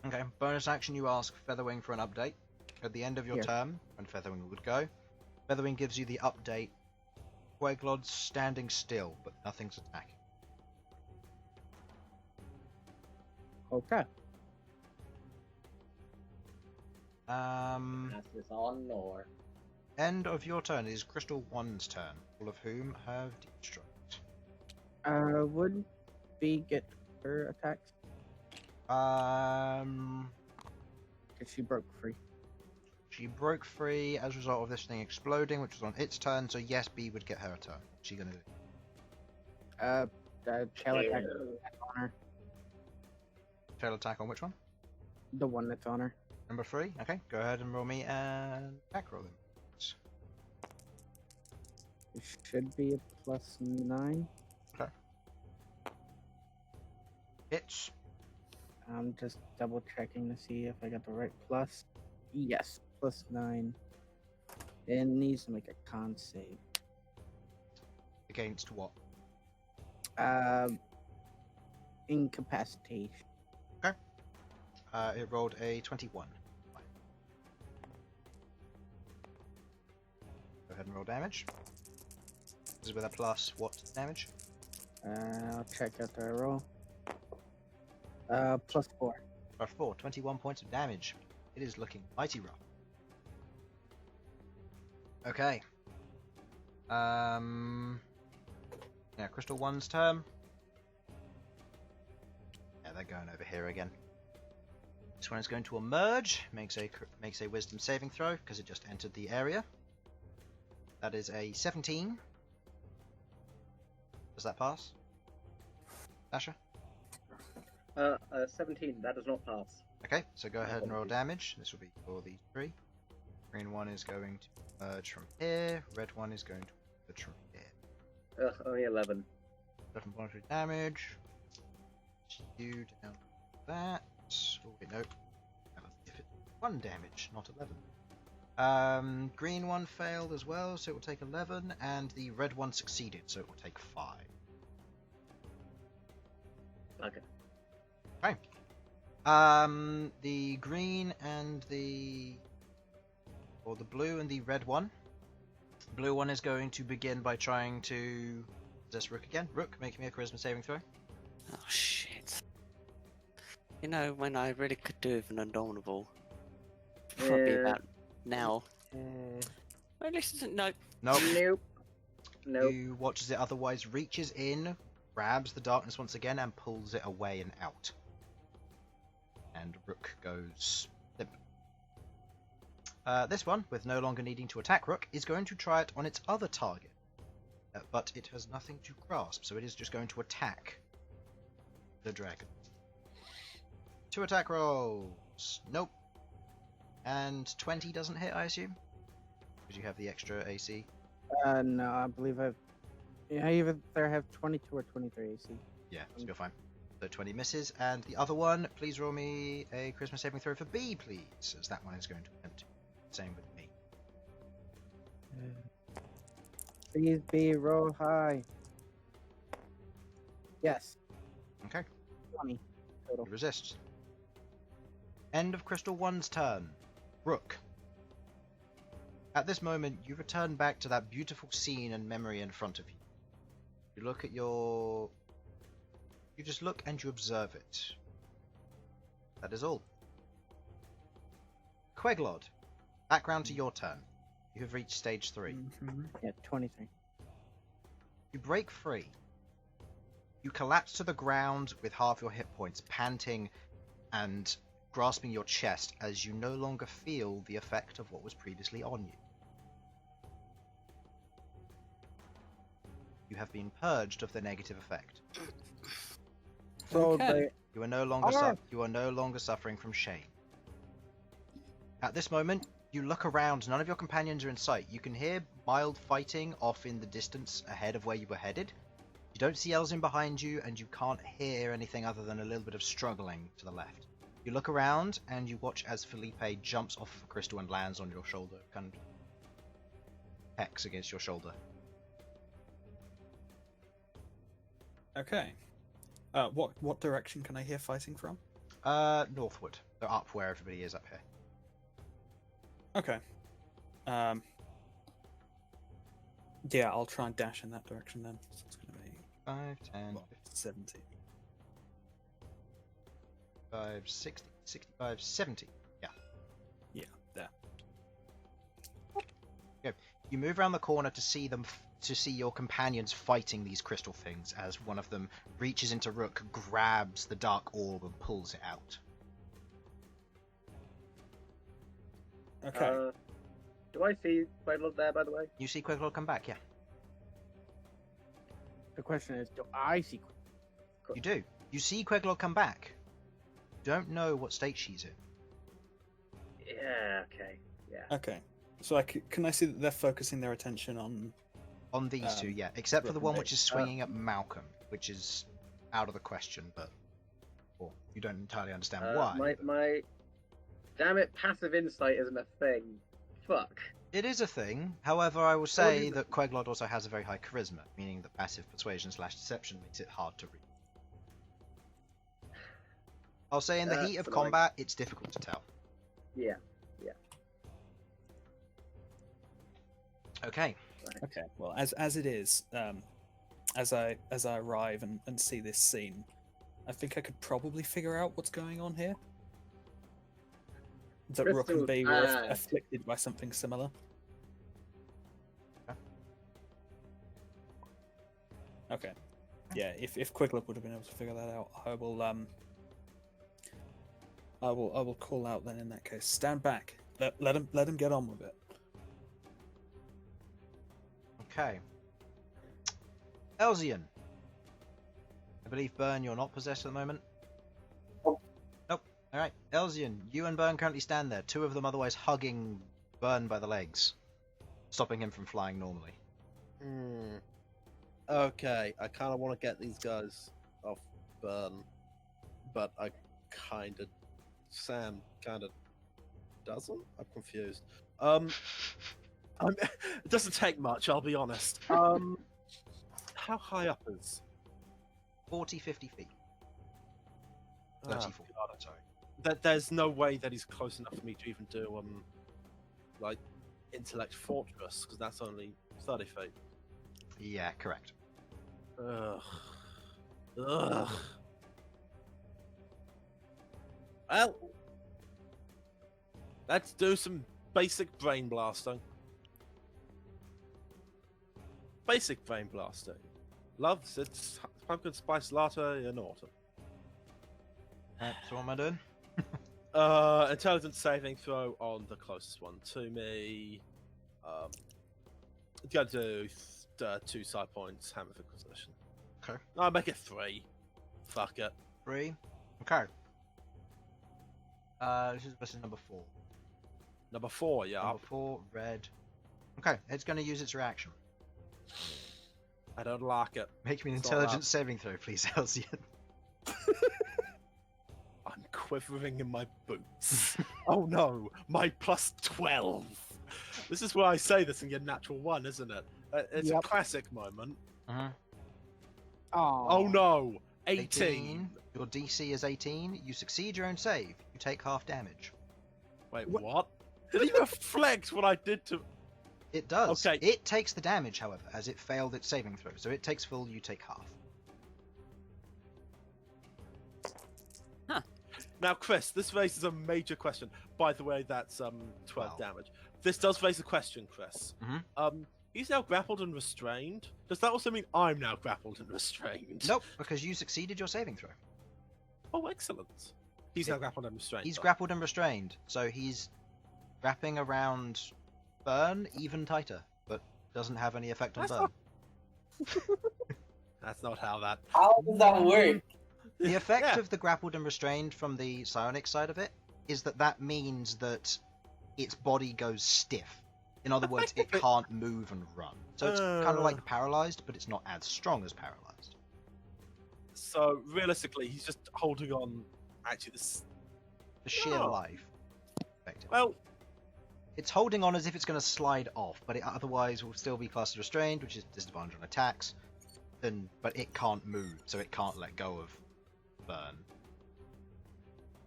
Okay, bonus action, you ask Featherwing for an update. At the end of your Yeah. turn, when Featherwing would go, Featherwing gives you the update Queglod's standing still, but nothing's attacking. Okay. Pass this on, or End of your turn is Crystal One's turn, all of whom have destruct. Would B get her attacks? Because she broke free. She broke free as a result of this thing exploding, which was on its turn, so yes, B would get her turn. What's she gonna do? Tail attack on her. Tail attack on which one? The one that's on her. Number 3? Okay, go ahead and roll me an attack roll then. It should be a +9. Okay. Hits. I'm just double checking to see if I got the right plus. Yes, +9. It needs to make a con save. Against what? Incapacitation. Okay. It rolled a 21. Go ahead and roll damage. This is with a plus what damage? I'll check out the roll. +4. Plus 4, 21 points of damage. It is looking mighty rough. Okay. Yeah, Crystal One's turn. Yeah, they're going over here again. This one is going to emerge. Makes a Wisdom saving throw because it just entered the area. That is a 17. Does that pass? Sasha? 17. That does not pass. Okay, so go ahead and roll damage. This will be for these 3. Green one is going to emerge from here. Red one is going to emerge from here. Only 11. 11 points of damage. You down that. Oh wait, nope. If it 1 damage, not 11. Green one failed as well, so it will take 11, and the red one succeeded, so it will take 5. Okay. Okay. The green and the blue and the red one. The blue one is going to begin by trying to. Is this Rook again? Rook, make me a charisma saving throw. Oh shit. You know, when I really could do with an Indomitable, probably about now. Well, listen, no. Nope. Nope. You watch as it otherwise reaches in, grabs the darkness once again, and pulls it away and out. And Rook goes limp. This one, with no longer needing to attack Rook, is going to try it on its other target. But it has nothing to grasp, so it is just going to attack the dragon. 2 attack rolls. Nope. And 20 doesn't hit, I assume? Because you have the extra AC. No, I believe I either have 22 or 23 AC. Yeah, so you're fine. So 20 misses, and the other one, please roll me a charisma saving throw for B, please, as that one is going to attempt. Same with me. Please be roll high. Yes. Okay. 20 total. You resist. End of Crystal One's turn. Rook. At this moment, you return back to that beautiful scene and memory in front of you. You look at your... You just look and you observe it. That is all. Queglod. Background to your turn. You have reached stage 3. Yeah, 23. You break free. You collapse to the ground with half your hit points, panting and grasping your chest as you no longer feel the effect of what was previously on you. You have been purged of the negative effect. So Okay. You are no longer suffering from shame. At this moment, you look around. None of your companions are in sight. You can hear mild fighting off in the distance ahead of where you were headed. You don't see Elsyan behind you, and you can't hear anything other than a little bit of struggling to the left. You look around, and you watch as Felipe jumps off of a crystal and lands on your shoulder, kind of pecks against your shoulder. Okay. What direction can I hear fighting from? Northward. They're up where everybody is up here. Okay. Yeah, I'll try and dash in that direction then. So it's going to be 5, 10, 70. 55, 60, 65, 70. Yeah. Yeah, there. Okay. You move around the corner to see them, to see your companions fighting these crystal things as one of them reaches into Rook, grabs the dark orb, and pulls it out. Okay. Do I see Queglod there, by the way? You see Queglod come back, yeah. The question is, do I see? You do. You see Queglod come back. Don't know what state she's in. Yeah, okay. Yeah. Okay. So can I see that they're focusing their attention on these two, yeah. Except for the Rook one and which is swinging at Malcom, which is out of the question, but well, you don't entirely understand why. My damn it, passive insight isn't a thing. Fuck. It is a thing. However, I will say that Queglod also has a very high charisma, meaning that passive persuasion/deception makes it hard to read. I'll say in the heat of combat, it's difficult to tell. Yeah. Okay. Okay. Well, as it is, as I arrive and see this scene, I think I could probably figure out what's going on here. That Rook and B were afflicted by something similar. Okay. Yeah, if Queglod would have been able to figure that out, I will call out then in that case. Stand back. Let him get on with it. Okay. Elsyan. I believe, Bern, you're not possessed at the moment? Nope. Alright. Elsyan, you and Bern currently stand there, two of them otherwise hugging Bern by the legs, stopping him from flying normally. Okay, I kind of want to get these guys off Bern, but I kind of... Sam kind of doesn't? I'm confused. It doesn't take much, I'll be honest. How high up is? 40, 50 feet. 34. Sorry. There's no way that he's close enough for me to even do, like, Intellect Fortress, because that's only 30 feet. Yeah, correct. Ugh. Well, let's do some basic brain blasting. Basic brain blasting. Loves its pumpkin spice latte in autumn. So what am I doing? Intelligence saving throw on the closest one to me. Go to 2 side points, Hammer of Inquisition. Okay. I'll make it 3. Fuck it. 3. Okay. This is number 4. Number 4, yeah. Number 4, red. Okay, it's going to use its reaction. I don't like it. Make me an intelligence saving throw, please, Elsyan. I'm quivering in my boots. Oh no, my plus 12. This is where I say this and get natural 1, isn't it? It's a classic moment. Oh no, 18. Your DC is 18. You succeed your own save. You take half damage. Wait, what? Did it reflect what I did to... It does. Okay. It takes the damage, however, as it failed its saving throw. So it takes full, you take half. Now, Chris, this raises a major question. By the way, that's 12 damage. This does raise a question, Chris. He's now grappled and restrained. Does that also mean I'm now grappled and restrained? Nope, because you succeeded your saving throw. Oh, excellent. He's now grappled and restrained. He's grappled and restrained, so he's wrapping around Bern even tighter, but doesn't have any effect on Bern. That's not how that... How does that work? The effect of the grappled and restrained from the psionic side of it is that means that its body goes stiff. In other words, it can't move and run. So it's kind of like paralyzed, but it's not as strong as paralyzed. So realistically, he's just holding on. Actually, the sheer life. Well, it's holding on as if it's going to slide off, but it otherwise will still be classed as restrained, which is disadvantage on attacks. But it can't move, so it can't let go of Bern.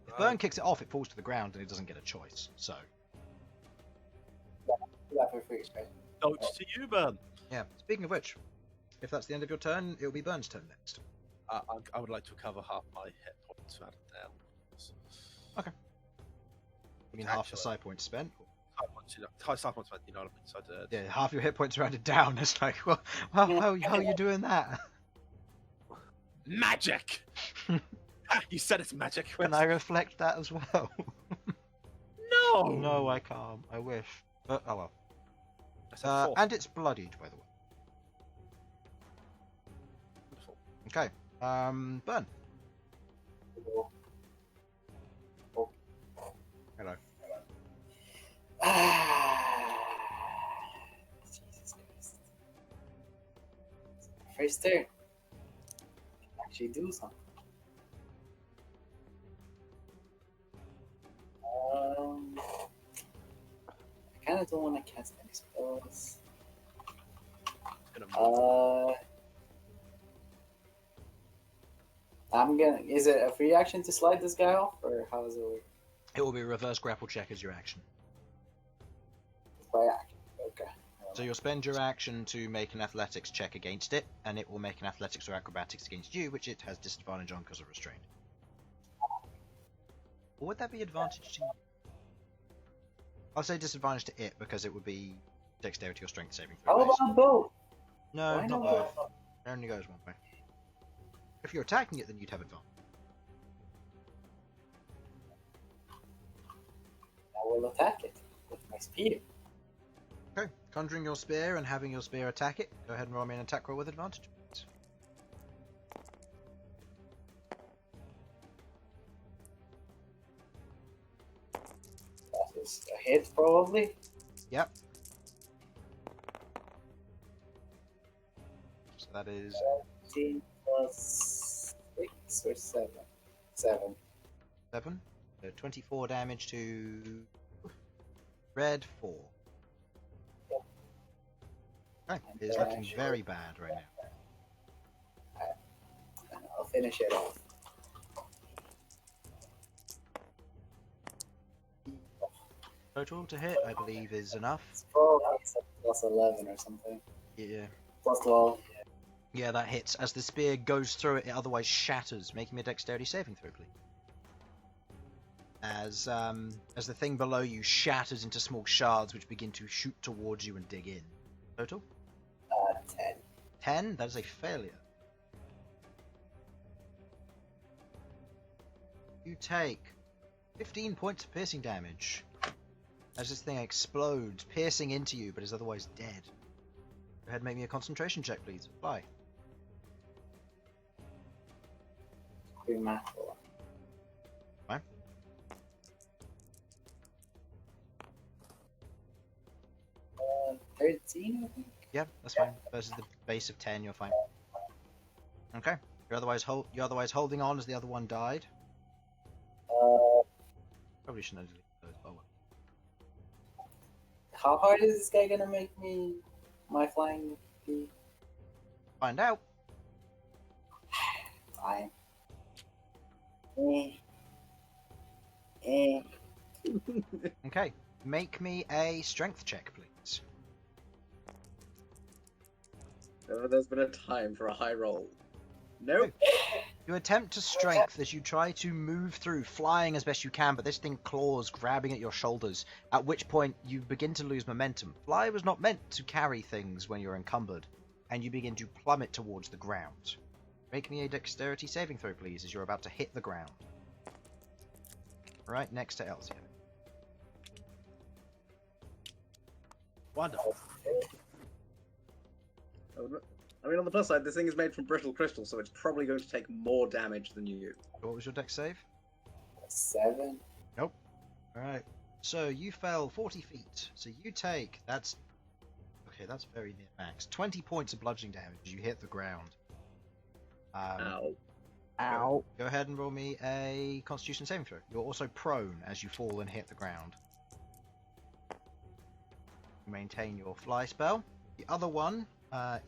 If Bern kicks it off, it falls to the ground and it doesn't get a choice. So. Yeah, for free space. Notes to you, Bern. Yeah. Speaking of which, if that's the end of your turn, it will be Bern's turn next. I would like to recover half my hit points out of down. You mean half the side points spent? High side points spent, you know what I mean? So I did. Yeah, half your hit points rounded down. It's like, well, how are you doing that? Magic! You said it's magic. Can I reflect that as well? No! No, I can't. I wish. But, oh well. I said 4. And it's bloodied, by the way. Wonderful. Okay. Bern. Hello. Jesus Christ. First turn. Actually do something. I kind of don't want to cast any spells. I'm gonna. Is it a free action to slide this guy off, or how does it work? It will be a reverse grapple check as your action. By action. Okay. So you'll spend your action to make an athletics check against it, and it will make an athletics or acrobatics against you, which it has disadvantage on because of restraint. Or would that be advantage to you? I'll say disadvantage to it because it would be dexterity or strength saving throw. How about both? No, Why not not both. It only goes one way. If you're attacking it, then you'd have advantage. I will attack it with my spear. Okay, conjuring your spear and having your spear attack it. Go ahead and roll me an attack roll with advantage. That is a hit, probably. Yep. So that is 17 plus 6 or 7? 7. 7. So 24 damage to red 4. Okay, it is looking very bad right now. I'll finish it off. Total to hit, I believe, is enough. It's probably plus 11 or something. Yeah. Plus 12. Yeah, that hits. As the spear goes through it, it otherwise shatters, making me a dexterity saving throw, please. As the thing below you shatters into small shards which begin to shoot towards you and dig in. Total? 10. 10? That is a failure. You take 15 points of piercing damage as this thing explodes, piercing into you, but is otherwise dead. Go ahead and make me a concentration check, please. Apply. Pretty macro. Fine. Uh, 13, I think. Yeah, that's fine. Versus the base of 10, you're fine. Okay. You're otherwise holding on as the other one died. Probably shouldn't have deleted those. Oh well. How hard is this guy gonna make me my flying be? Find out. Fine. Okay. Make me a strength check, please. There's been a time for a high roll. Nope. You attempt to strength as you try to move through, flying as best you can, but this thing claws, grabbing at your shoulders, at which point you begin to lose momentum. Fly was not meant to carry things when you're encumbered, and you begin to plummet towards the ground. Make me a dexterity saving throw, please, as you're about to hit the ground. Right next to Elsyan. Wonderful. I mean, on the plus side, this thing is made from brittle crystal, so it's probably going to take more damage than you. What was your dex save? 7. Nope. Alright. So you fell 40 feet. So you take... That's very near max. 20 points of bludgeoning damage as you hit the ground. Ow. Ow. Go ahead and roll me a Constitution saving throw. You're also prone as you fall and hit the ground. Maintain your fly spell. The other one,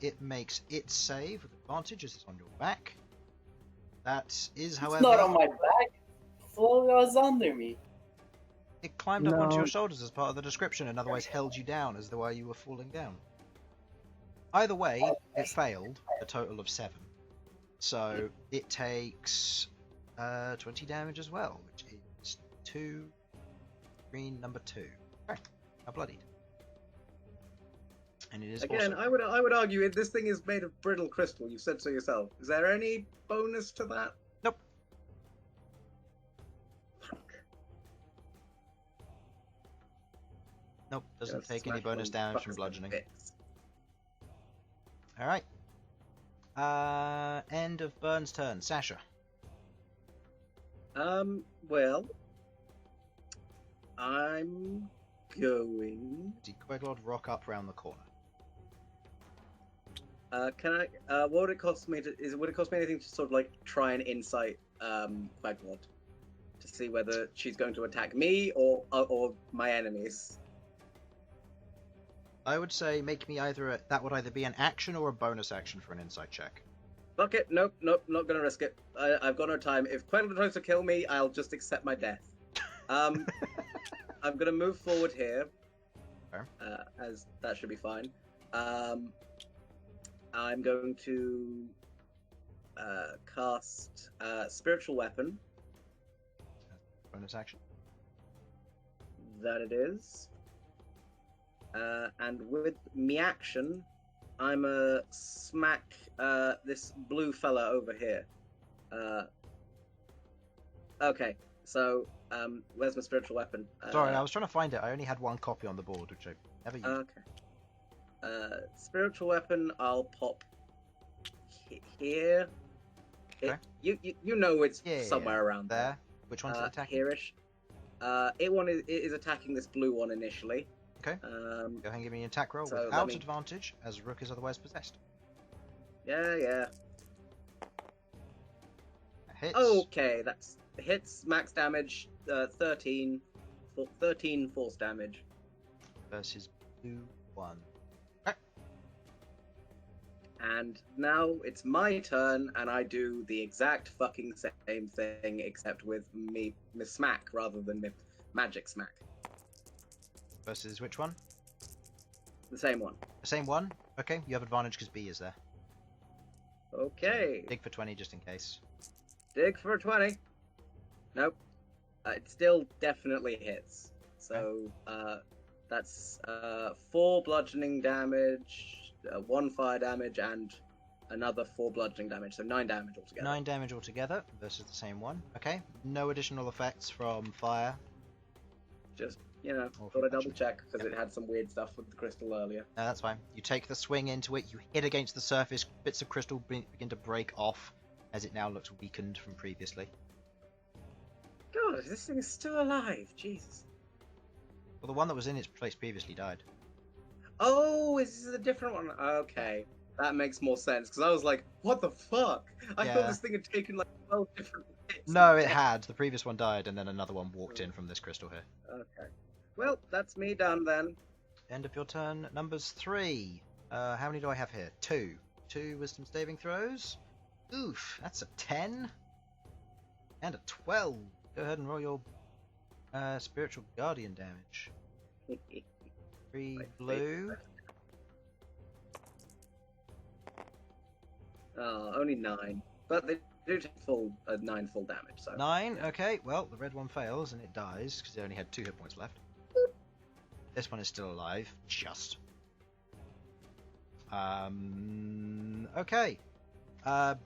it makes its save with advantage as it's on your back. That is, however... It's not on my back. It was under me. It climbed up onto No. your shoulders as part of the description and otherwise held you down as the way you were falling down. Either way, it failed a total of 7. So it takes 20 damage as well, which is 2 green number 2. Okay, now bloodied. And it is Again, also... I would argue this thing is made of brittle crystal. You said so yourself. Is there any bonus to that? Nope. Nope, doesn't Just take any smash bonus them damage from fuckers to bludgeoning. bits. Alright. End of Bern's turn. Sasha. Well, I'm going. See Queglod rock up round the corner. Can I? What would it cost me to? Would it cost me anything to sort of like try and insight Queglod to see whether she's going to attack me or my enemies? I would say make me either that would either be an action or a bonus action for an insight check. Fuck it. Nope. Not gonna risk it. I've got no time. If Queglod tries to kill me, I'll just accept my death. I'm gonna move forward here, as that should be fine. I'm going to cast Spiritual Weapon. Bonus action. That it is. And with me action, I'm a smack this blue fella over here. Okay, so where's my spiritual weapon? Sorry, I was trying to find it. I only had one copy on the board, which I never used. Okay. Spiritual weapon, I'll pop here. Okay. You know it's somewhere around there. Which one's it attacking? Here-ish. It is attacking this blue one initially. Okay. Go ahead and give me an attack roll so without advantage, as Rook is otherwise possessed. Yeah. Hits. Okay, that's hits. Max damage, 13 force damage. Versus blue 1. And now it's my turn, and I do the exact fucking same thing, except with me smack rather than magic smack. Versus which one? The same one. The same one? Okay, you have advantage because B is there. Okay. So dig for 20 just in case. Dig for 20. Nope. It still definitely hits. So, that's 4 bludgeoning damage, 1 fire damage, and another 4 bludgeoning damage. So 9 damage altogether. 9 damage altogether versus the same one. Okay. No additional effects from fire. Just, thought I'd double check because it had some weird stuff with the crystal earlier. No, that's fine. You take the swing into it, you hit against the surface, bits of crystal begin to break off as it now looks weakened from previously. God, this thing is still alive. Jesus. Well, the one that was in its place previously died. Oh, is this a different one? Okay. That makes more sense, because I was like, what the fuck? I thought this thing had taken like 12 different hits. No, it had. The previous one died, and then another one walked in from this crystal here. Okay. Well, that's me done then. End of your turn. Numbers 3. How many do I have here? 2. 2 wisdom saving throws. Oof, that's a 10. And a 12. Go ahead and roll your spiritual guardian damage. 3 blue. Only 9. But they do take 9 full damage, so... 9, okay. Well, the red one fails, and it dies, because it only had 2 hit points left. This one is still alive. Just. Okay.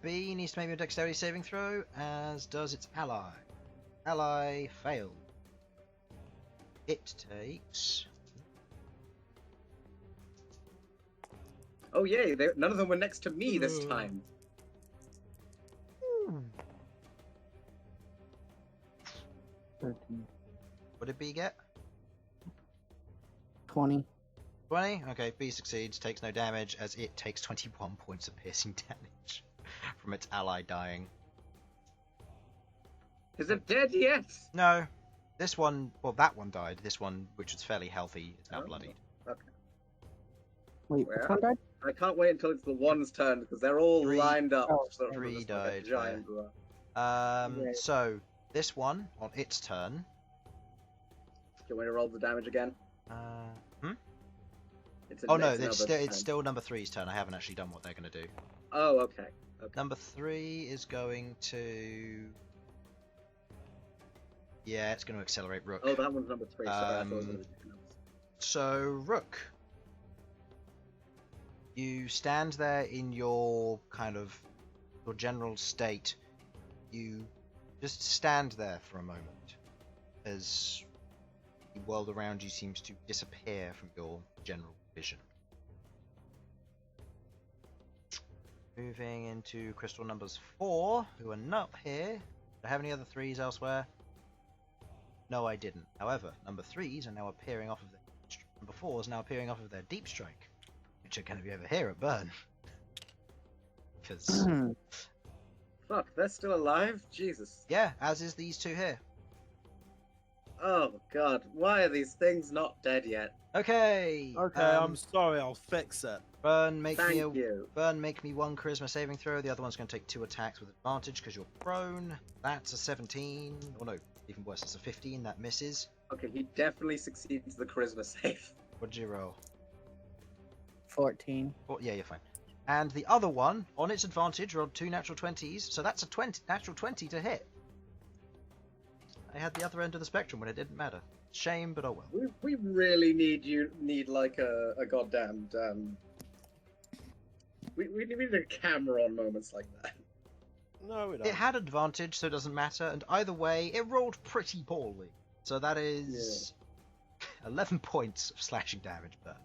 B needs to make a dexterity saving throw, as does its ally. Ally failed. It takes... Oh yay, none of them were next to me this time. What did B get? 20. 20? Okay, B succeeds, takes no damage, as it takes 21 points of piercing damage from its ally dying. Is it dead yet? No. This one, well, that one died. This one, which was fairly healthy, is now bloodied. Okay. Wait, which one died? I can't wait until it's the one's turn, because they're all lined up. Oh, 3 died. Giant So, this one, on its turn... Do you want me to roll the damage again? Oh no, it's it's another still number three's turn. I haven't actually done what they're going to do. Oh, okay. Okay. Number 3 is going to. Yeah, it's going to accelerate Rook. Oh, that one's number 3. Sorry, I thought it was one of the different numbers. So, Rook, you stand there in your kind of your general state. You just stand there for a moment as the world around you seems to disappear from your general vision. Moving into crystal numbers 4, who are not here. Do I have any other 3s elsewhere? No, I didn't. However, number 3s are now appearing off of their number 4s now appearing off of their deep strike, which are going to be over here at Bern. Because Fuck, they're still alive? Jesus. yeah, as is these 2 here. Oh god, why are these things not dead yet? Okay. Okay, I'm sorry. I'll fix it. Bern, make Thank me you. Bern, make me 1 charisma saving throw. The other one's going to take 2 attacks with advantage because you're prone. That's a 17. Or no, even worse, it's a 15. That misses. Okay, he definitely succeeds the charisma save. What did you roll? 14. Oh, yeah, you're fine. And the other one, on its advantage, rolled 2 natural 20s, so that's a natural 20 to hit. I had the other end of the spectrum when it didn't matter. Shame, but oh well. We really need like a goddamn we need a camera on moments like that. No, we don't. It had advantage, so it doesn't matter, and either way, it rolled pretty poorly. So that is 11 points of slashing damage, Bern.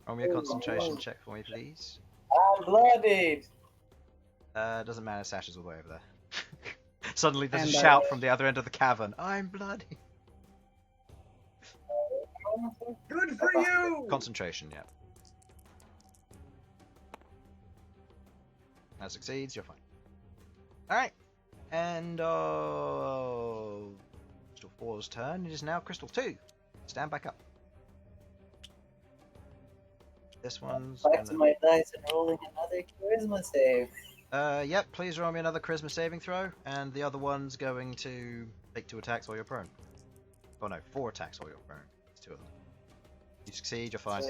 Roll me a concentration check for me, please. I'm bloodied. Doesn't matter, Sasha's all the way over there. Suddenly there's a And, shout from the other end of the cavern. I'm bloody. Good for you! Concentration, yeah. That succeeds, you're fine. Alright. And Crystal 4's turn. It is now Crystal 2. Stand back up. This one's Back to my dice and rolling another charisma save. Yep, please roll me another charisma saving throw, and the other one's going to take 2 attacks while you're prone. Oh no, 4 attacks while you're prone. It's 2 of them. You succeed, you're fine.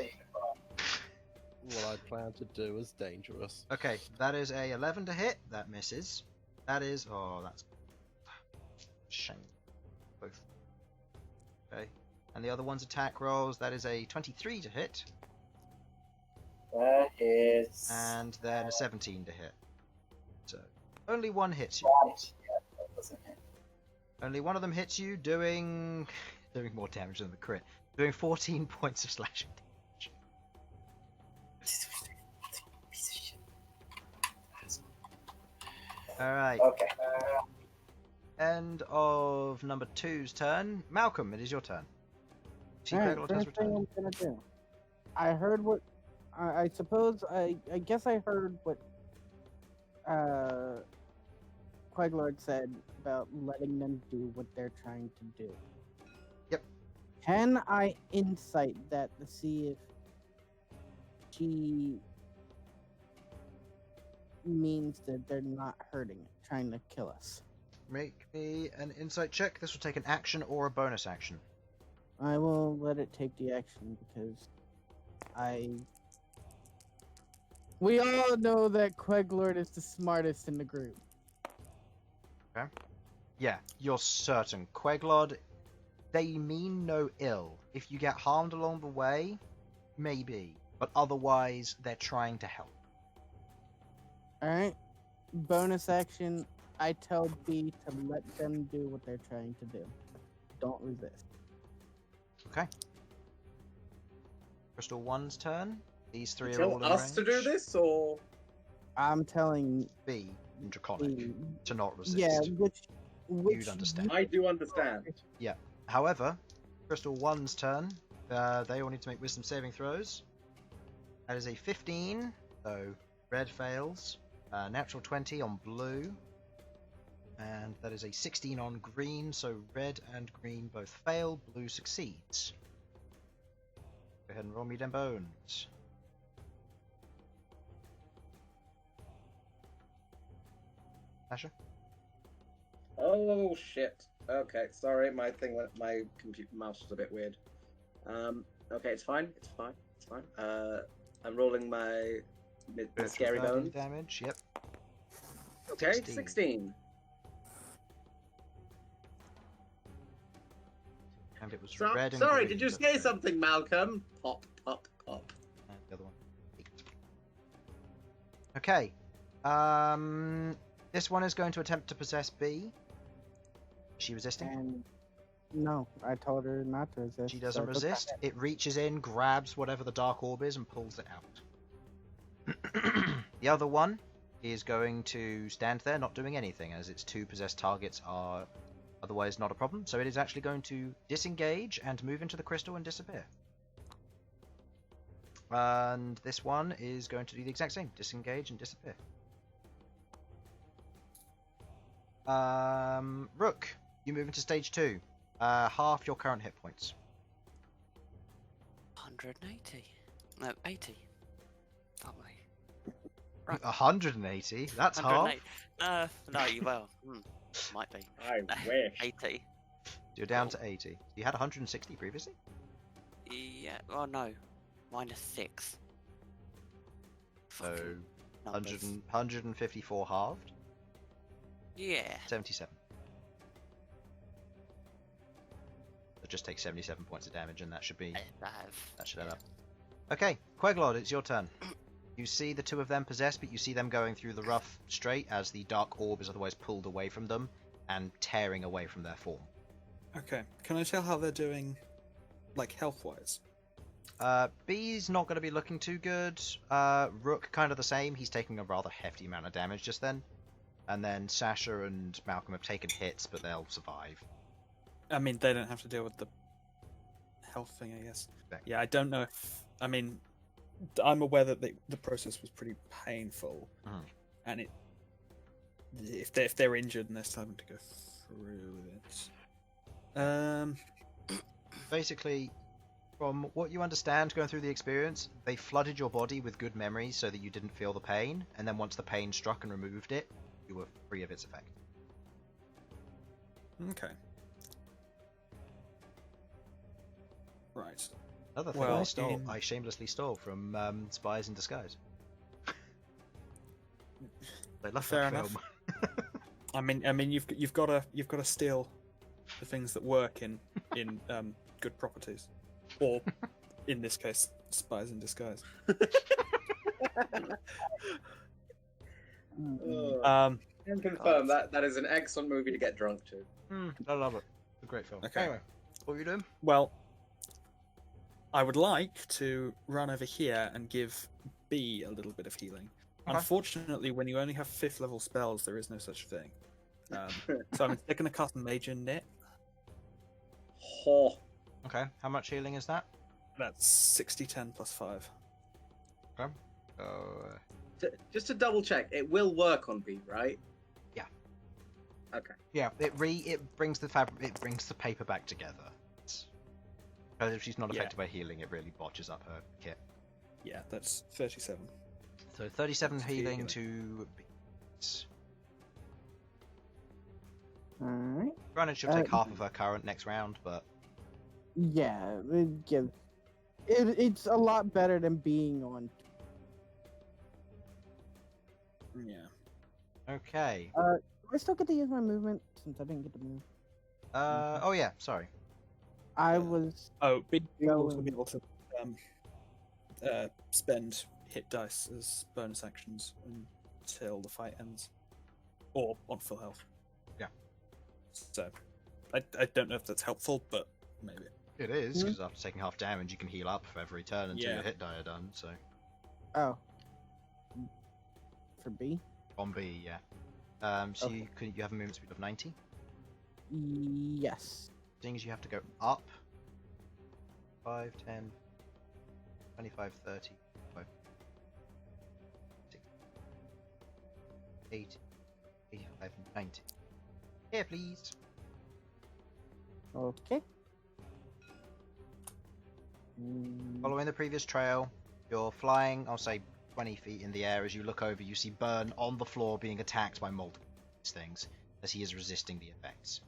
What I plan to do is dangerous. Okay, that is a 11 to hit. That misses. That is... Oh, that's... Shame. Both. Okay. And the other one's attack rolls. That is a 23 to hit. That is. And then a 17 to hit. So, only one hits you. That doesn't hit. Only one of them hits you, doing more damage than the crit. Doing 14 points of slashing damage. Alright. Okay. End of number 2's turn. Malcolm, it is your turn. See, Alright, Queglod has first thing returned. I'm gonna do. I heard what. I suppose I guess I heard what Queglod said about letting them do what they're trying to do. Yep. Can I insight that to see if she means that they're not hurting it, trying to kill us? Make me an insight check. This will take an action or a bonus action. I will let it take the action because we all know that Queglord is the smartest in the group. Okay. Yeah, you're certain. Queglod, they mean no ill. If you get harmed along the way, maybe. But otherwise, they're trying to help. Alright. Bonus action, I tell B to let them do what they're trying to do. Don't resist. Okay. Crystal 1's turn. These 3 are Tell all in us to range. do this, or I'm telling B, in Draconic, B. to not resist. Yeah, which You'd understand. I do understand. However, Crystal 1's turn, they all need to make wisdom saving throws. That is a 15, so red fails. Natural 20 on blue. And that is a 16 on green, so red and green both fail, blue succeeds. Go ahead and roll me them bones. Sasha? Oh shit. Okay, sorry, my computer mouse was a bit weird. Okay, it's fine. It's fine. It's fine. I'm rolling my scary Burning bones. damage. Yep. Okay, 16. 16. And it was So, red and sorry, green, did you but say red. something, Malcolm? Pop, pop, pop. And the other one. 8. Okay. This one is going to attempt to possess B. Is she resisting? And no, I told her not to resist. She doesn't so it's okay. resist. It reaches in, grabs whatever the dark orb is, and pulls it out. The other one is going to stand there, not doing anything, as its 2 possessed targets are otherwise not a problem. So it is actually going to disengage and move into the crystal and disappear. And this one is going to do the exact same. Disengage and disappear. Rook, you move into stage 2. Half your current hit points. 180. No, 80. Can't we? 180? That's half. 180. No, you will. Might be. I wish. 80. You're down to 80. You had 160 previously? Yeah. Oh no. -6. So, Fucking 100 numbers. 154 halved? Yeah. 77. So just take 77 points of damage, and that should be... That should add up. Okay, Queglod, it's your turn. You see the 2 of them possessed, but you see them going through the rough straight as the dark orb is otherwise pulled away from them and tearing away from their form. Okay. Can I tell how they're doing, like, health-wise? B's not going to be looking too good. Rook, kind of the same. He's taking a rather hefty amount of damage just then. And then Sasha and Malcom have taken hits, but they'll survive. I mean, they don't have to deal with the health thing, I guess. Exactly. Yeah, I don't know if... I mean, I'm aware that the process was pretty painful. And if they're injured and they're starting to go through it... Basically, from what you understand going through the experience, they flooded your body with good memories so that you didn't feel the pain, and then once the pain struck and removed it, you were free of its effect. Okay. Right. Another thing I shamelessly stole from Spies in Disguise. They love Fair that enough. film. I mean, you've got to steal the things that work in good properties, or in this case, Spies in Disguise. Can confirm that is an excellent movie to get drunk to. I love it. It's a great film. Okay. Anyway, what were you doing? Well, I would like to run over here and give B a little bit of healing. Okay. Unfortunately, when you only have 5th level spells, there is no such thing. So I'm going to cast Major Knit. Okay, how much healing is that? That's 60, 10 plus 5. Okay. Just to double check, it will work on B, right? Yeah. Okay. Yeah, it brings the paper back together. Because if she's not affected by healing, it really botches up her kit. Yeah, that's 37. So 37 That's healing healing. to... Alright. Granted, she'll take half of her current next round, but... Yeah, it's a lot better than being on. Yeah. Okay. Do I still get to use my movement since I didn't get to move? Oh yeah, sorry. I was. Oh, B will also going- be able to spend hit dice as bonus actions until the fight ends, or on full health. Yeah. So, I don't know if that's helpful, but maybe. It is, because after taking half damage, you can heal up for every turn until your hit die are done, so... Oh. For B? On B, yeah. So Okay. you have a movement speed of 90? Yes. Seeing as you have to go up 5, 10, 25, 30, 5, 60, 80, 85, 90. Here, please. Okay. Following the previous trail, you're flying, I'll say 20 feet in the air. As you look over, you see Bern on the floor being attacked by multiple things, as he is resisting the effects.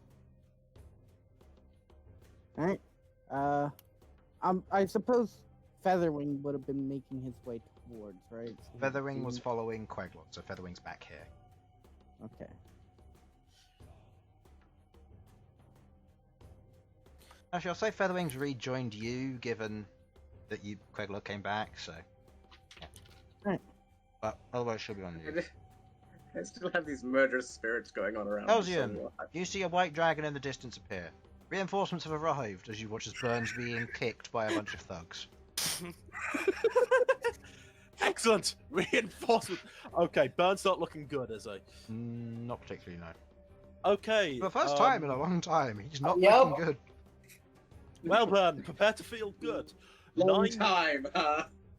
Alright. I suppose Featherwing would have been making his way towards, right? So Featherwing was following Queglod, so Featherwing's back here. Okay. Actually, I'll say Featherwing's rejoined you, given that Queglod came back, so... Yeah. Right. But otherwise she'll be on you. I still have these murderous spirits going on around. Elsyan, you see a white dragon in the distance appear. Reinforcements have arrived as you watch as Bern's being kicked by a bunch of thugs. Excellent! Reinforcement! Okay, Bern's not looking good, is he? Not particularly, no. Okay. For the first time in a long time, he's not Yep. looking good. Well, Bern, prepare to feel good. Long time.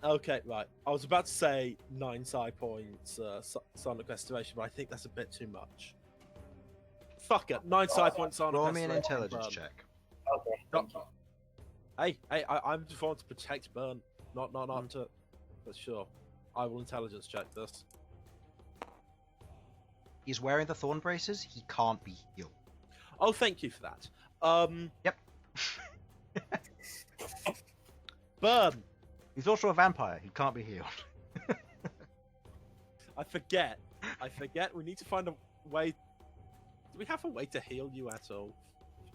Okay, right. I was about to say 9 side points, Sonic Restoration, but I think that's a bit too much. Fuck it, 9 side points Sonic Roll me an Restoration, intelligence Bern. check. Okay, thank you. Hey, I'm just wanting to protect Bern, not to. But sure, I will intelligence check this. He's wearing the thorn braces, he can't be healed. Oh, thank you for that. Yep. Bern, He's also a vampire, he can't be healed. I forget. We need to find a way. Do we have a way to heal you at all?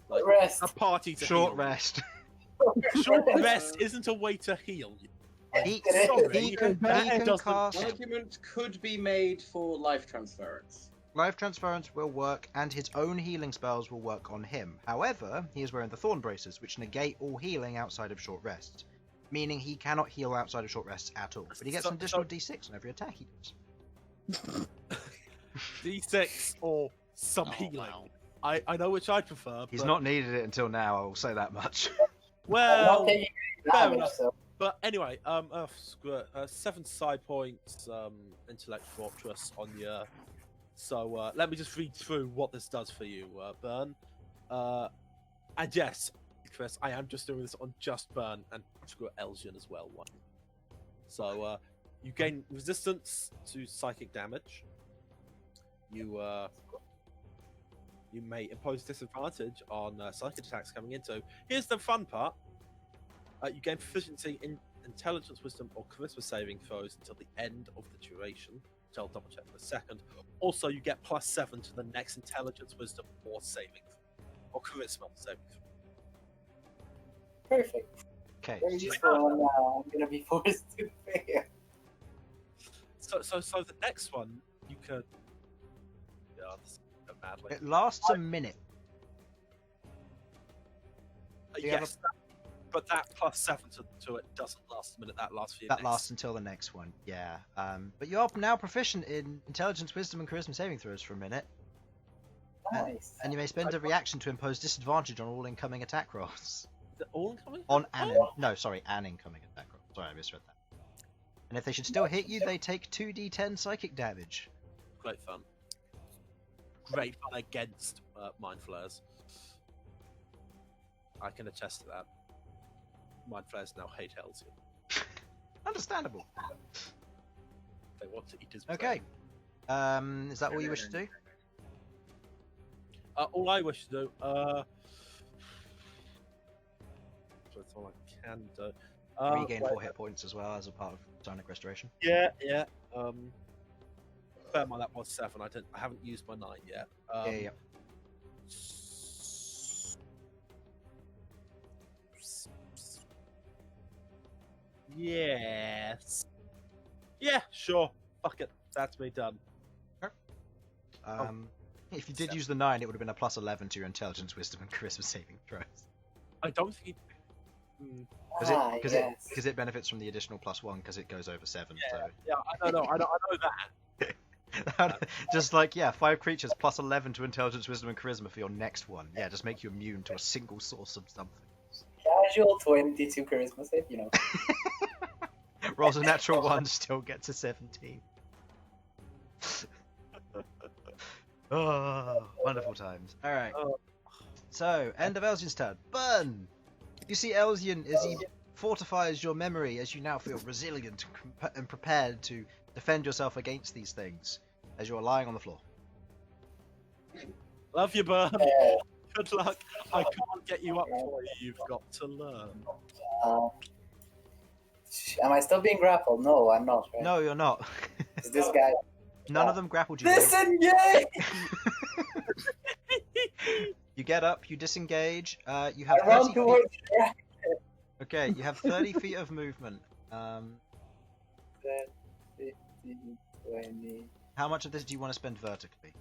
Like Rest. a party to Short heal rest. you. Short rest isn't a way to heal you. He Sorry, can that doesn't- cast... Argument could be made for life transference. Life transference will work, and his own healing spells will work on him. However, he is wearing the thorn braces, which negate all healing outside of short rests. Meaning he cannot heal outside of short rests at all. But he gets an additional d6 on every attack he does. D6 or some healing. Wow. I know which I prefer. He's but- not needed it until now, I will say that much. I'm Well, not taking fair damage, enough. so. But anyway, screw it. 7 side points, intellect fortress on your. So let me just read through what this does for you, Bern. And yes, Chris, I am just doing this on just Bern and screw it, Elsyan as well. One. So you gain resistance to psychic damage. You may impose disadvantage on psychic attacks coming into. Here's the fun part. You gain proficiency in intelligence, wisdom, or charisma saving throws until the end of the duration, which I'll double check in a second. Also, you get +7 to the next intelligence, wisdom, or saving throw, or charisma saving throw. Perfect. Okay. Very useful one now. I'm gonna be forced to fail. So the next one you could. Yeah, this is go badly. It lasts a minute. you have Yes, but that +7 to it doesn't last a minute. That lasts for you. That lasts until the next one, yeah. But you are now proficient in intelligence, wisdom, and charisma saving throws for a minute. Nice. And you may spend a reaction to impose disadvantage on all incoming attack rolls. Is it all incoming? On an an incoming attack roll. Sorry, I misread that. And if they should still hit you, they take 2d10 psychic damage. Great fun. Great fun against mind flayers. I can attest to that. Mind flayers now hate Elsyan. Understandable. They want to eat his Okay. brain. Is that all you wish to do? All I wish to do. That's all I can do. Regain wait, 4 hit points as well as a part of Sonic Restoration. Yeah. Bear in mind that was 7. I haven't used my 9 yet. Yeah. Yes. Yeah, sure. Fuck it. That's me done. If you did use the 9, it would have been a +11 to your intelligence, wisdom, and charisma saving throws. I don't think. Because it benefits from the additional +1 because it goes over 7. Yeah, I know that. Just like 5 creatures +11 to intelligence, wisdom, and charisma for your next one. Yeah, just make you immune to a single source of something. Casual 22 charisma save, you know. Rolls a natural 1, still gets a 17. Oh, wonderful times. Alright. So, end of Elsyan's turn. Bern! You see Elsyan as he fortifies your memory as you now feel resilient and prepared to defend yourself against these things as you are lying on the floor. Love you, Bern. Good luck. I can't get you up for you. You've got to learn. Am I still being grappled? No, I'm not. Right? No, you're not. Is this guy? None of them grappled you. though. Disengage! You get up, you disengage. You have I run 30 feet. towards Shrek. Okay, you have 30 feet of movement. 10, 15, 20. How much of this do you want to spend vertically?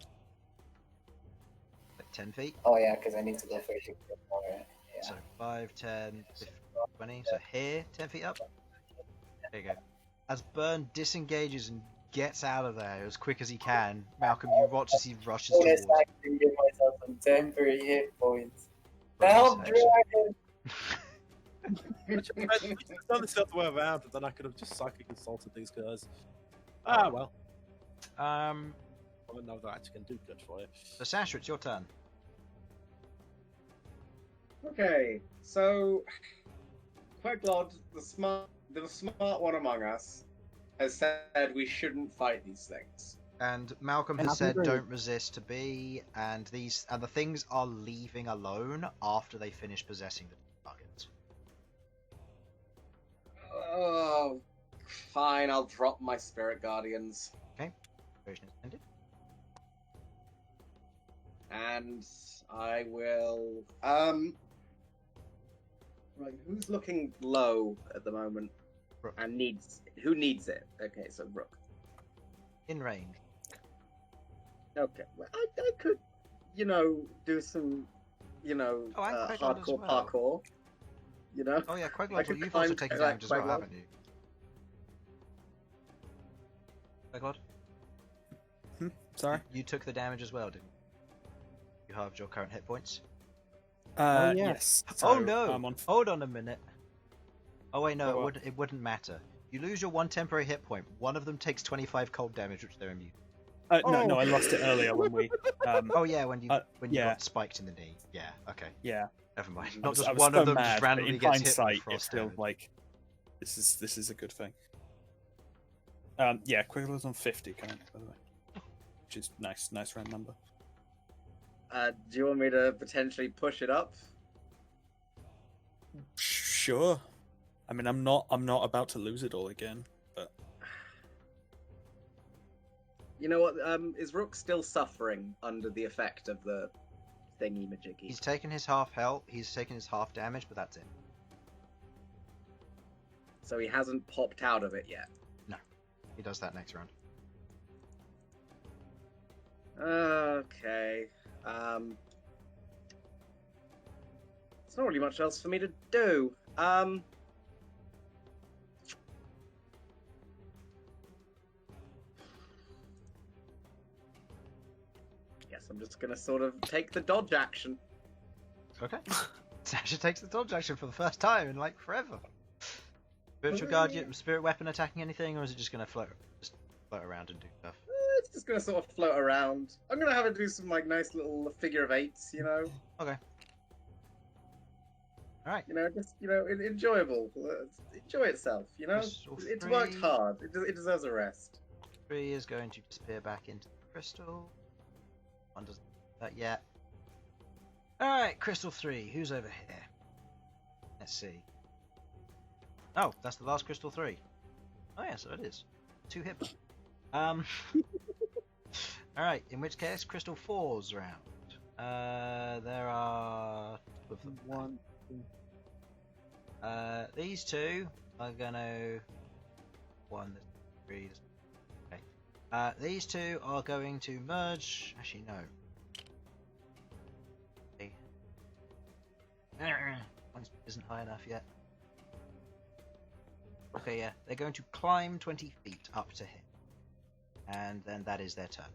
Like 10 feet? Oh yeah, because I need to go 30 feet more. Yeah. So 5, 10, 15, 20. So here, 10 feet up. There you go. As Bern disengages and gets out of there as quick as he can, Malcom, you watch as he rushes Bonus towards. action, give myself some temporary hit points. Bonus Help, action. dragon! I've done this the other way around, and then I could have just psychic assaulted these guys. Ah, well. I don't know if that actually can do good for you. So Sasha, it's your turn. Okay, so Queglod, the smart one among us, has said we shouldn't fight these things. And Malcom And has said agree. don't resist to be, and the things are leaving alone after they finish possessing the targets. Oh, fine, I'll drop my spirit guardians. Version is ended. And I will right, who's looking low at the moment? Rook. And who needs it? Okay, so Rook. In range. Okay. Well, I could, do some, Oh, and Queglod as hardcore well. parkour. Oh yeah, I Queglod, could you've also climb taken like damage as well, Queglod. haven't you? Queglod? Sorry. You took the damage as well, didn't you? You halved your current hit points. yeah. Yes. Oh So, no! I'm on. Hold on a minute. Oh wait, no, Oh, what? it wouldn't matter. You lose your one temporary hit point. One of them takes 25 cold damage, which they're immune. No, I lost it earlier when we. Oh yeah, when you yeah. got spiked in the knee. Yeah, okay. Yeah. Never mind. I Not was, just I was one so of them mad, just but randomly in gets hit hindsight, with frost it's still damage. like this is a good thing. Yeah, Queglod's on 50 currently, by the way, which is nice round number. Do you want me to potentially push it up? Sure. I mean, I'm not about to lose it all again, but You know what? Is Rook still suffering under the effect of the thingy-majiggy? He's taken his half health. He's taken his half damage, but that's it. So he hasn't popped out of it yet. He does that next round. Okay. There's not really much else for me to do. Guess I'm just gonna sort of take the dodge action. Okay. Sasha takes the dodge action for the first time in like forever. Spiritual Guardian, Spirit Weapon attacking anything, or is it just gonna float around and do stuff? It's just gonna sort of float around. I'm gonna have it do some like nice little figure of eights, Okay. Alright. Just enjoyable. Enjoy itself, Crystal It's worked free. hard. It deserves a rest. 3 is going to disappear back into the crystal. 1 doesn't do that yet. Alright, Crystal 3. Who's over here? Let's see. Oh, that's the last Crystal 3. Oh yeah, so it is. 2 hit points. Alright, in which case, Crystal 4's round. There are 2 of them. 1, 2. These 2 are gonna... 1, 3... Okay. These 2 are going to merge... Actually, no. Okay. One isn't high enough yet. Okay, yeah. They're going to climb 20 feet up to him. And then that is their turn.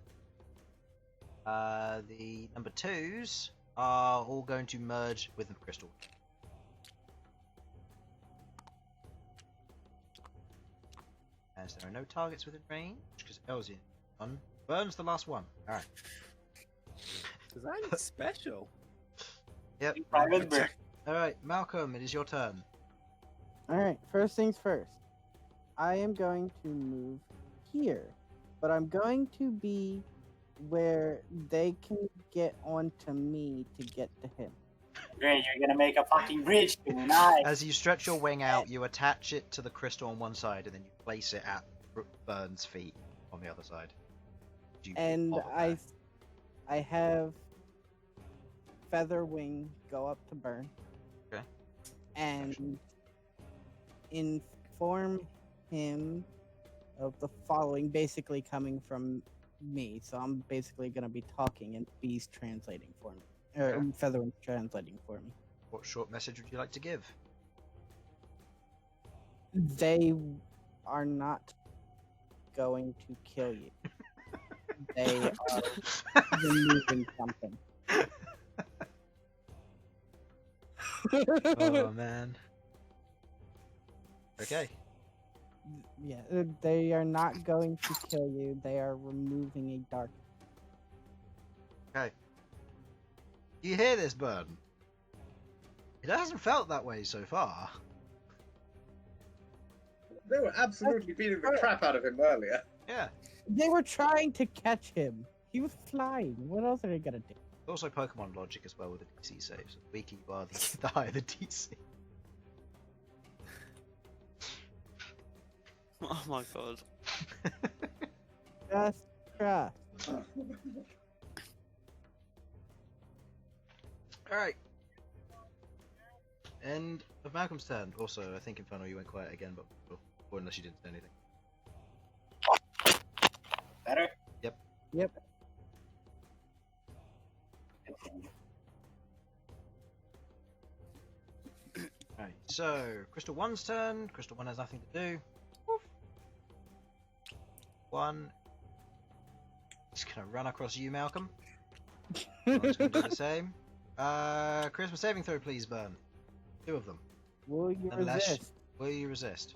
The number 2s are all going to merge with the crystal. As there are no targets within range, because Elsyan on Bern's the last one. Alright. Is that anything special? Yep. Remember. Alright, Malcom, it is your turn. Alright, first things first. I am going to move here, but I'm going to be where they can get onto me to get to him. Great, you're gonna make a fucking bridge to me. Nice. As you stretch your wing out, you attach it to the crystal on one side, and then you place it at Bern's feet on the other side. And I have Featherwing go up to Bern. Okay. And inform him of the following, basically coming from me. So I'm basically going to be talking, and Bee's translating for me. Or Featherwing's translating for me. What short message would you like to give? They are not going to kill you. They are removing something. Oh man. Okay. Yeah, they are not going to kill you. They are removing a dark. Okay. You hear this, Bern? It hasn't felt that way so far. They were absolutely beating the crap out of him earlier. Yeah. They were trying to catch him. He was flying. What else are they gonna do? Also Pokemon logic as well with the DC saves. The weaker you are, the higher the DC. Oh my god. Just trust. Alright. End of Malcolm's turn. Also, I think Infernal you went quiet again, but or unless you didn't say anything. Better? Yep. Alright, so Crystal 1's turn. Crystal 1 has nothing to do. Woof. 1. Just gonna run across you, Malcolm. One's gonna do the same. Charisma saving throw, please, Bern. 2 of them. Will you resist? Will you resist?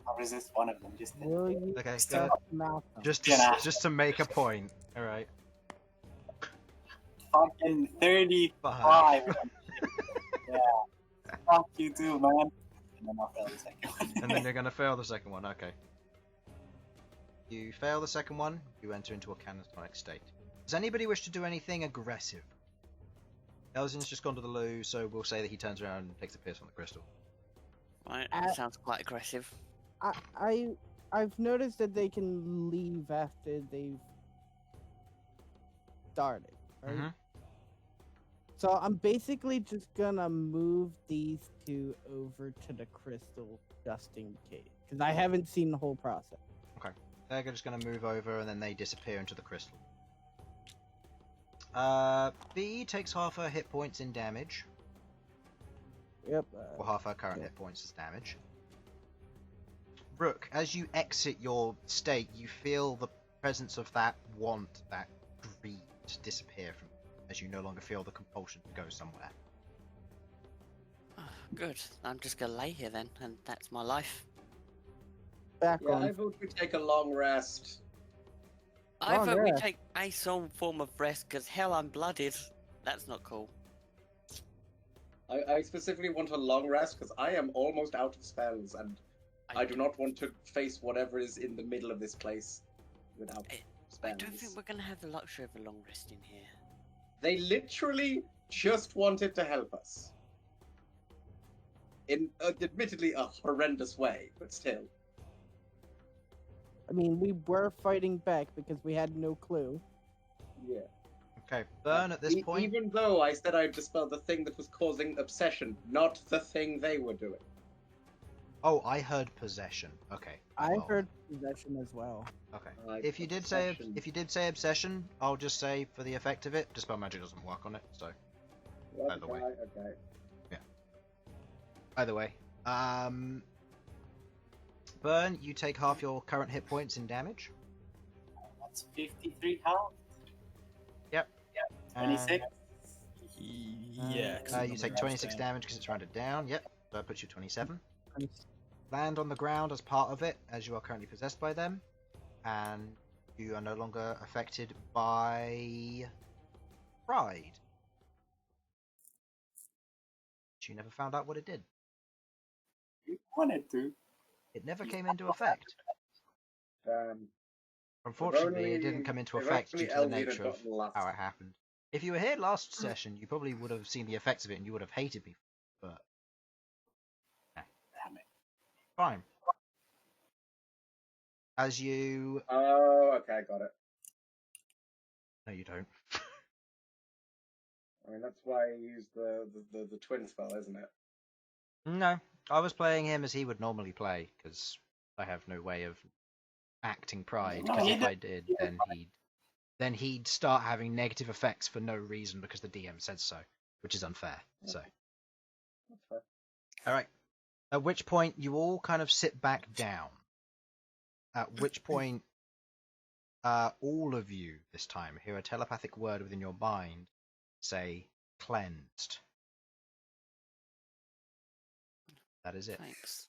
I'll resist one of them. Just Will you Okay, trust Malcolm? just to make a point. All right. fucking 35. Yeah. Fuck you too, man. And then I'll fail the second one. And then you're gonna fail the second one. Okay. You fail the second one. You enter into a catatonic state. Does anybody wish to do anything aggressive? Elsyan's just gone to the loo, so we'll say that he turns around and takes a piss on the crystal. Right, sounds quite aggressive. I've noticed that they can leave after they've started, right? Mm-hmm. So I'm basically just gonna move these 2 over to the crystal just in case, because I haven't seen the whole process. Okay. They're just gonna move over and then they disappear into the crystal. B takes half her hit points in damage. Yep. Or half her current hit points as damage. Rook, as you exit your state, you feel the presence of that want, that greed, disappear from you, as you no longer feel the compulsion to go somewhere. Good. I'm just gonna lay here then, and that's my life. Back Yeah, on. I vote we take a long rest. I Oh, vote we yeah. take a some form of rest, because hell, I'm blooded. That's not cool. I specifically want a long rest because I am almost out of spells, and I do not want to face whatever is in the middle of this place without I spells. don't think we're gonna have the luxury of a long rest in here. They literally just wanted to help us. In admittedly a horrendous way, but still. I mean, we were fighting back because we had no clue. Yeah. Okay, Bern at this point. Even though I said I'd dispel the thing that was causing obsession, not the thing they were doing. Oh, I heard possession. Okay. I well, heard possession as well. Okay. Like If you did say obsession, I'll just say for the effect of it, dispel magic doesn't work on it. So either way. Okay. Either way. Bern, you take half your current hit points in damage. That's 53 health. Yep. 26. Yeah. 'cause You I'm take rounded 26 down. damage because it's rounded down. Yep. That puts you 27. Land on the ground as part of it, as you are currently possessed by them, and you are no longer affected by pride. You never found out what it did. You wanted to. It never came into effect. Unfortunately, it didn't come into if effect only due to the Elsyan had nature of gotten last. how it happened. If you were here last session, you probably would have seen the effects of it and you would have hated me. But Damn it. fine. As you... Oh, okay, I got it. No, you don't. I mean, that's why I used the twin spell, isn't it? No, I was playing him as he would normally play, because I have no way of acting pride, No, because he if I did, then he'd start having negative effects for no reason because the DM said so, which is unfair. So, That's fair. alright. At which point, you all kind of sit back down. At which point, all of you, this time, hear a telepathic word within your mind say, cleansed. That is it. Thanks.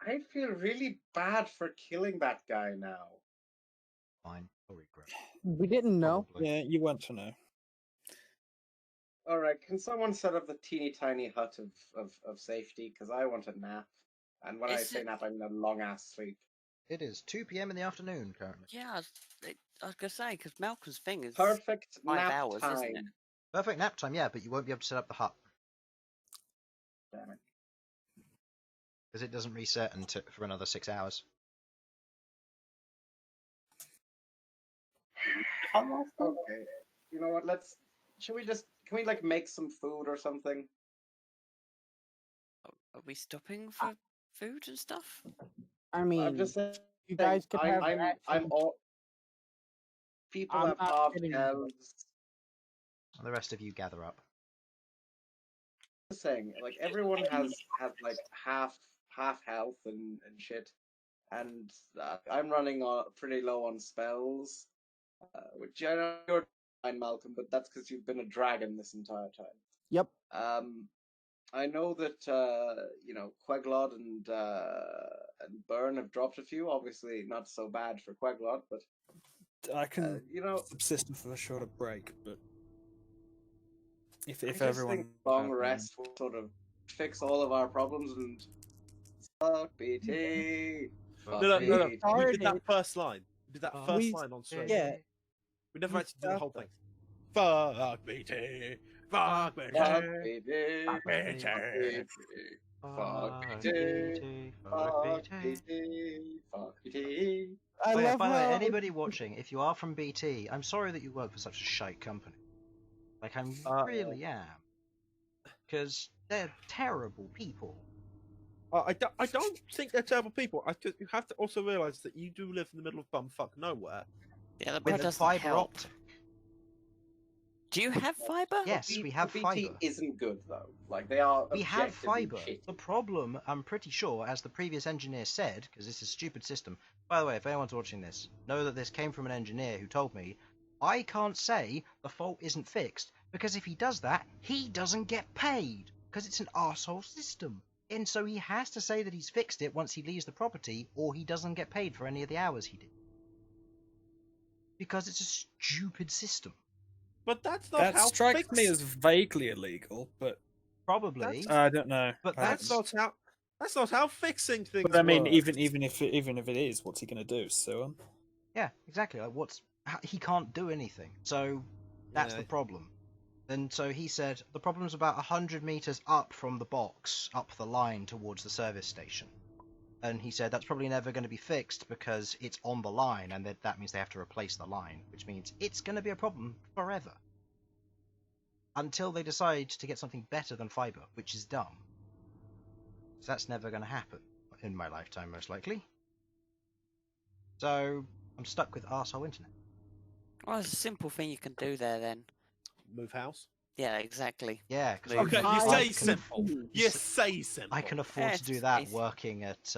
I feel really bad for killing that guy now. Fine. I'll regret it. We didn't know. Probably. Yeah, you weren't to know. Alright, can someone set up the teeny tiny hut of safety? Because I want a nap. And when I Is say it- nap, I mean a long ass sleep. It is 2 p.m. in the afternoon currently. Yeah, I was gonna say because Malcolm's thing is Perfect 5 nap hours, time. isn't it? Perfect nap time, yeah, but you won't be able to set up the hut Damn it. because it doesn't reset for another 6 hours. Okay. You know what? Can we like make some food or something? Are we stopping for food and stuff? I mean, I'm just saying, you guys could have I'm action. all. People I'm have not halved kidding you. elves. And the rest of you gather up. Just saying, like everyone has like half health and shit, and I'm running pretty low on spells, which I know you're fine, Malcolm, but that's because you've been a dragon this entire time. Yep. I know that Queglod and Bern have dropped a few. Obviously, not so bad for Queglod, but I can you know, subsist for a shorter break, but I if just everyone think long rest will sort of fix all of our problems and fuck BT. Fuck No. BT. We did Started. that first line. We did that Oh, first we- line on stream. Yeah. We never we actually did the whole stopped thing. Fuck BT. Fuck BT. Fuck BT. Fuck BT. Fuck BT. Fuck BT. Fuck BT. I Oh, yeah, love by the way, how anybody watching, if you are from BT, I'm sorry that you work for such a shite company. Like, I really am. Because they're terrible people. I don't think they're terrible people. You have to also realise that you do live in the middle of bumfuck nowhere. Yeah, that With a doesn't fibre help. optic. Do you have fibre? Yes, we have BT fibre. isn't good though. Like they are. We have objectively fibre. shitty. The problem, I'm pretty sure, as the previous engineer said, because this is a stupid system. By the way, if anyone's watching this, know that this came from an engineer who told me, I can't say the fault isn't fixed, because if he does that, he doesn't get paid, because it's an arsehole system. And so he has to say that he's fixed it once he leaves the property, or he doesn't get paid for any of the hours he did. Because it's a stupid system. But that's not that how strikes me fix- as vaguely illegal, but Probably. I don't know. But That's not how. That's not how fixing things. But I mean, work. even if it is, what's he going to do? So Yeah, exactly. Like, he can't do anything. So that's Yeah. the problem. And so he said the problem's about 100 meters up from the box, up the line towards the service station. And he said that's probably never going to be fixed because it's on the line, and that means they have to replace the line, which means it's going to be a problem forever. Until they decide to get something better than fiber, which is dumb. So that's never going to happen in my lifetime, most likely. So I'm stuck with arsehole internet. Well, there's a simple thing you can do there then. Move house. Yeah, exactly. Yeah, because Okay, you say simple. You say simple. I can afford Yeah, to do it's that basic. working at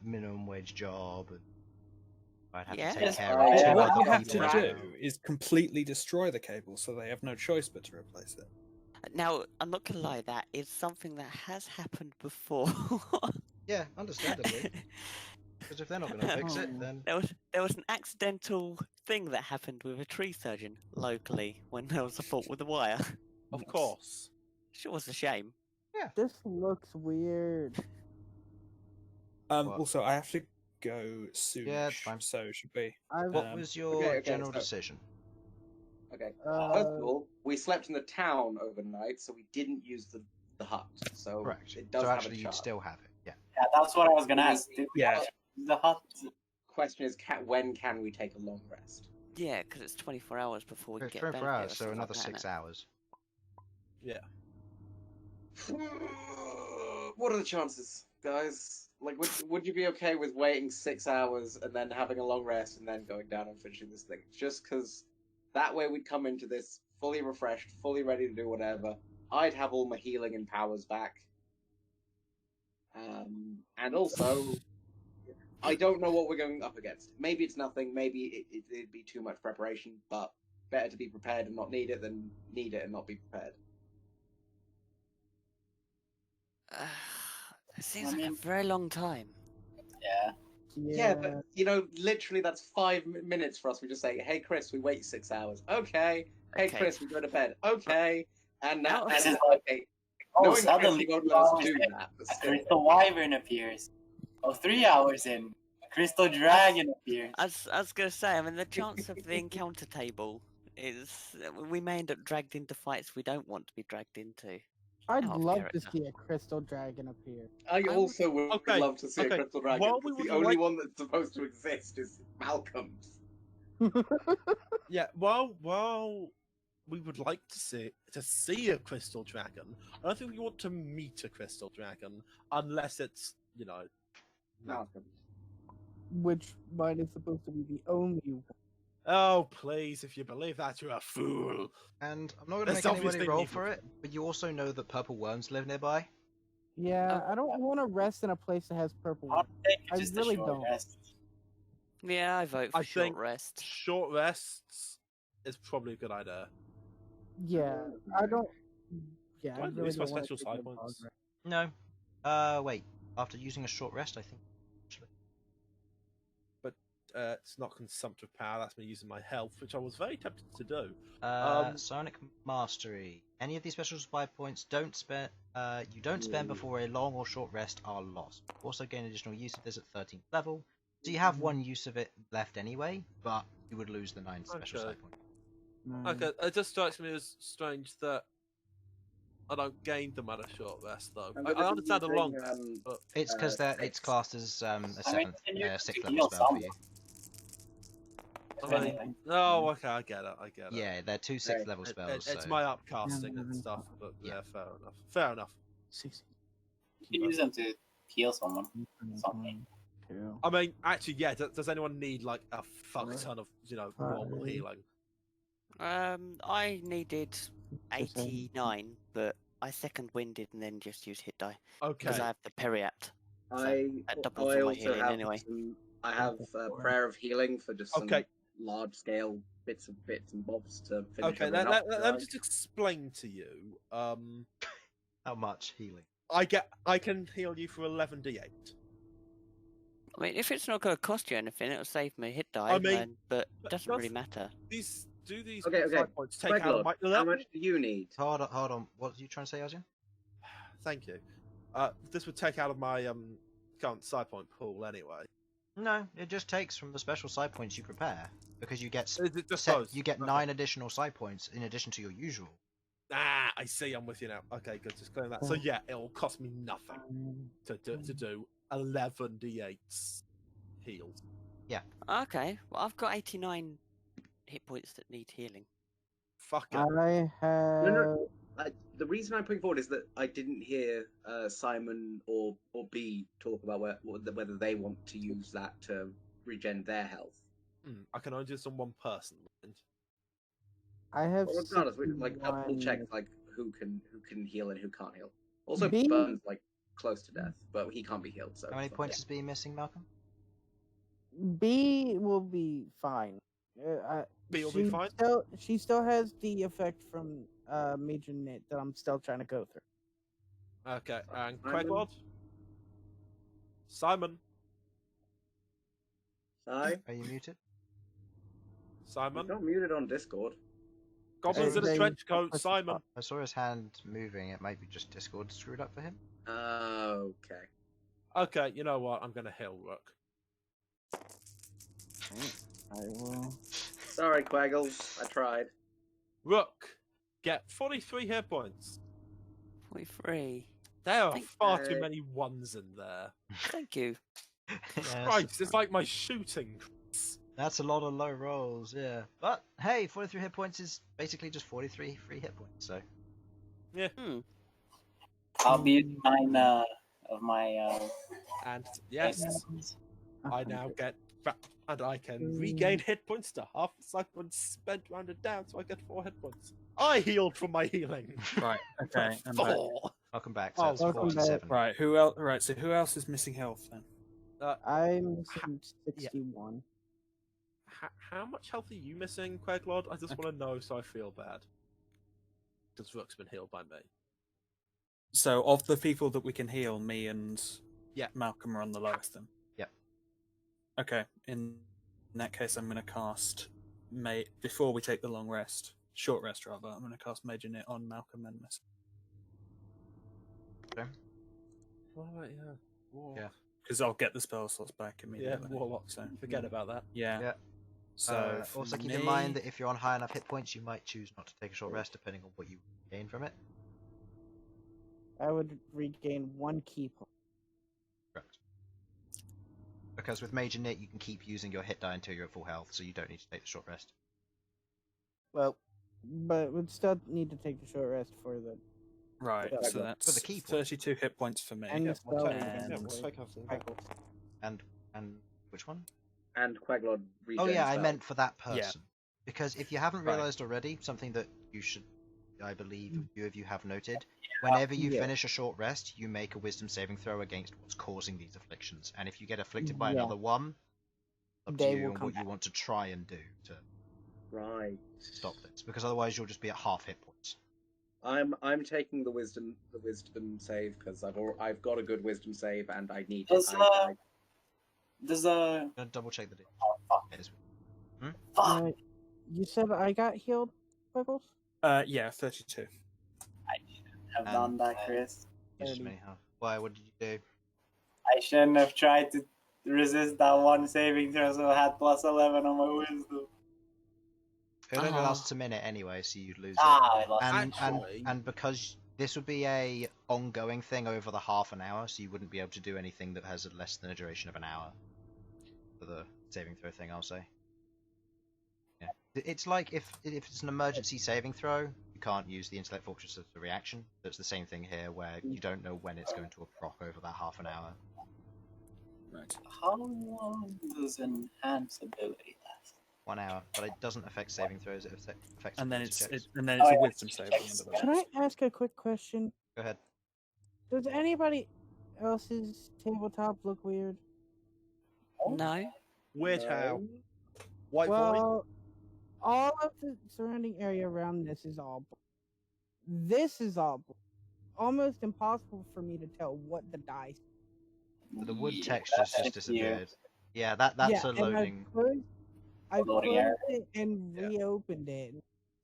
minimum wage job. And I'd have Yeah. to take Yes, care right. of two Yeah, what other you have people. to now. do is completely destroy the cable, so they have no choice but to replace it. Now, I'm not gonna lie, that is something that has happened before. Yeah, understandably. Because if they're not going to fix it, then There was an accidental thing that happened with a tree surgeon locally when there was a fault with the wire. Of course. Sure was a shame. This looks weird. What? Also, I have to go soon. Yeah, it's fine. So should we? What was your okay, general so- decision? Okay. First of all, we slept in the town overnight, so we didn't use the hut. So Correct. it does So have actually, a you'd charge. still have it. Yeah. Yeah, that's what I was gonna ask. Do we Yeah. have the hut? Question is, when can we take a long rest? Yeah, because it's 24 hours before we It's get 24 benefit or hours, so something another like that, 6 innit? hours. Yeah. What are the chances, guys? Like, would you be okay with waiting 6 hours and then having a long rest and then going down and finishing this thing? Just because that way we'd come into this fully refreshed, fully ready to do whatever. I'd have all my healing and powers back. And also, I don't know what we're going up against. Maybe it's nothing. Maybe it'd be too much preparation. But better to be prepared and not need it than need it and not be prepared. It seems I like mean- a very long time. Yeah. Yeah, but literally that's 5 minutes for us. We just say, "Hey, Chris, we wait 6 hours." Okay. Hey, Okay. Chris, we go to bed. Okay. And now, This is okay. Oh, Knowing Chris, suddenly he won't let us 2 hours do in, that. But a still. crystal wyvern appears. Oh, 3 hours in, a crystal dragon appears. I was going to say, I mean, the chance of the encounter table is we may end up dragged into fights we don't want to be dragged into. I'd Out of love character. to see a crystal dragon appear. I also would Okay, love to see okay. a crystal dragon. While we The would only like- one that's supposed to exist is Malcom's. Yeah, while we would like to see a crystal dragon, I don't think we want to meet a crystal dragon unless it's Malcolm. Which mine is supposed to be the only one. Oh please, if you believe that, you're a fool. And I'm not going to There's make anybody obviously roll people for it, but you also know that purple worms live nearby. Yeah, I don't want to rest in a place that has purple. I'll take I just really a short don't. rest. Yeah, I vote for I short think rest. short rests is probably a good idea. Yeah, I don't. Yeah, Do I I really lose my don't want to special side points? No. Wait. After using a short rest, I think. Actually. It's not consumptive power. That's me using my health, which I was very tempted to do. Sonic Mastery. Any of these special supply points you don't spend before a long or short rest are lost. Also gain additional use of this at 13th level. So you have one use of it left anyway, but you would lose the 9 special Okay. side points. Okay, it just strikes me as strange that I don't gain them at a short rest, though. I'm I gonna be understand a using, long rest, but It's because it's classed as a I mean, 7th, can you 6th heal level spell for you. If I mean, anything. oh, okay, I get it. Yeah, they're 2 6th level It- spells. it's so... my upcasting and Yeah. stuff, but Yeah. yeah, fair enough. Fair enough. You can use them to heal someone. Something. I mean, actually, yeah. Does anyone need like a fuck ton of normal Five. healing? I needed 89, but I second winded and then just used hit die because Okay. I have the periapt. I doubles I all my also healing have anyway. I have prayer of healing for just some Okay. large scale bits and bobs to finish. Okay. everything Let up, me just explain to you. How much healing? I can heal you for 11d8. I mean, if it's not going to cost you anything, it'll save me hit die, I mean, but it but doesn't really does- matter. These Okay, okay. side points take out of my Queglod, how much do you need? Hold on. What are you trying to say, Elsyan? Thank you. This would take out of my current side point pool anyway. No, it just takes from the special side points you prepare because you get Is it just set, those? you get Okay. 9 additional side points in addition to your usual. Ah, I see. I'm with you now. Okay, good. Just clearing that. So yeah, it'll cost me nothing to do 11 d8s healed. Okay, well, I've got 89 hit points that need healing. Fuck it. I have. No. The reason I'm putting forward is that I didn't hear Simon or B talk about whether they want to use that to regen their health. I can only do this on one person. I have. Well, regardless, we'll 61. check who can heal and who can't heal. Also, B- Bern's close to death, but he can't be healed. So How many it's points is B missing, Malcolm? B will be fine. B will be fine? She still has the effect from Major Knit that I'm still trying to go through. Okay, and Simon? Queglod? Simon? Hi. Are you muted? Simon? Got muted on Discord. Goblins in a They- trench coat, Simon. I saw his hand moving. It might be just Discord screwed up for him. Okay. Okay, you know what? I'm going to heal Rook. I will. Sorry, Quaggles. I tried. Rook, get 43 hit points. 43. There are Thank- far too many ones in there. Thank you. Christ, it's like my shooting. That's a lot of low rolls, yeah. But hey, 43 hit points is basically just 43 free hit points, so. Yeah. I'll be using mine of my. And yes, I now get and I can regain hit points to half the cycle points spent rounded down, so I get 4 hit points. I healed from my healing. Right. Okay. I'm back. 4. Welcome back. So Oh, that's welcome back. 47. Right. Who else? Right. So who else is missing health then? I'm missing 61. How much health are you missing, Queglod? I just want to know so I feel bad. Because Rook's been healed by me. So of the people that we can heal, me and Yeah. Malcolm are on the lowest then. Yep. Okay. In that case, I'm going to cast before we take the long rest, short rest rather. I'm going to cast Major Knit on Malcolm and myself. Okay. Yeah. Because I'll get the spell slots back Yeah, immediately. Warlock. So forget about that. Yeah. Yeah. So also for keep in me- mind that if you're on high enough hit points, you might choose not to take a short rest depending on what you gain from it. I would regain 1 key point. Correct. Because with Major Knit, you can keep using your hit die until you're at full health, so you don't need to take the short rest. Well, but we'd still need to take the short rest for the Right. Yeah, So for that's the key point. 32 hit points for me. and the spell. And- And which one? And Quaglod regains Oh yeah, I spell. meant for that Yeah. person. Because if you haven't Right. realized already, something that you should, I believe, a few of you have noted, whenever you Yeah. finish a short rest, you make a wisdom saving throw against what's causing these afflictions. And if you get afflicted by Yeah. another one, up to They you will and come what you back. want to try and do to Right. stop this. Because otherwise you'll just be at half hit points. I'm taking the wisdom save because I've got a good wisdom save and I need Does it. I'm gonna double check the date. It is- You said I got healed, Puggles? Yeah, 32. Have done that, Chris. You just may have. Why? What did you do? I shouldn't have tried to resist that one saving throw, so I had plus 11 on my wisdom. It only Ah. lasts a minute anyway, so you'd lose I it. lost. Actually- And because this would be a ongoing thing over the half an hour, so you wouldn't be able to do anything that has less than a duration of an hour for the saving throw thing, I'll say. Yeah. It's like if it's an emergency saving throw, you can't use the Intellect Fortress as a reaction. It's the same thing here, where you don't know when it's going to proc over that half an hour. Right. How long does enhance ability last? 1 hour, but it doesn't affect saving throws. It affects. And then ability it's checks. a yeah, wisdom save at the checks. end of it. Can I ask a quick question? Go ahead. Does anybody else's tabletop look weird? No. Weird how. White void. Well, all of the surrounding area around this is all blue. This is all blue. Almost impossible for me to tell what the dice. The wood Yeah, texture's that's just here. disappeared. Yeah, that's yeah, a and loading. I Loading closed area. it and reopened it.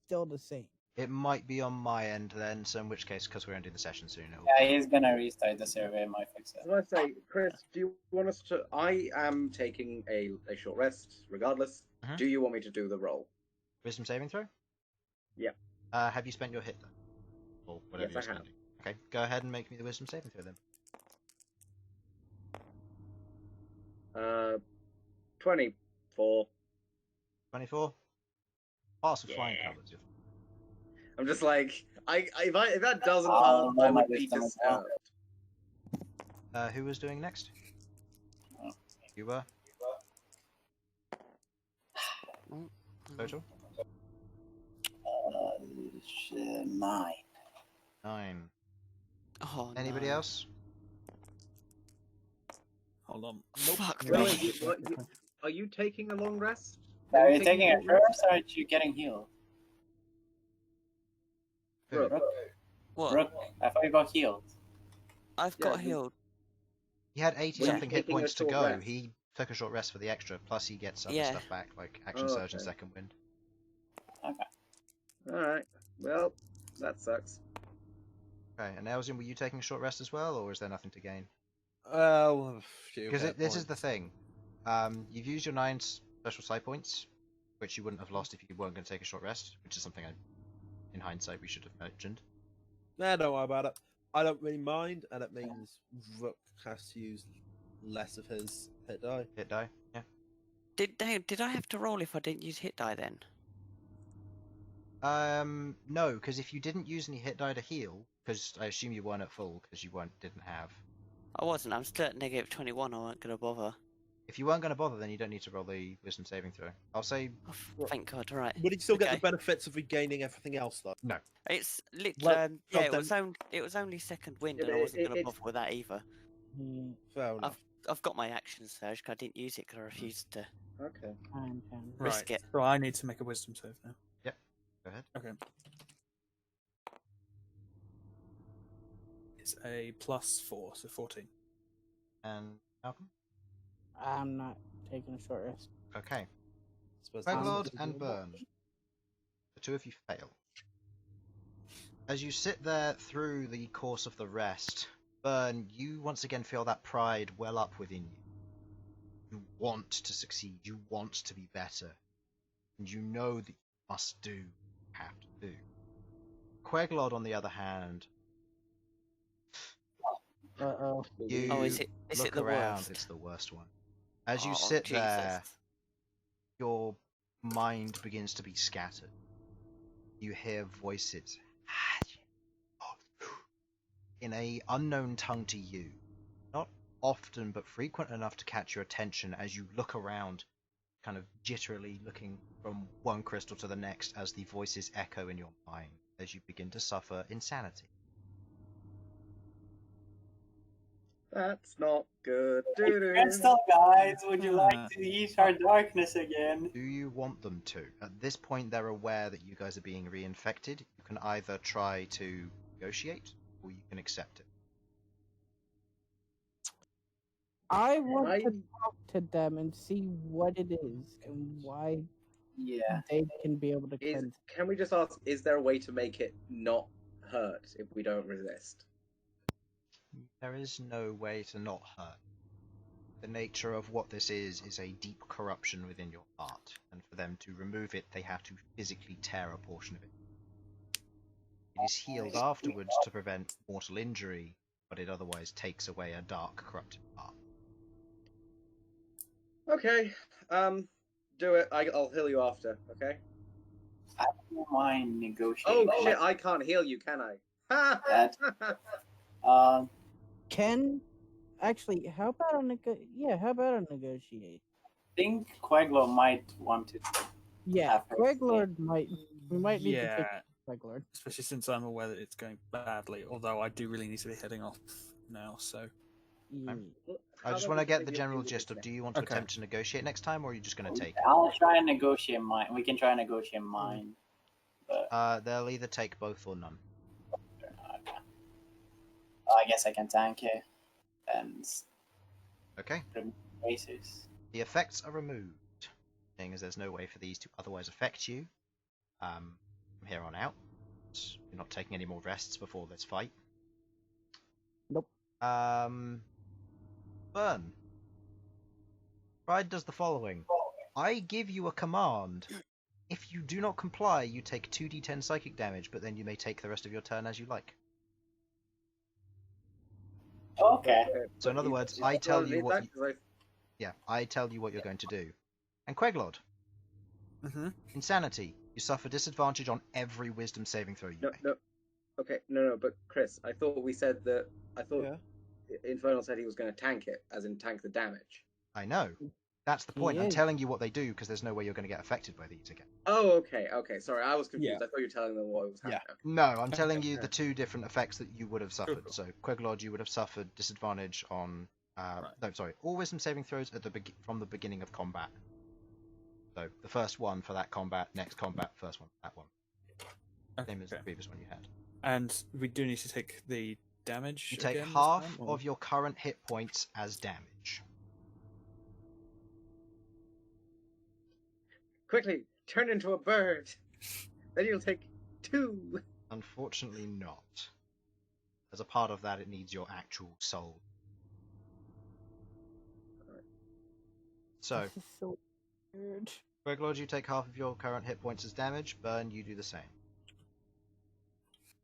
Still the same. It might be on my end then, so in which case, because we're going to do the session soon, it'll Yeah, he's gonna restart the survey and might fix it. So I say, Chris, do you want us to? I am taking a short rest, regardless. Mhm. Do you want me to do the roll? Wisdom saving throw? Yeah. Have you spent your hit then? Or whatever Yes, you're I have. spending. Okay, go ahead and make me the wisdom saving throw then. 24. 24. Pass with flying Yeah. colours. I'm just like, if that doesn't Oh, pass, I my would be wisdom as well. disturbed. Who was doing next? Oh. You were? Mm, Total? 9. 9. Oh, Anybody no. else? Hold on. Fuck Wait, me. are you taking a long rest? Are you taking it first or are you getting healed? Rook. What? Rook, I thought you got healed. I've got healed. He had 80 Yeah. something hit Taking a points to short go. rest. He took a short rest for the extra, plus he gets other Yeah. stuff back, like Action Oh, Surge and okay. Second Wind. Alright. Well, that sucks. Okay, and Elsyan, were you taking a short rest as well, or is there nothing to gain? A few Because hit this is the points. thing. You've used your 9 special side points, which you wouldn't have lost if you weren't going to take a short rest, which is something in hindsight we should have mentioned. Nah, don't worry about it. I don't really mind, and it means Rook has to use less of his hit die. Hit die, yeah. Did I have to roll if I didn't use hit die then? No, because if you didn't use any hit die to heal, because I assume you weren't at full, because you didn't have. I wasn't. I'm still at negative 21. I wasn't gonna bother. If you weren't going to bother, then you don't need to roll the wisdom saving throw. I'll say. Oh, thank God. Right. Would he still get Okay. the benefits of regaining everything else, though? No. It's Well, yeah. well, It was only second wind, Yeah, and I but wasn't gonna it's- bother with that either. Fair enough. I've got my action surge. I didn't use it because I refused to Okay. risk it. So I need to make a wisdom save now. Go ahead. Okay. It's a +4, so 14. And Malcolm? I'm not taking a short rest. Okay. Suppose Queglod that's- and Bern. The two of you fail. As you sit there through the course of the rest, Bern, you once again feel that pride well up within you. You want to succeed, you want to be better, and you know that you must do what you have to do. Queglod, on the other hand, Uh-oh. you Oh, is it look the around, worst? it's the worst one. As you Oh, sit Jesus. there, your mind begins to be scattered. You hear voices in a unknown tongue to you. Not often, but frequent enough to catch your attention as you look around, kind of jitterily looking from one crystal to the next as the voices echo in your mind as you begin to suffer insanity. That's not good. Crystal guys, would you like to eat our darkness again? Do you want them to? At this point, they're aware that you guys are being reinfected. You can either try to negotiate, or you can accept it. I want I- to talk to them and see what it is and why Yeah. they can be able to cleanse. Can we just ask, is there a way to make it not hurt if we don't resist? There is no way to not hurt. The nature of what this is a deep corruption within your heart, and for them to remove it, they have to physically tear a portion of it. It is healed afterwards to prevent mortal injury, but it otherwise takes away a dark, corrupted heart. Okay, do it. I'll heal you after, okay? I don't mind negotiating. Oh shit, I can't heal you, can I? Um, Can actually, how about a how about a negotiate? think Queglod might want to. Yeah, Have her Queglord might. We might need to take Yeah, Queglord. especially since I'm aware that it's going badly. Although I do really need to be heading off now. So I just want to get the general gist of, do you want to attempt to negotiate next time, or are you just going to take it? I'll try and negotiate mine. We can try and negotiate mine. But They'll either take both or none. I guess I can tank it and Okay. bases. The effects are removed, seeing as there's no way for these to otherwise affect you from here on out. You're not taking any more rests before this fight. Nope. Bern. Pride does the following. I give you a command. If you do not comply, you take 2d10 psychic damage, but then you may take the rest of your turn as you like. Okay. So in other words, I tell you what I tell you what you're going to do. And Queglod. Mm-hmm. Insanity. You suffer disadvantage on every wisdom saving throw you make. No. Okay, no, but Chris, I thought we said that. I thought Infernal said he was going to tank it, as in tank the damage. I know. That's the point. He I'm is. telling you what they do because there's no way you're going to get affected by these again. Oh, okay. Sorry, I was confused. Yeah. I thought you were telling them what was happening. No, I'm telling you the two different effects that you would have suffered. Cool. So, Queglod, you would have suffered disadvantage on. No, sorry. All wisdom saving throws at from the beginning of combat. So, the first one for that combat, next combat, first one for that one. Same as the previous one you had. And we do need to take the damage. You take again this half time, or- of your current hit points as damage. Quickly, turn into a bird. Then you'll take 2. Unfortunately not. As a part of that, it needs your actual soul. So, This is so Queglod, you take half of your current hit points as damage. Bern, you do the same.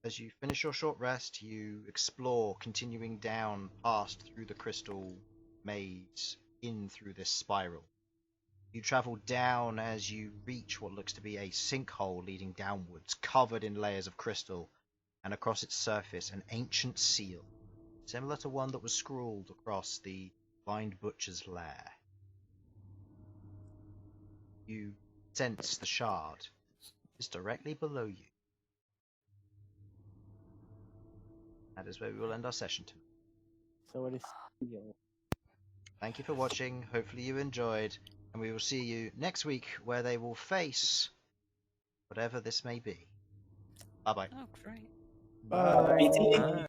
As you finish your short rest, you explore, continuing down past through the crystal maze, in through this spiral. You travel down as you reach what looks to be a sinkhole leading downwards, covered in layers of crystal, and across its surface an ancient seal, similar to one that was scrawled across the blind butcher's lair. You sense the shard is directly below you. That is where we will end our session tonight. So it is steel. Thank you for watching. Hopefully you enjoyed, and we will see you next week where they will face whatever this may be. Bye bye. Oh, great. Bye. BT.